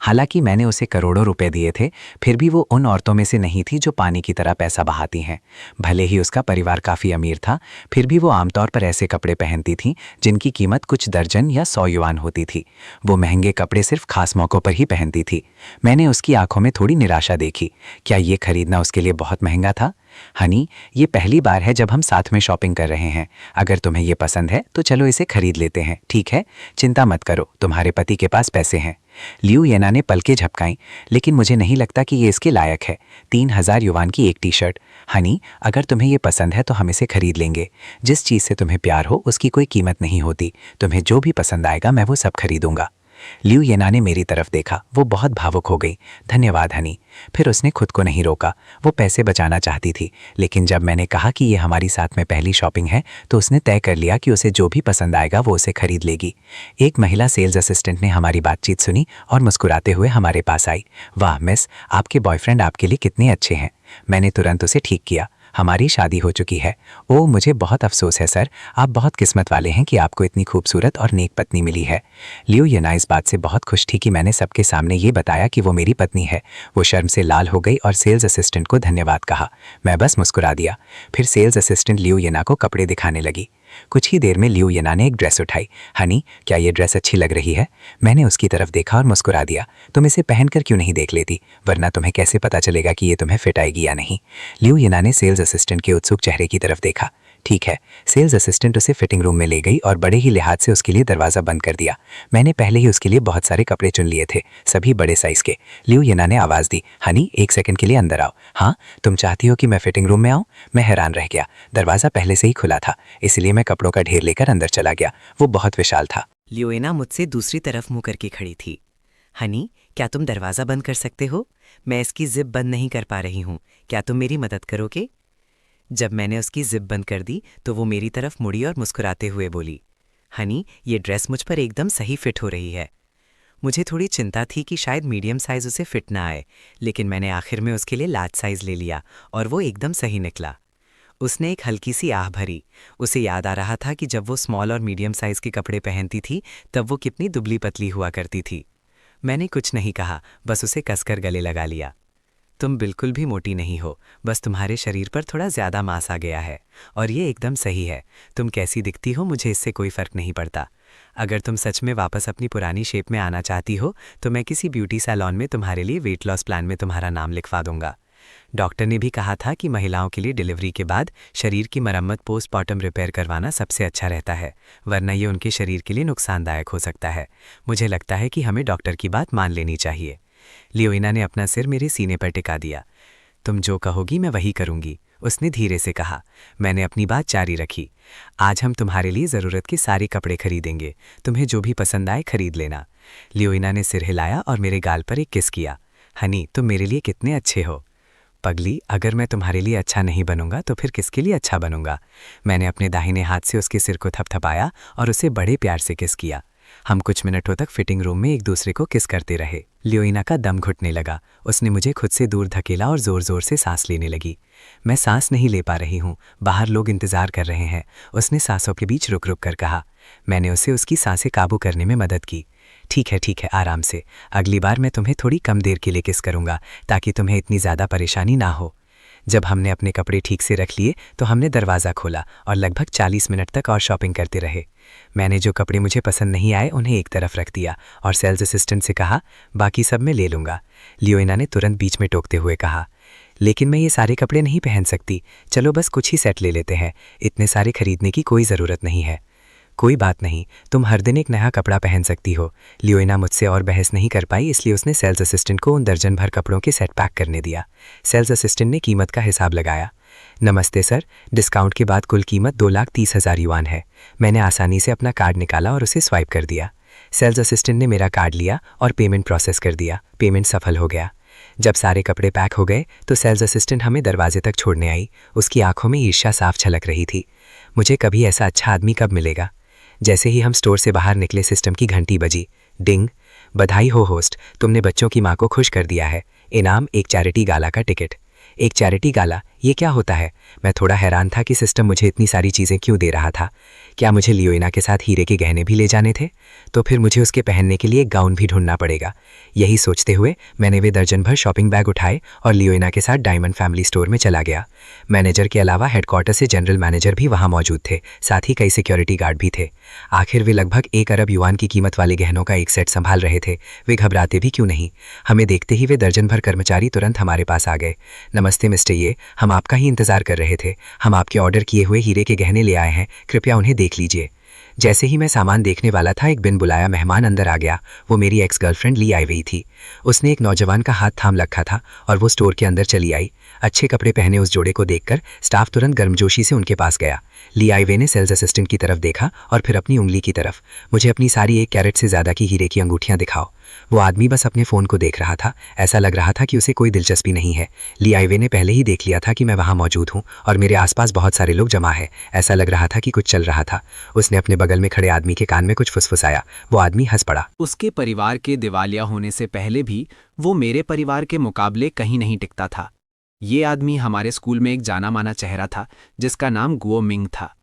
हालांकि मैंने उसे करोड़ों रुपए दिए थे, फिर भी वो उन औरतों में से नहीं थी जो पानी की तरह पैसा बहाती हैं। भले ही उसका परिवार काफ़ी अमीर था, फिर भी वो आमतौर पर ऐसे कपड़े पहनती थीं जिनकी कीमत कुछ दर्जन या 100 युआन होती थी। वो महंगे कपड़े सिर्फ खास मौक़ों पर ही पहनती थी। मैंने उसकी आंखों में थोड़ी निराशा देखी। क्या ये खरीदना उसके लिए बहुत महंगा था? हनी, ये पहली बार है जब हम साथ में शॉपिंग कर रहे हैं। अगर तुम्हें ये पसंद है तो चलो इसे खरीद लेते हैं, ठीक है? चिंता मत करो, तुम्हारे पति के पास पैसे हैं। लियू येना ने पलकें झपकाईं, लेकिन मुझे नहीं लगता कि ये इसके लायक है। 3000 युवान की एक टी शर्ट। हनी, अगर तुम्हें ये पसंद है तो हम इसे खरीद लेंगे। जिस चीज़ से तुम्हें प्यार हो उसकी कोई कीमत नहीं होती। तुम्हें जो भी पसंद आएगा मैं वो सब खरीदूंगा। लियू येना ने मेरी तरफ देखा। वो बहुत भावुक हो गई। धन्यवाद हनी। फिर उसने खुद को नहीं रोका। वो पैसे बचाना चाहती थी, लेकिन जब मैंने कहा कि ये हमारी साथ में पहली शॉपिंग है तो उसने तय कर लिया कि उसे जो भी पसंद आएगा वो उसे खरीद लेगी। एक महिला सेल्स असिस्टेंट ने हमारी बातचीत सुनी और मुस्कुराते हुए हमारे पास आई। वाह मिस, आपके बॉयफ्रेंड आपके लिए कितने अच्छे हैं। मैंने तुरंत उसे ठीक किया। हमारी शादी हो चुकी है। ओह, मुझे बहुत अफसोस है सर। आप बहुत किस्मत वाले हैं कि आपको इतनी खूबसूरत और नेक पत्नी मिली है। लियो येना इस बात से बहुत खुश थी कि मैंने सबके सामने ये बताया कि वो मेरी पत्नी है। वो शर्म से लाल हो गई और सेल्स असिस्टेंट को धन्यवाद कहा। मैं बस मुस्कुरा दिया। फिर सेल्स असिस्टेंट लियो येना को कपड़े दिखाने लगी। कुछ ही देर में लियो येना ने एक ड्रेस उठाई। हनी, क्या ये ड्रेस अच्छी लग रही है? मैंने उसकी तरफ देखा और मुस्कुरा दिया। तुम इसे पहनकर क्यों नहीं देख लेती? वरना तुम्हें कैसे पता चलेगा कि ये तुम्हें फिट आएगी या नहीं? लियो येना ने सेल्स असिस्टेंट के उत्सुक चेहरे की तरफ देखा। ठीक है। सेल्स असिस्टेंट उसे फिटिंग रूम में ले गई और बड़े ही लिहाज से उसके लिए दरवाज़ा बंद कर दिया। मैंने पहले ही उसके लिए बहुत सारे कपड़े चुन लिए थे, सभी बड़े साइज़ के। लियो येना ने आवाज़ दी, हनी, 1 सेकंड के लिए अंदर आओ। हाँ, तुम चाहती हो कि मैं फिटिंग रूम में आऊँ? मैं हैरान रह गया। दरवाज़ा पहले से ही खुला था, इसलिए मैं कपड़ों का ढेर लेकर अंदर चला गया। वो बहुत विशाल था। लियोना मुझसे दूसरी तरफ मुंह करके खड़ी थी। हनी, क्या तुम दरवाज़ा बंद कर सकते हो? मैं इसकी जिप बंद नहीं कर पा रही हूँ। क्या तुम मेरी मदद करोगे? जब मैंने उसकी जिप बंद कर दी तो वो मेरी तरफ मुड़ी और मुस्कुराते हुए बोली, हनी, ये ड्रेस मुझ पर एकदम सही फिट हो रही है। मुझे थोड़ी चिंता थी कि शायद मीडियम साइज़ उसे फिट ना आए, लेकिन मैंने आखिर में उसके लिए लार्ज साइज़ ले लिया और वो एकदम सही निकला। उसने एक हल्की सी आह भरी। उसे याद आ रहा था कि जब वो स्मॉल और मीडियम साइज़ के कपड़े पहनती थी तब वो कितनी दुबली पतली हुआ करती थी। मैंने कुछ नहीं कहा, बस उसे कसकर गले लगा लिया। तुम बिल्कुल भी मोटी नहीं हो, बस तुम्हारे शरीर पर थोड़ा ज़्यादा मांस आ गया है और ये एकदम सही है। तुम कैसी दिखती हो मुझे इससे कोई फ़र्क नहीं पड़ता। अगर तुम सच में वापस अपनी पुरानी शेप में आना चाहती हो तो मैं किसी ब्यूटी सैलून में तुम्हारे लिए वेट लॉस प्लान में तुम्हारा नाम लिखवा दूंगा। डॉक्टर ने भी कहा था कि महिलाओं के लिए डिलीवरी के बाद शरीर की मरम्मत पोस्टमार्टम रिपेयर करवाना सबसे अच्छा रहता है, वरना ये उनके शरीर के लिए नुकसानदायक हो सकता है। मुझे लगता है कि हमें डॉक्टर की बात मान लेनी चाहिए। लियोना ने अपना सिर मेरे सीने पर टिका दिया। तुम जो कहोगी मैं वही करूंगी, उसने धीरे से कहा। मैंने अपनी बात जारी रखी। आज हम तुम्हारे लिए ज़रूरत के सारे कपड़े खरीदेंगे, तुम्हें जो भी पसंद आए खरीद लेना। लियोना ने सिर हिलाया और मेरे गाल पर एक किस किया। हनी, तुम मेरे लिए कितने अच्छे हो। पगली, अगर मैं तुम्हारे लिए अच्छा नहीं बनूंगा तो फिर किसके लिए अच्छा बनूंगा? मैंने अपने दाहिने हाथ से उसके सिर को थपथपाया और उसे बड़े प्यार से किस किया। हम कुछ मिनटों तक फिटिंग रूम में एक दूसरे को किस करते रहे। लियोना का दम घुटने लगा। उसने मुझे खुद से दूर धकेला और ज़ोर ज़ोर से सांस लेने लगी। मैं सांस नहीं ले पा रही हूँ, बाहर लोग इंतज़ार कर रहे हैं, उसने सांसों के बीच रुक रुक कर कहा। मैंने उसे उसकी सांसें काबू करने में मदद की। ठीक है, आराम से। अगली बार मैं तुम्हें थोड़ी कम देर के लिए किस करूँगा ताकि तुम्हें इतनी ज़्यादा परेशानी ना हो। जब हमने अपने कपड़े ठीक से रख लिए तो हमने दरवाज़ा खोला और लगभग 40 मिनट तक और शॉपिंग करते रहे। मैंने जो कपड़े मुझे पसंद नहीं आए उन्हें एक तरफ रख दिया और सेल्स असिस्टेंट से कहा, बाकी सब मैं ले लूँगा। लियोना ने तुरंत बीच में टोकते हुए कहा, लेकिन मैं ये सारे कपड़े नहीं पहन सकती। चलो बस कुछ ही सेट ले लेते हैं, इतने सारे खरीदने की कोई ज़रूरत नहीं है। कोई बात नहीं, तुम हर दिन एक नया कपड़ा पहन सकती हो। लियोना मुझसे और बहस नहीं कर पाई, इसलिए उसने सेल्स असिस्टेंट को उन दर्जन भर कपड़ों के सेट पैक करने दिया। सेल्स असिस्टेंट ने कीमत का हिसाब लगाया। नमस्ते सर, डिस्काउंट के बाद कुल कीमत 2,30,000 युआन है। मैंने आसानी से अपना कार्ड निकाला और उसे स्वाइप कर दिया। सेल्स असिस्टेंट ने मेरा कार्ड लिया और पेमेंट प्रोसेस कर दिया। पेमेंट सफल हो गया। जब सारे कपड़े पैक हो गए तो सेल्स असिस्टेंट हमें दरवाजे तक छोड़ने आई। उसकी आंखों में ईर्ष्या साफ झलक रही थी। मुझे कभी ऐसा अच्छा आदमी कब मिलेगा। जैसे ही हम स्टोर से बाहर निकले सिस्टम की घंटी बजी। डिंग। बधाई हो होस्ट, तुमने बच्चों की माँ को खुश कर दिया है। इनाम एक चैरिटी गाला का टिकट। एक चैरिटी गाला, ये क्या होता है? मैं थोड़ा हैरान था कि सिस्टम मुझे इतनी सारी चीज़ें क्यों दे रहा था। क्या मुझे लियोइना के साथ हीरे के गहने भी ले जाने थे? तो फिर मुझे उसके पहनने के लिए एक गाउन भी ढूंढना पड़ेगा। यही सोचते हुए मैंने वे दर्जन भर शॉपिंग बैग उठाए और लियोइना के साथ डायमंड फैमिली स्टोर में चला गया। मैनेजर के अलावा हेडक्वार्टर से जनरल मैनेजर भी वहाँ मौजूद थे, साथ ही कई सिक्योरिटी गार्ड भी थे। आखिर वे लगभग 1 अरब युआन की कीमत वाले गहनों का एक सेट संभाल रहे थे। वे घबराते भी क्यों नहीं। हमें देखते ही वे दर्जन भर कर्मचारी तुरंत हमारे पास आ गए। नमस्ते मिस्टर ये, हम आपका ही इंतजार कर रहे थे। हम आपके ऑर्डर किए हुए हीरे के गहने ले आए हैं, कृपया उन्हें देख लीजिए। जैसे ही मैं सामान देखने वाला था, एक बिन बुलाया मेहमान अंदर आ गया। वो मेरी एक्स गर्लफ्रेंड ली आई हुई थी। उसने एक नौजवान का हाथ थाम रखा था और वो स्टोर के अंदर चली आई। अच्छे कपड़े पहने उस जोड़े को देखकर स्टाफ तुरंत गर्मजोशी से उनके पास गया। ली आईवे ने सेल्स असिस्टेंट की तरफ देखा और फिर अपनी उंगली की तरफ। मुझे अपनी सारी 1 कैरेट से ज़्यादा की हीरे की अंगूठियाँ दिखाओ। वो आदमी बस अपने फ़ोन को देख रहा था। ऐसा लग रहा था कि उसे कोई दिलचस्पी नहीं है। ली आईवे ने पहले ही देख लिया था कि मैं वहाँ मौजूद हूँ और मेरे आसपास बहुत सारे लोग जमा है। ऐसा लग रहा था कि कुछ चल रहा था। उसने अपने बगल में खड़े आदमी के कान में कुछ फुसफुसाया। वो आदमी हंस पड़ा। उसके परिवार के दिवालिया होने से पहले भी वो मेरे परिवार के मुकाबले कहीं नहीं टिकता था। ये आदमी हमारे स्कूल में एक जाना माना चेहरा था जिसका नाम गुओ मिंग था।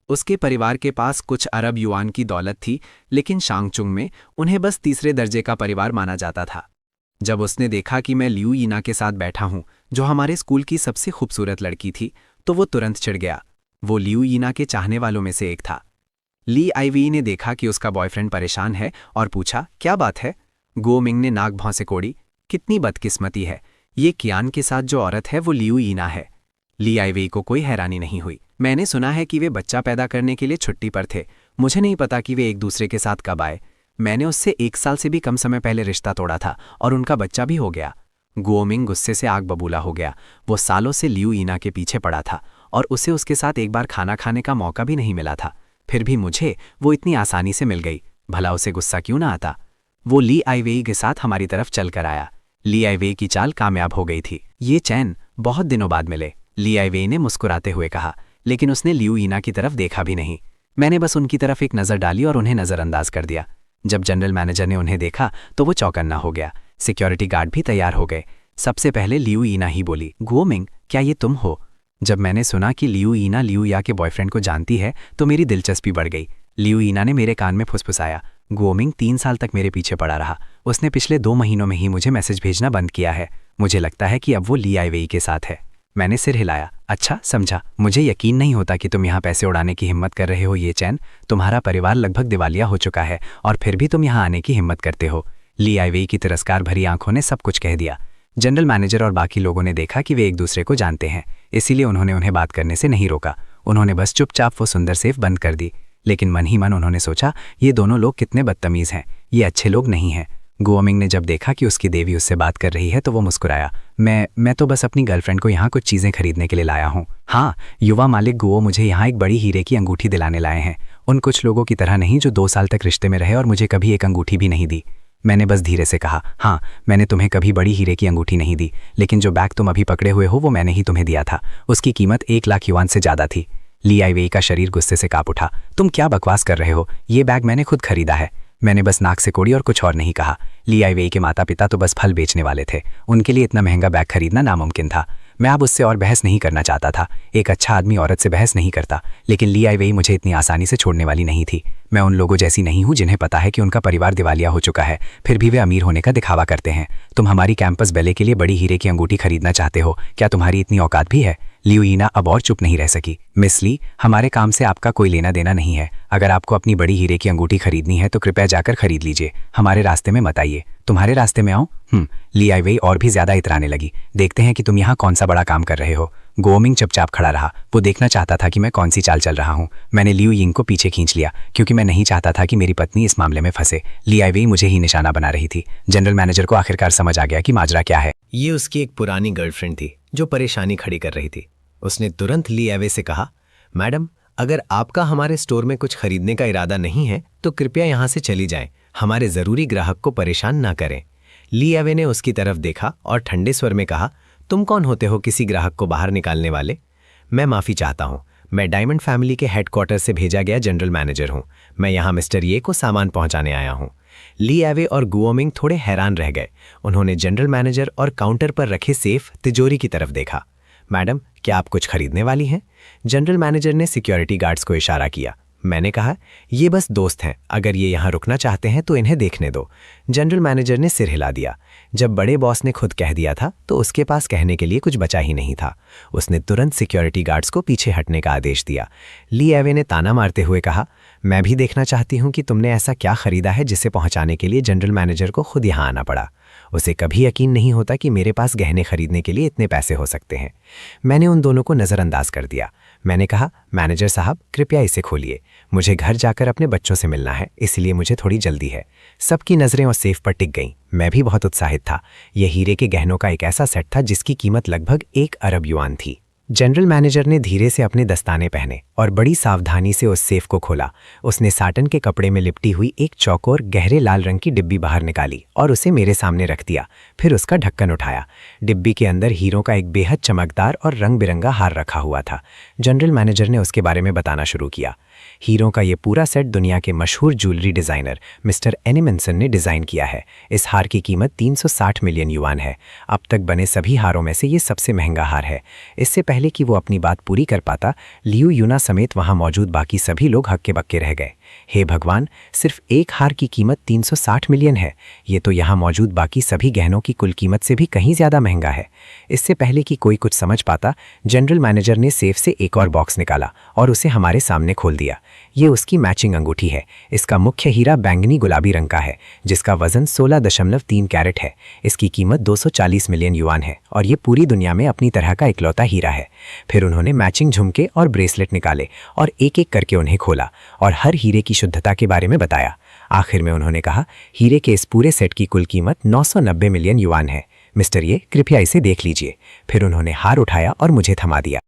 उसके परिवार के पास कुछ अरब युआन की दौलत थी, लेकिन शांगचुंग में उन्हें बस तीसरे दर्जे का परिवार माना जाता था। जब उसने देखा कि मैं लियू यीना के साथ बैठा हूं, जो हमारे स्कूल की सबसे खूबसूरत लड़की थी, तो वो तुरंत चिढ़ गया। वो लियू यीना के चाहने वालों में से एक था। ली आईवी ने देखा कि उसका बॉयफ्रेंड परेशान है और पूछा, क्या बात है? गुओ मिंग ने नाक भौं कोड़ी। कितनी बदकिस्मती है, ये कियान के साथ जो औरत है वो लियू यीना है। ली आईवी को कोई हैरानी नहीं हुई। मैंने सुना है कि वे बच्चा पैदा करने के लिए छुट्टी पर थे। मुझे नहीं पता कि वे एक दूसरे के साथ कब आए। मैंने उससे 1 साल से भी कम समय पहले रिश्ता तोड़ा था और उनका बच्चा भी हो गया। गुओ मिंग गुस्से से आग बबूला हो गया। वो सालों से लियू यीना के पीछे पड़ा था और उसे उसके साथ एक बार खाना खाने का मौका भी नहीं मिला था। फिर भी मुझे वो इतनी आसानी से मिल गई। भला उसे गुस्सा क्यों ना आता? वो ली आईवेई के साथ हमारी तरफ चल कर आया। ली आईवेई की चाल कामयाब हो गई थी। ये चैन बहुत दिनों बाद मिले, ली आईवेई ने मुस्कुराते हुए कहा, लेकिन उसने लियू यीना की तरफ देखा भी नहीं। मैंने बस उनकी तरफ एक नज़र डाली और उन्हें नज़रअंदाज कर दिया। जब जनरल मैनेजर ने उन्हें देखा तो वो चौकन्ना हो गया। सिक्योरिटी गार्ड भी तैयार हो गए। सबसे पहले लियू यीना ही बोली, गुओ मिंग, क्या ये तुम हो? जब मैंने सुना कि लियू यीना लियू या के बॉयफ्रेंड को जानती है तो मेरी दिलचस्पी बढ़ गई। लियू यीना ने मेरे कान में फुसफुसाया। गुओ मिंग 3 साल तक मेरे पीछे पड़ा रहा। उसने पिछले 2 महीनों में ही मुझे मैसेज भेजना बंद किया है। मुझे लगता है कि अब वो ली आईवेई के साथ है। मैंने सिर हिलाया। अच्छा, समझा। मुझे यकीन नहीं होता कि तुम यहाँ पैसे उड़ाने की हिम्मत कर रहे हो। ये चैन, तुम्हारा परिवार लगभग दिवालिया हो चुका है और फिर भी तुम यहाँ आने की हिम्मत करते हो। ली आईवेई की तिरस्कार भरी आंखों ने सब कुछ कह दिया। जनरल मैनेजर और बाकी लोगों ने देखा कि वे एक दूसरे को जानते हैं, इसीलिए उन्होंने उन्हें बात करने से नहीं रोका। उन्होंने बस चुपचाप वो सुंदर सेफ बंद कर दी। लेकिन मन ही मन उन्होंने सोचा, ये दोनों लोग कितने बदतमीज हैं, ये अच्छे लोग नहीं हैं। गुओ मिंग ने जब देखा कि उसकी देवी उससे बात कर रही है तो वो मुस्कुराया। मैं तो बस अपनी गर्लफ्रेंड को यहाँ कुछ चीज़ें खरीदने के लिए लाया हूँ। हाँ, युवा मालिक गुओ मुझे यहाँ एक बड़ी हीरे की अंगूठी दिलाने लाए हैं। उन कुछ लोगों की तरह नहीं जो 2 साल तक रिश्ते में रहे और मुझे कभी एक अंगूठी भी नहीं दी। मैंने बस धीरे से कहा, हाँ, मैंने तुम्हें कभी बड़ी हीरे की अंगूठी नहीं दी, लेकिन जो बैग तुम अभी पकड़े हुए हो वो मैंने ही तुम्हें दिया था। उसकी कीमत 1 लाख युआन से ज़्यादा थी। ली आईवेई का शरीर गुस्से से कांप उठा। तुम क्या बकवास कर रहे हो? ये बैग मैंने खुद खरीदा है। मैंने बस नाक से कोड़ी और कुछ और नहीं कहा। ली आईवेई के माता पिता तो बस फल बेचने वाले थे। उनके लिए इतना महंगा बैग खरीदना नामुमकिन था। मैं अब उससे और बहस नहीं करना चाहता था। एक अच्छा आदमी औरत से बहस नहीं करता, लेकिन ली आईवेई मुझे इतनी आसानी से छोड़ने वाली नहीं थी। मैं उन लोगों जैसी नहीं हूँ जिन्हें पता है कि उनका परिवार दिवालिया हो चुका है, फिर भी वे अमीर होने का दिखावा करते हैं। तुम हमारी कैंपस बैले के लिए बड़ी हीरे की अंगूठी खरीदना चाहते हो? क्या तुम्हारी इतनी औकात भी है? लियू यीना अब और चुप नहीं रह सकी। मिस ली, हमारे काम से आपका कोई लेना देना नहीं है। अगर आपको अपनी बड़ी हीरे की अंगूठी खरीदनी है तो कृपया जाकर खरीद लीजिए, हमारे रास्ते में मत आइए। तुम्हारे रास्ते में आऊं? ली आईवेई और भी ज्यादा इतराने लगी। देखते हैं कि तुम यहाँ कौन सा बड़ा काम कर रहे हो। गुओ मिंग चुपचाप खड़ा रहा। वो देखना चाहता था कि मैं कौन सी चाल चल रहा हूँ। मैंने लियू यिंग को पीछे खींच लिया क्योंकि मैं नहीं चाहता था कि मेरी पत्नी इस मामले में फंसे। ली आईवेई मुझे ही निशाना बना रही थी। जनरल मैनेजर को आखिरकार समझ आ गया कि माजरा क्या है। ये उसकी एक पुरानी गर्लफ्रेंड थी जो परेशानी खड़ी कर रही थी। उसने तुरंत ली आईवे से कहा, मैडम, अगर आपका हमारे स्टोर में कुछ खरीदने का इरादा नहीं है तो कृपया यहाँ से चली जाएं। हमारे ज़रूरी ग्राहक को परेशान ना करें। ली आईवे ने उसकी तरफ देखा और ठंडे स्वर में कहा, तुम कौन होते हो किसी ग्राहक को बाहर निकालने वाले? मैं माफ़ी चाहता हूँ। मैं डायमंड फैमिली के हेडक्वार्टर से भेजा गया जनरल मैनेजर हूँ। मैं यहाँ मिस्टर ये को सामान पहुँचाने आया हूँ। ली आईवे और गुओ मिंग थोड़े हैरान रह गए। उन्होंने जनरल मैनेजर और काउंटर पर रखे सेफ तिजोरी की तरफ देखा। मैडम, क्या आप कुछ खरीदने वाली हैं? जनरल मैनेजर ने सिक्योरिटी गार्ड्स को इशारा किया। मैंने कहा, ये बस दोस्त हैं, अगर ये यहाँ रुकना चाहते हैं तो इन्हें देखने दो। जनरल मैनेजर ने सिर हिला दिया। जब बड़े बॉस ने खुद कह दिया था तो उसके पास कहने के लिए कुछ बचा ही नहीं था। उसने तुरंत सिक्योरिटी गार्ड्स को पीछे हटने का आदेश दिया। ली एवे ने ताना मारते हुए कहा, मैं भी देखना चाहती हूँ कि तुमने ऐसा क्या खरीदा है जिसे पहुँचाने के लिए जनरल मैनेजर को खुद यहाँ आना पड़ा। उसे कभी यकीन नहीं होता कि मेरे पास गहने खरीदने के लिए इतने पैसे हो सकते हैं। मैंने उन दोनों को नज़रअंदाज कर दिया। मैंने कहा, मैनेजर साहब, कृपया इसे खोलिए। मुझे घर जाकर अपने बच्चों से मिलना है, इसलिए मुझे थोड़ी जल्दी है। सबकी नज़रें उस सेफ पर टिक गईं। मैं भी बहुत उत्साहित था। यह हीरे के गहनों का एक ऐसा सेट था जिसकी कीमत लगभग 1 अरब युआन थी। जनरल मैनेजर ने धीरे से अपने दस्ताने पहने और बड़ी सावधानी से उस सेफ को खोला। उसने साटन के कपड़े में लिपटी हुई एक चौकोर गहरे लाल रंग की डिब्बी बाहर निकाली और उसे मेरे सामने रख दिया। फिर उसका ढक्कन उठाया। डिब्बी के अंदर हीरों का एक बेहद चमकदार और रंग बिरंगा हार रखा हुआ था। जनरल मैनेजर ने उसके बारे में बताना शुरू किया। हीरों का ये पूरा सेट दुनिया के मशहूर ज्वेलरी डिज़ाइनर मिस्टर एनिमंसन ने डिज़ाइन किया है। इस हार की कीमत 360 मिलियन युआन है। अब तक बने सभी हारों में से ये सबसे महंगा हार है। इससे पहले कि वो अपनी बात पूरी कर पाता, लियू यूना समेत वहां मौजूद बाकी सभी लोग हक्के बक्के रह गए। हे भगवान, सिर्फ एक हार की कीमत 360 मिलियन है। ये तो यहाँ मौजूद बाकी सभी गहनों की कुल कीमत से भी कहीं ज़्यादा महंगा है। इससे पहले कि कोई कुछ समझ पाता, जनरल मैनेजर ने सेफ से एक और बॉक्स निकाला और उसे हमारे सामने खोल दिया। ये उसकी मैचिंग अंगूठी है। इसका मुख्य हीरा बैंगनी गुलाबी रंग का है, जिसका वजन 16.3 कैरेट है। इसकी कीमत 240 मिलियन युआन है और ये पूरी दुनिया में अपनी तरह का इकलौता हीरा है। फिर उन्होंने मैचिंग झुमके और ब्रेसलेट निकाले और एक एक करके उन्हें खोला और हर हीरे की शुद्धता के बारे में बताया। आखिर में उन्होंने कहा, हीरे के इस पूरे सेट की कुल कीमत 990 मिलियन युआन है। मिस्टर, ये कृपया इसे देख लीजिए। फिर उन्होंने हार उठाया और मुझे थमा दिया।